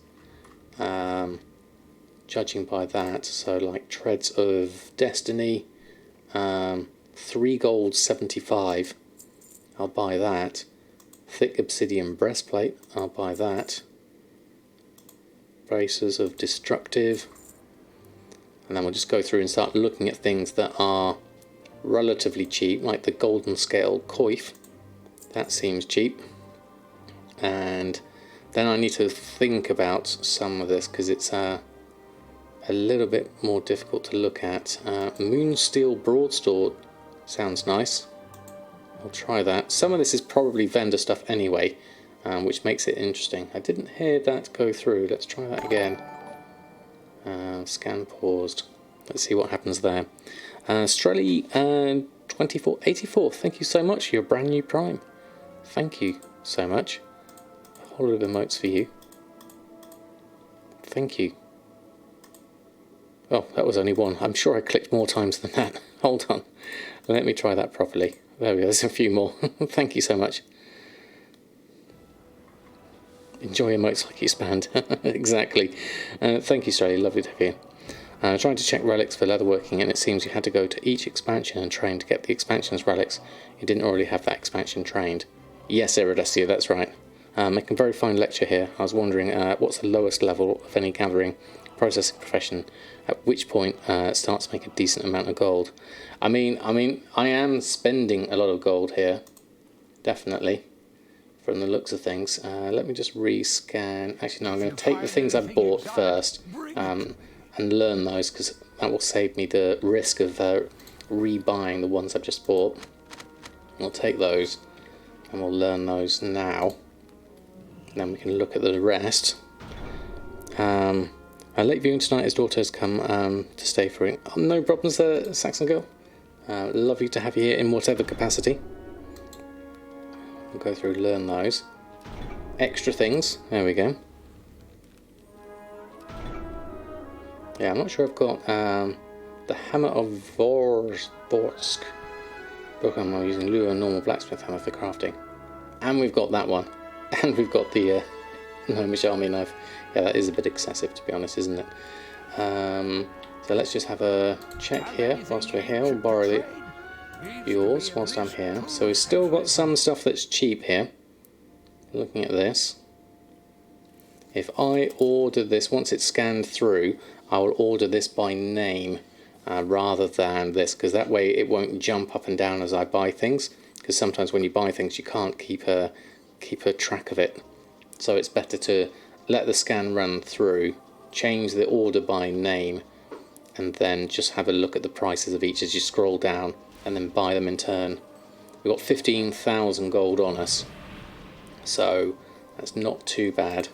Judging by that, so like Treads of Destiny, 3 gold 75, I'll buy that. Thick Obsidian Breastplate, I'll buy that. Braces of Destructive, and then we'll just go through and start looking at things that are relatively cheap, like the Golden Scale Coif. That seems cheap. And then I need to think about some of this, because it's a little bit more difficult to look at. Moonsteel Broadsword sounds nice. I'll try that. Some of this is probably vendor stuff anyway, which makes it interesting. I didn't hear that go through. Let's try that again. Scan paused. Let's see what happens there. Strelly 2484, thank you so much for your brand new Prime. Thank you so much. A whole lot of emotes for you. Thank you. Oh, that was only one. I'm sure I clicked more times than that. Hold on. Let me try that properly. There we go. There's a few more. Thank you so much. Enjoy emotes like you spanned. Exactly. Thank you, Straley. Lovely to have you. Trying to check relics for leatherworking, and it seems you had to go to each expansion and train to get the expansion's relics. You didn't already have that expansion trained. Yes, Iridestia, that's right. Making a very fine lecture here. I was wondering what's the lowest level of any gathering processing profession, at which point it starts to make a decent amount of gold. I mean, I am spending a lot of gold here, definitely, from the looks of things. Let me just rescan. Actually, no, I'm going to take the things I've bought first and learn those, because that will save me the risk of rebuying the ones I've just bought. We'll take those and we'll learn those now. Then we can look at the rest. Late viewing tonight. His daughter has come to stay for it. Oh, no problems there, Saxon girl. Lovely to have you here in whatever capacity. We'll go through, learn those. Extra things. There we go. Yeah, I'm not sure I've got the Hammer of Vorsk. I'm using Lua normal blacksmith hammer for crafting. And we've got that one. And we've got the Gnomish army knife. Yeah, that is a bit excessive, to be honest, isn't it? So let's just have a check here whilst we're here. We'll borrow yours whilst I'm here. So we've still got some stuff that's cheap here. Looking at this. If I order this, once it's scanned through, I will order this by name rather than this, because that way it won't jump up and down as I buy things. Because sometimes when you buy things, you can't keep a track of it. So it's better to let the scan run through, change the order by name, and then just have a look at the prices of each as you scroll down, and then buy them in turn. We've got 15,000 gold on us, so that's not too bad.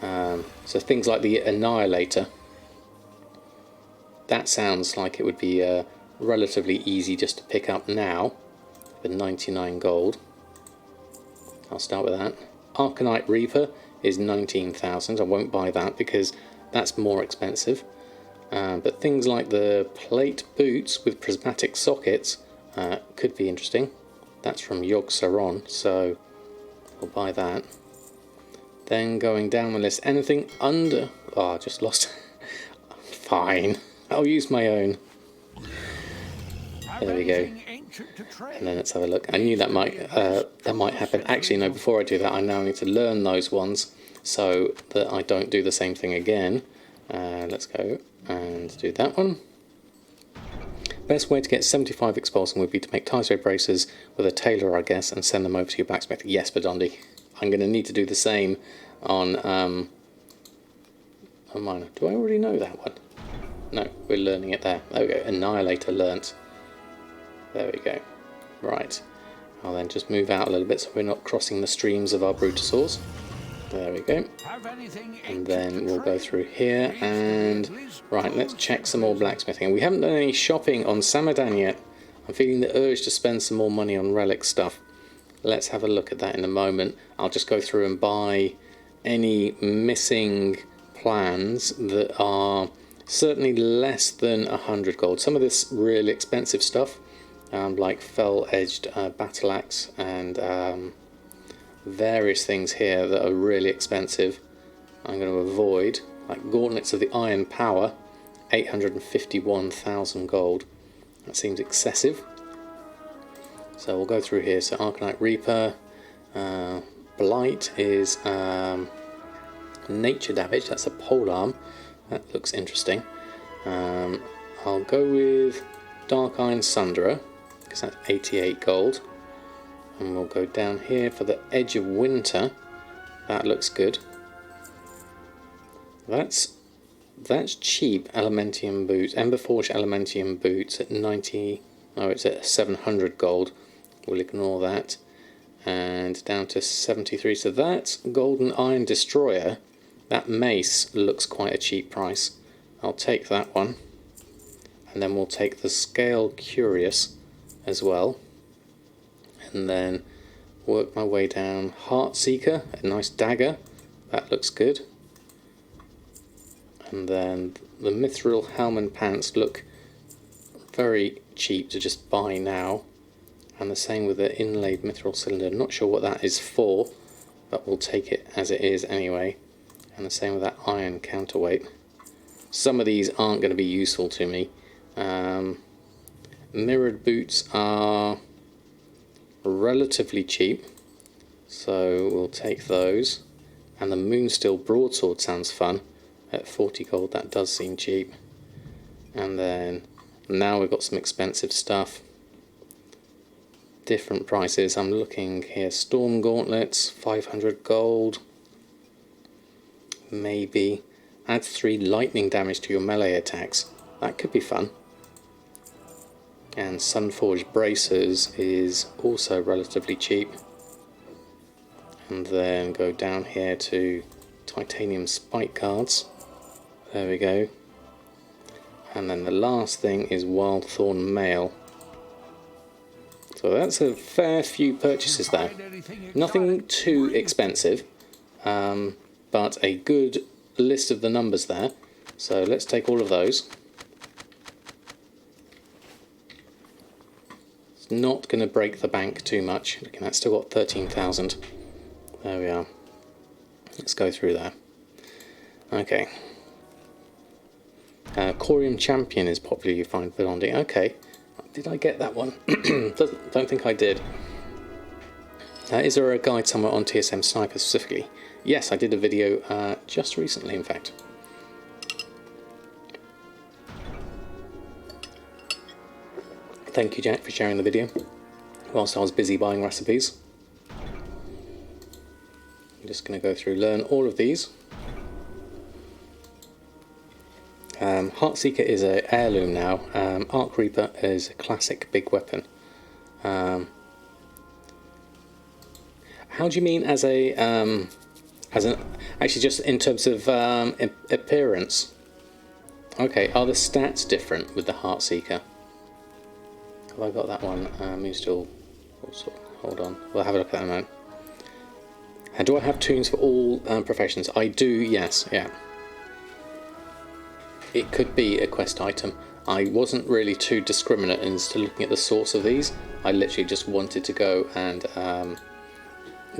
So things like the Annihilator, that sounds like it would be relatively easy just to pick up now for 99 gold. I'll start with that. Arcanite Reaper is 19,000. I won't buy that because that's more expensive. But things like the plate boots with prismatic sockets could be interesting. That's from Yog Saron, so I'll buy that. Then going down the list, anything under... Oh, I just lost... Fine, I'll use my own. There we go. And then let's have a look. I knew that might happen. Actually, no, before I do that, I now need to learn those ones so that I don't do the same thing again. Let's go and do that one. Best way to get 75 expulsing would be to make tie-sway braces with a tailor, I guess, and send them over to your blacksmith. Yes, Badondi. I'm going to need to do the same on mine. Do I already know that one? No, we're learning it there. There we go. Annihilator learnt. There we go. Right. I'll then just move out a little bit so we're not crossing the streams of our Brutosaurs. There we go. And then we'll go through here and... Right, let's check some more blacksmithing. We haven't done any shopping on Samadan yet. I'm feeling the urge to spend some more money on relic stuff. Let's have a look at that in a moment. I'll just go through and buy any missing plans that are certainly less than 100 gold. Some of this really expensive stuff, like fell-edged battle axe and various things here that are really expensive, I'm going to avoid. Like gauntlets of the Iron Power, 851,000 gold. That seems excessive. So we'll go through here. So Arcanite Reaper, Blight is nature damage. That's a polearm. That looks interesting. I'll go with Dark Iron Sunderer because that's 88 gold. And we'll go down here for the Edge of Winter. That looks good. That's cheap. Elementium boots, Emberforge Elementium boots at 90. Oh, it's at 700 gold. We'll ignore that. And down to 73. So that's Golden Iron Destroyer. That mace looks quite a cheap price. I'll take that one. And then we'll take the Scale Curious as well. And then work my way down. Heartseeker, a nice dagger, that looks good. And then the Mithril helm and pants look very cheap to just buy now. And the same with the inlaid Mithril cylinder. Not sure what that is for, but we'll take it as it is anyway. And the same with that iron counterweight. Some of these aren't going to be useful to me. Mirrored boots are relatively cheap, so we'll take those. And the Moonsteel broadsword sounds fun at 40 gold. That does seem cheap. And then now we've got some expensive stuff, different prices. I'm looking here, storm gauntlets, 500 gold, maybe. Adds 3 lightning damage to your melee attacks, that could be fun. And Sunforged bracers is also relatively cheap. And then go down here to titanium spike guards, there we go. And then the last thing is Wild Thorn mail. So that's a fair few purchases there. Nothing too expensive, but a good list of the numbers there. So let's take all of those. It's not going to break the bank too much. Looking at, still got 13,000. There we are. Let's go through there. Okay. Corium Champion is popular, you find belonging. Okay. Did I get that one? Don't think I did. Is there a guide somewhere on TSM Sniper specifically? Yes, I did a video just recently, in fact. Thank you, Jack, for sharing the video whilst I was busy buying recipes. I'm just going to go through, learn all of these. Heartseeker is an heirloom now. Arc Reaper is a classic big weapon. How do you mean as an actually just in terms of appearance? Okay, are the stats different with the Heartseeker? Have I got that one? Moonsteel. Hold on, we'll have a look at that in a moment. Do I have tunes for all professions? I do, yes, yeah. It could be a quest item. I wasn't really too discriminate as to looking at the source of these. I literally just wanted to go and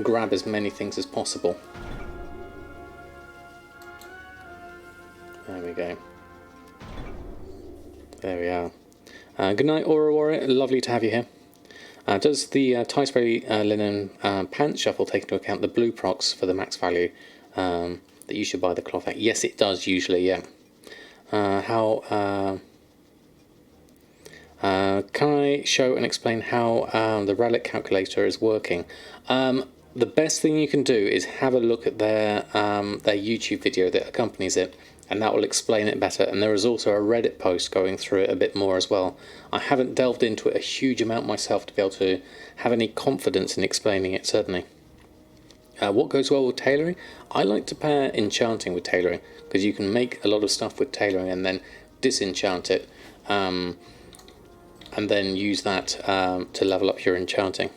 grab as many things as possible. There we go. There we are. Good night, Aura Warrior. Lovely to have you here. Does the tie spray linen pants shuffle take into account the blue procs for the max value that you should buy the cloth at? Yes, it does usually, yeah. Can I show and explain how the Relic calculator is working? The best thing you can do is have a look at their YouTube video that accompanies it, and that will explain it better. And there is also a Reddit post going through it a bit more as well. I haven't delved into it a huge amount myself to be able to have any confidence in explaining it, certainly. What goes well with tailoring? I like to pair enchanting with tailoring, because you can make a lot of stuff with tailoring and then disenchant it, and then use that to level up your enchanting.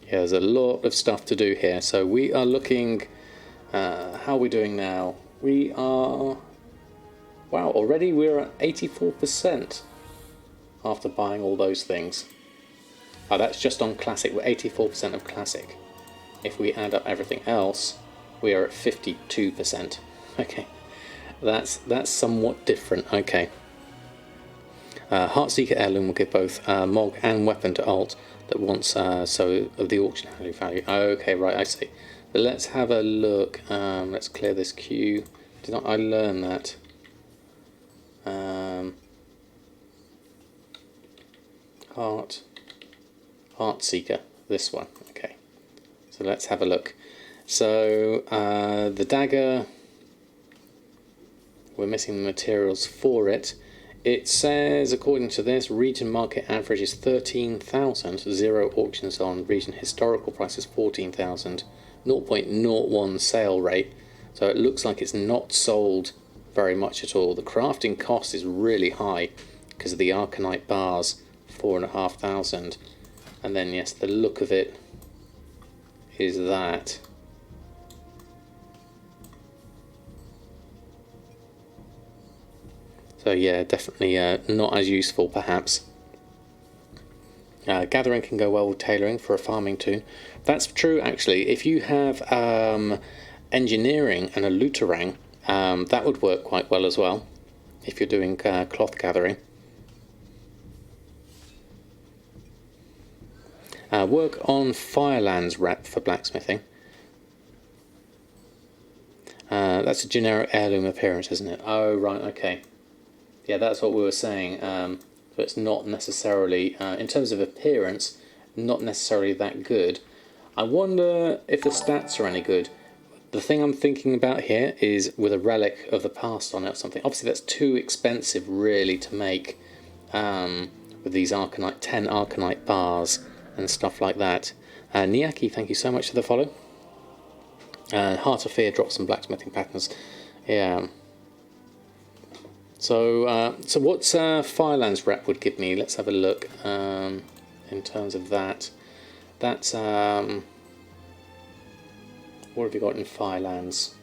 Yeah, there's a lot of stuff to do here. So we are looking, how are we doing now? We are, wow, already we're at 84% after buying all those things. Oh, that's just on Classic, we're 84% of Classic. If we add up everything else, we are at 52%. Okay, that's somewhat different. Okay. Heartseeker Heirloom will give both Mog and weapon to alt that wants so of the auction value. Okay, right, I see. But let's have a look. Let's clear this queue. Did not I learn that? Heartseeker, this one. Okay. So let's have a look. So the dagger, we're missing the materials for it. It says, according to this, region market average is 13,000, 0 auctions on, region historical price is 14,000, 0.01 sale rate, so it looks like it's not sold very much at all. The crafting cost is really high because of the Arcanite bars, 4,500, and then yes, the look of it is that. So yeah, definitely not as useful perhaps. Gathering can go well with tailoring for a farming toon. That's true actually. If you have engineering and a looterang, that would work quite well as well if you're doing cloth gathering. Work on Firelands rep for blacksmithing. That's a generic heirloom appearance, isn't it? Oh right, okay. Yeah, that's what we were saying. So it's not necessarily, in terms of appearance, not necessarily that good. I wonder if the stats are any good. The thing I'm thinking about here is with a relic of the past on it or something. Obviously that's too expensive really to make with these Arcanite, 10 Arcanite bars and stuff like that. Niaki, thank you so much for the follow. Heart of Fear drops some blacksmithing patterns. Yeah. So, so what's Firelands rep would give me? Let's have a look in terms of that. That's what have you got in Firelands?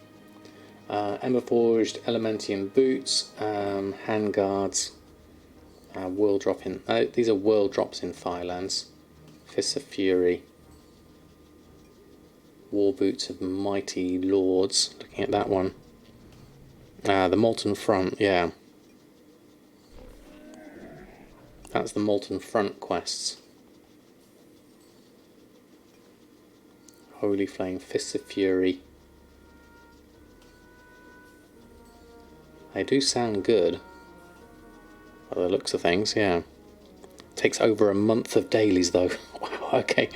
Emberforged Elementium boots, handguards, world drop in. These are world drops in Firelands. Fists of Fury, war boots of Mighty Lords. Looking at that one. The Molten Front, yeah. That's the Molten Front quests. Holy Flame, Fists of Fury. They do sound good by the looks of things, yeah. Takes over a month of dailies though. Wow, okay.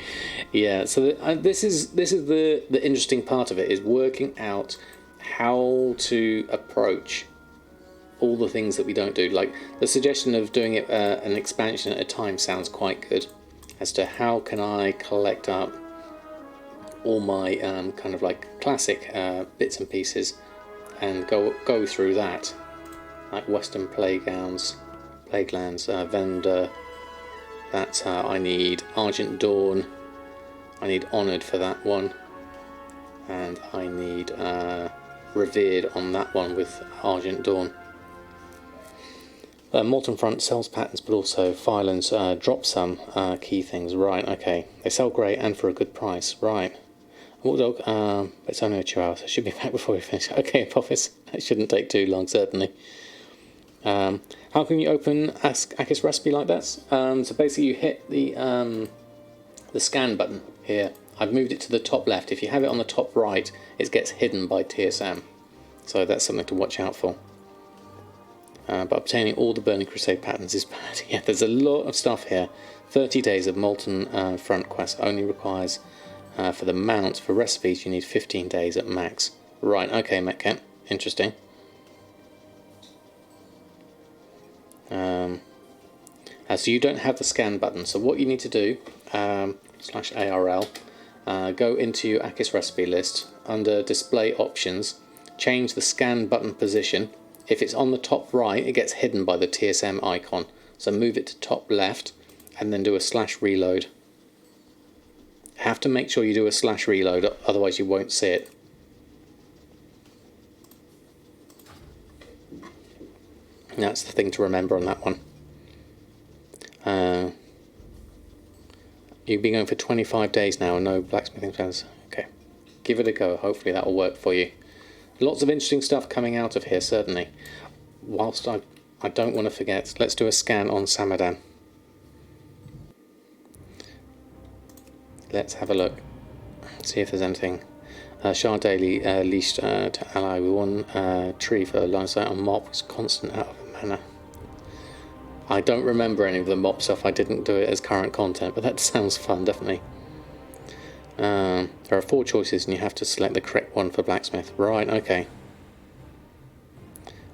Yeah, so this is the interesting part of it, is working out how to approach all the things that we don't do. Like the suggestion of doing it an expansion at a time sounds quite good, as to how can I collect up all my kind of like classic bits and pieces and go through that, like Western Plaguelands, Vendor. That's I need Argent Dawn, I need Honoured for that one, and I need Revered on that one with Argent Dawn. Molten Front sells patterns, but also Firelands drop some key things. Right, okay. They sell great and for a good price. Right. Walk dog, it's only a 2 hours. I should be back before we finish. Okay, Apophis. It shouldn't take too long, certainly. How can you open Akis recipe like that? So basically you hit the scan button here. I've moved it to the top left. If you have it on the top right, it gets hidden by TSM. So that's something to watch out for. But obtaining all the Burning Crusade patterns is bad. Yeah, there's a lot of stuff here. 30 days of Molten Front quest only requires, for the mounts, for recipes, you need 15 days at max. Right, okay, Metcamp. Interesting. So you don't have the scan button. So what you need to do, /ARL, go into your Akis recipe list, under display options, change the scan button position. If it's on the top right, it gets hidden by the TSM icon. So move it to top left and then do a /reload. Have to make sure you do a /reload, otherwise you won't see it. That's the thing to remember on that one. You've been going for 25 days now and no blacksmithing plans. Okay, give it a go. Hopefully that will work for you. Lots of interesting stuff coming out of here, certainly. Whilst I don't want to forget, let's do a scan on Samadan. Let's have a look. See if there's anything. Shard Daily leashed to ally with one tree for line of sight on mop was constant out of mana. I don't remember any of the mop stuff. I didn't do it as current content, but that sounds fun, definitely. There are 4 choices and you have to select the correct one for blacksmith. Right, okay.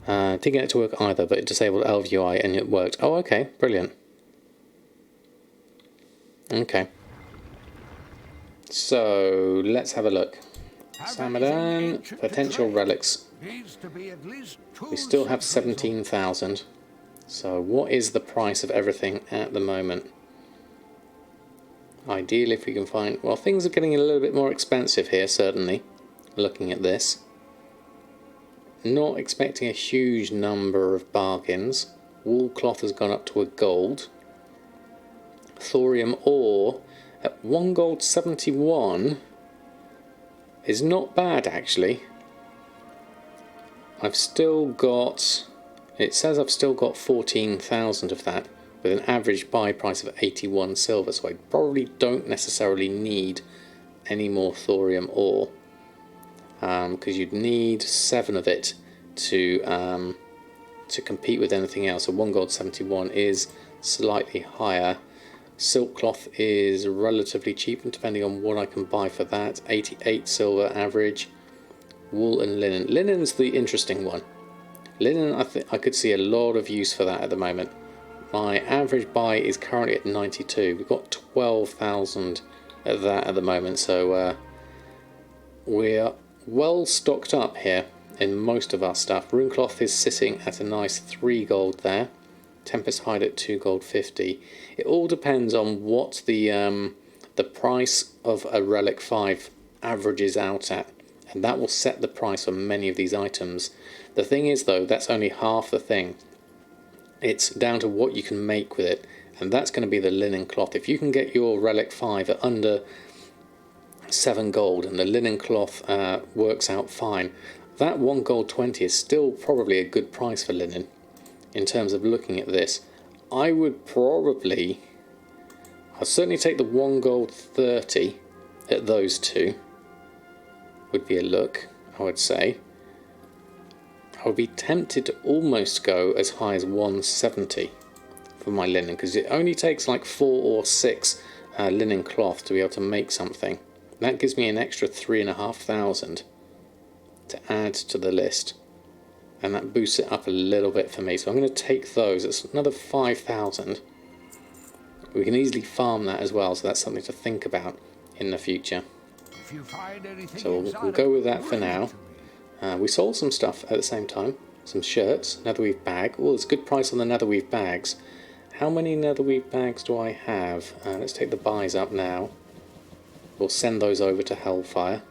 Didn't get it to work either, but it disabled Elf UI and it worked. Oh, okay, brilliant. Okay. So, let's have a look. Samadan, potential relics. We still have 17,000. So what is the price of everything at the moment? Ideally, if we can find... Well, things are getting a little bit more expensive here, certainly, looking at this. Not expecting a huge number of bargains. Wool cloth has gone up to a gold. Thorium ore at 1 gold 71 is not bad, actually. I've still got... It says I've still got 14,000 of that, with an average buy price of 81 silver, so I probably don't necessarily need any more thorium ore, because you'd need 7 of it to compete with anything else. So 1 gold 71 is slightly higher. Silk cloth is relatively cheap, and depending on what I can buy for that, 88 silver average. Wool and linen. Linen's the interesting one. Linen, I could see a lot of use for that at the moment. My average buy is currently at 92. We've got 12,000 at that at the moment, so we're well stocked up here in most of our stuff. Rune cloth is sitting at a nice 3 gold there. Tempest hide at 2 gold 50. It all depends on what the price of a Relic 5 averages out at, and that will set the price for many of these items. The thing is, though, that's only half the thing. It's down to what you can make with it, and that's going to be the linen cloth. If you can get your Relic 5 at under 7 gold and the linen cloth works out fine, that 1 gold 20 is still probably a good price for linen. In terms of looking at this, I would probably... I'll certainly take the 1 gold 30 at those two. Would be a look, I would say. I would be tempted to almost go as high as 170 for my linen, because it only takes like 4 or 6 linen cloth to be able to make something. That gives me an extra 3,500 to add to the list, and that boosts it up a little bit for me. So I'm going to take those. It's another 5,000. We can easily farm that as well, so that's something to think about in the future. So we'll go with that for now. We sold some stuff at the same time. Some shirts, netherweave bag. Oh, there's a good price on the netherweave bags. How many netherweave bags do I have? Let's take the buys up now. We'll send those over to Hellfire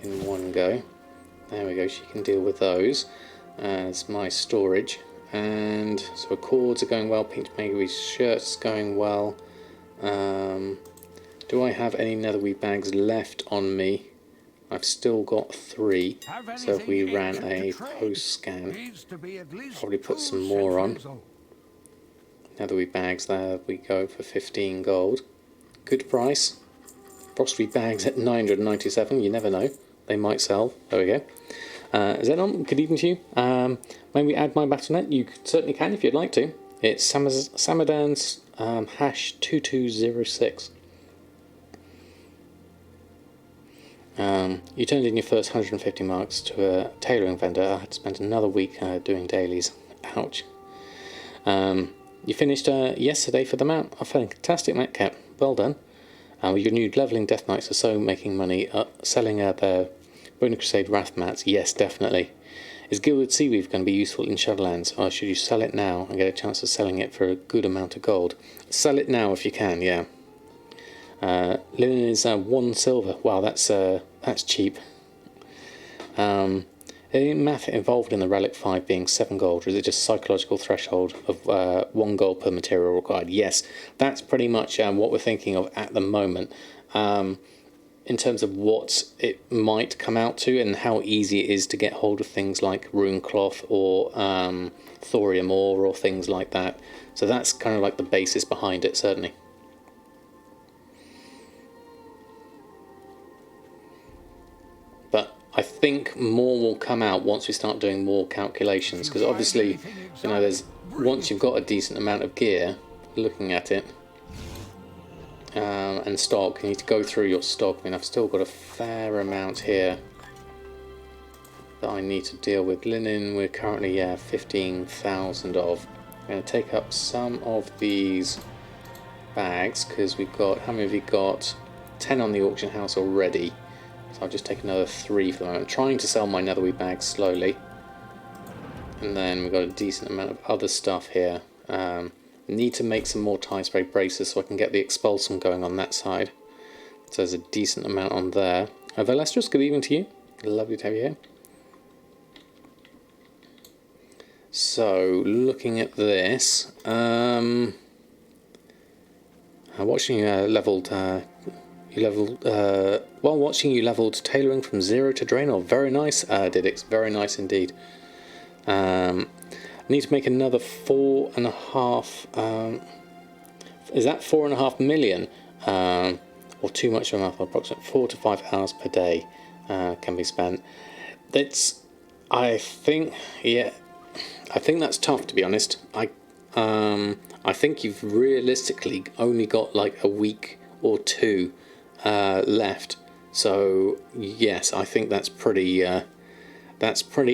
in one go. There we go, she can deal with those as my storage. And so accords are going well, pink maybe shirts going well. Do I have any netherweave bags left on me? I've still got 3, so if we ran a post scan, probably put some more on. Netherweave bags, there we go for 15 gold. Good price. Frostweave bags at 997, you never know, they might sell. There we go. Is that on? Good evening to you. Maybe add my Battle.net, you certainly can if you'd like to. It's Samadan's hash 2206. You turned in your first 150 marks to a tailoring vendor. I had to spend another week doing dailies. Ouch. You finished yesterday for the mount. A fantastic map cap. Well done. With your new leveling Death Knights are so making money. Selling their Bone Crusade Wrath mats. Yes, definitely. Is Gilded Seaweave going to be useful in Shadowlands, or should you sell it now and get a chance of selling it for a good amount of gold? Sell it now if you can, yeah. Linen is 1 silver. Wow, that's cheap. Any math involved in the Relic 5 being 7 gold, or is it just psychological threshold of 1 gold per material required? Yes, that's pretty much what we're thinking of at the moment. In terms of what it might come out to and how easy it is to get hold of things like rune cloth or thorium ore or things like that. So that's kind of like the basis behind it, certainly. But I think more will come out once we start doing more calculations, because obviously, you know, there's once you've got a decent amount of gear, looking at it, and stock, you need to go through your stock. I mean, I've still got a fair amount here that I need to deal with. Linen, we're currently 15,000 of. I'm going to take up some of these bags, because we've got, how many have we got? 10 on the auction house already. So I'll just take another 3 for the moment. I'm trying to sell my netherweave bags slowly. And then we've got a decent amount of other stuff here. Need to make some more tie spray braces so I can get the expulsum going on that side. So there's a decent amount on there. Velestris, good evening to you. Lovely to have you here. So, looking at this, watching you leveled, while watching you leveled tailoring from 0 to Draenor. Very nice, Didix, very nice indeed. Need to make another 4.5. Is that 4.5 million? Or too much of a math? Approximately 4 to 5 hours per day can be spent. That's, I think that's tough, to be honest. I think you've realistically only got like a week or two left. So yes, I think that's pretty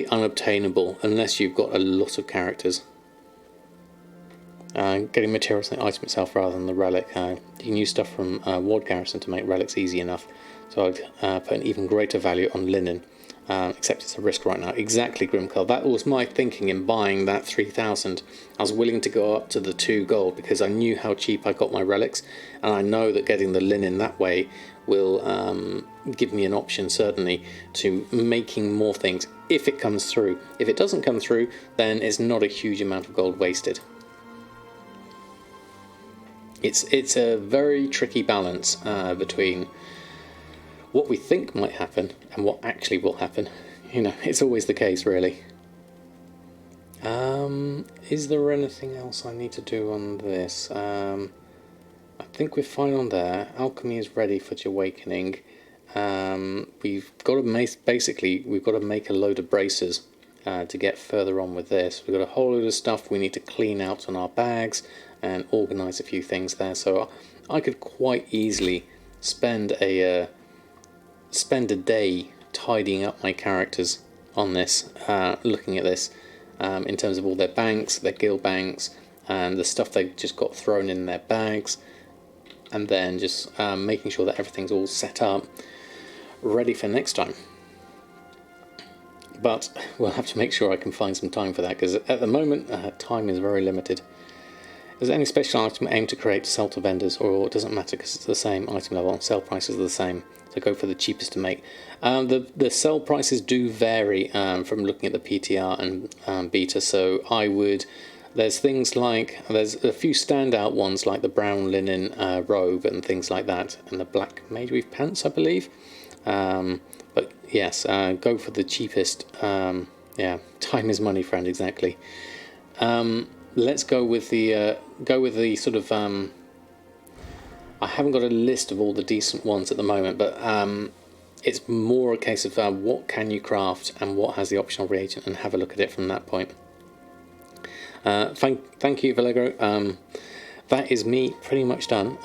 unobtainable unless you've got a lot of characters. Getting materials in the item itself rather than the relic. You can use stuff from Ward Garrison to make relics easy enough. So I'd put an even greater value on linen. Except it's a risk right now. Exactly, Grimkel. That was my thinking in buying that 3,000. I was willing to go up to the 2 gold because I knew how cheap I got my relics, and I know that getting the linen that way will give me an option, certainly, to making more things if it comes through. If it doesn't come through, then it's not a huge amount of gold wasted. It's a very tricky balance between what we think might happen and what actually will happen. You know, it's always the case, really. Is there anything else I need to do on this? I think we're fine on there. Alchemy is ready for the Awakening. We've got to make a load of braces to get further on with this. We've got a whole load of stuff we need to clean out on our bags and organise a few things there. So I could quite easily spend a day tidying up my characters on this, looking at this in terms of all their banks, their guild banks, and the stuff they just got thrown in their bags, and then just making sure that everything's all set up, ready for next time. But we'll have to make sure I can find some time for that, because at the moment time is very limited. Is there any special item aimed to create to sell to vendors, or it doesn't matter because it's the same item level, sell prices are the same, so go for the cheapest to make? The sell prices do vary from looking at the PTR and beta, so there's things like, there's a few standout ones like the brown linen robe and things like that, and the black mage weave pants, I believe. But yes, go for the cheapest. Yeah, time is money, friend, exactly. Let's go with the sort of. I haven't got a list of all the decent ones at the moment, but it's more a case of what can you craft and what has the optional reagent, and have a look at it from that point. Thank you, Valego. That is me pretty much done.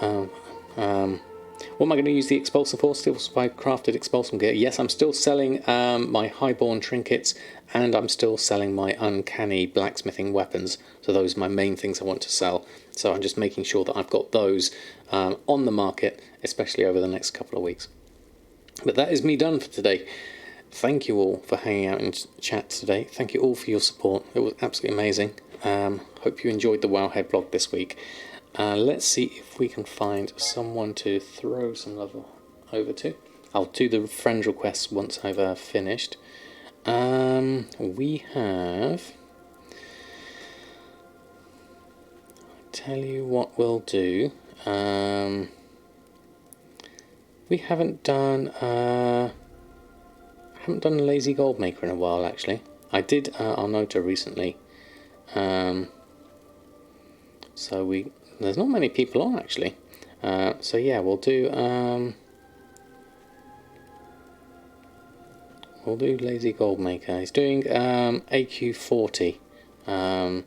What am I going to use the expulsor for? Still by crafted expulsum gear. Yes, I'm still selling my highborn trinkets, and I'm still selling my uncanny blacksmithing weapons. So those are my main things I want to sell. So I'm just making sure that I've got those on the market, especially over the next couple of weeks. But that is me done for today. Thank you all for hanging out in chat today. Thank you all for your support. It was absolutely amazing. Hope you enjoyed the Wowhead blog this week. Let's see if we can find someone to throw some love over to. I'll do the friend requests once I've finished. We have... I'll tell you what we'll do. We haven't done a lazy goldmaker in a while, actually. I did Arnota recently. So there's not many people on, actually. So yeah, we'll do lazy goldmaker. He's doing AQ 40, then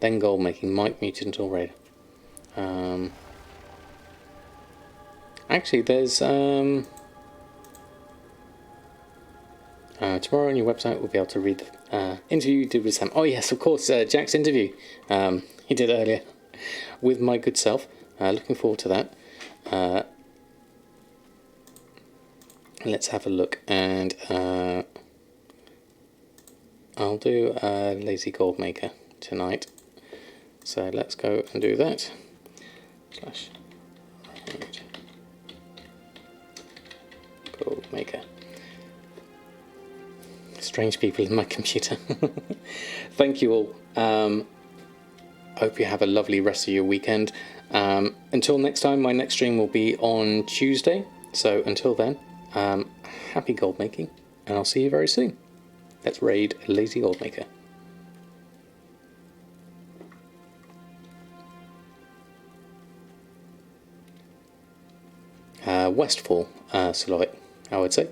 goldmaking, Mike Mutant or Red. Actually, there's tomorrow on your website we'll be able to read the interview you did with Sam. Oh yes, of course, Jack's interview he did earlier with my good self. Looking forward to that. Let's have a look, and I'll do Lazy Goldmaker tonight. So let's go and do that. Slash Goldmaker. Strange people in my computer. Thank you all. Hope you have a lovely rest of your weekend. Until next time, my next stream will be on Tuesday. So until then, happy gold making, and I'll see you very soon. Let's raid Lazy Goldmaker. Westfall, Slovak, I would say.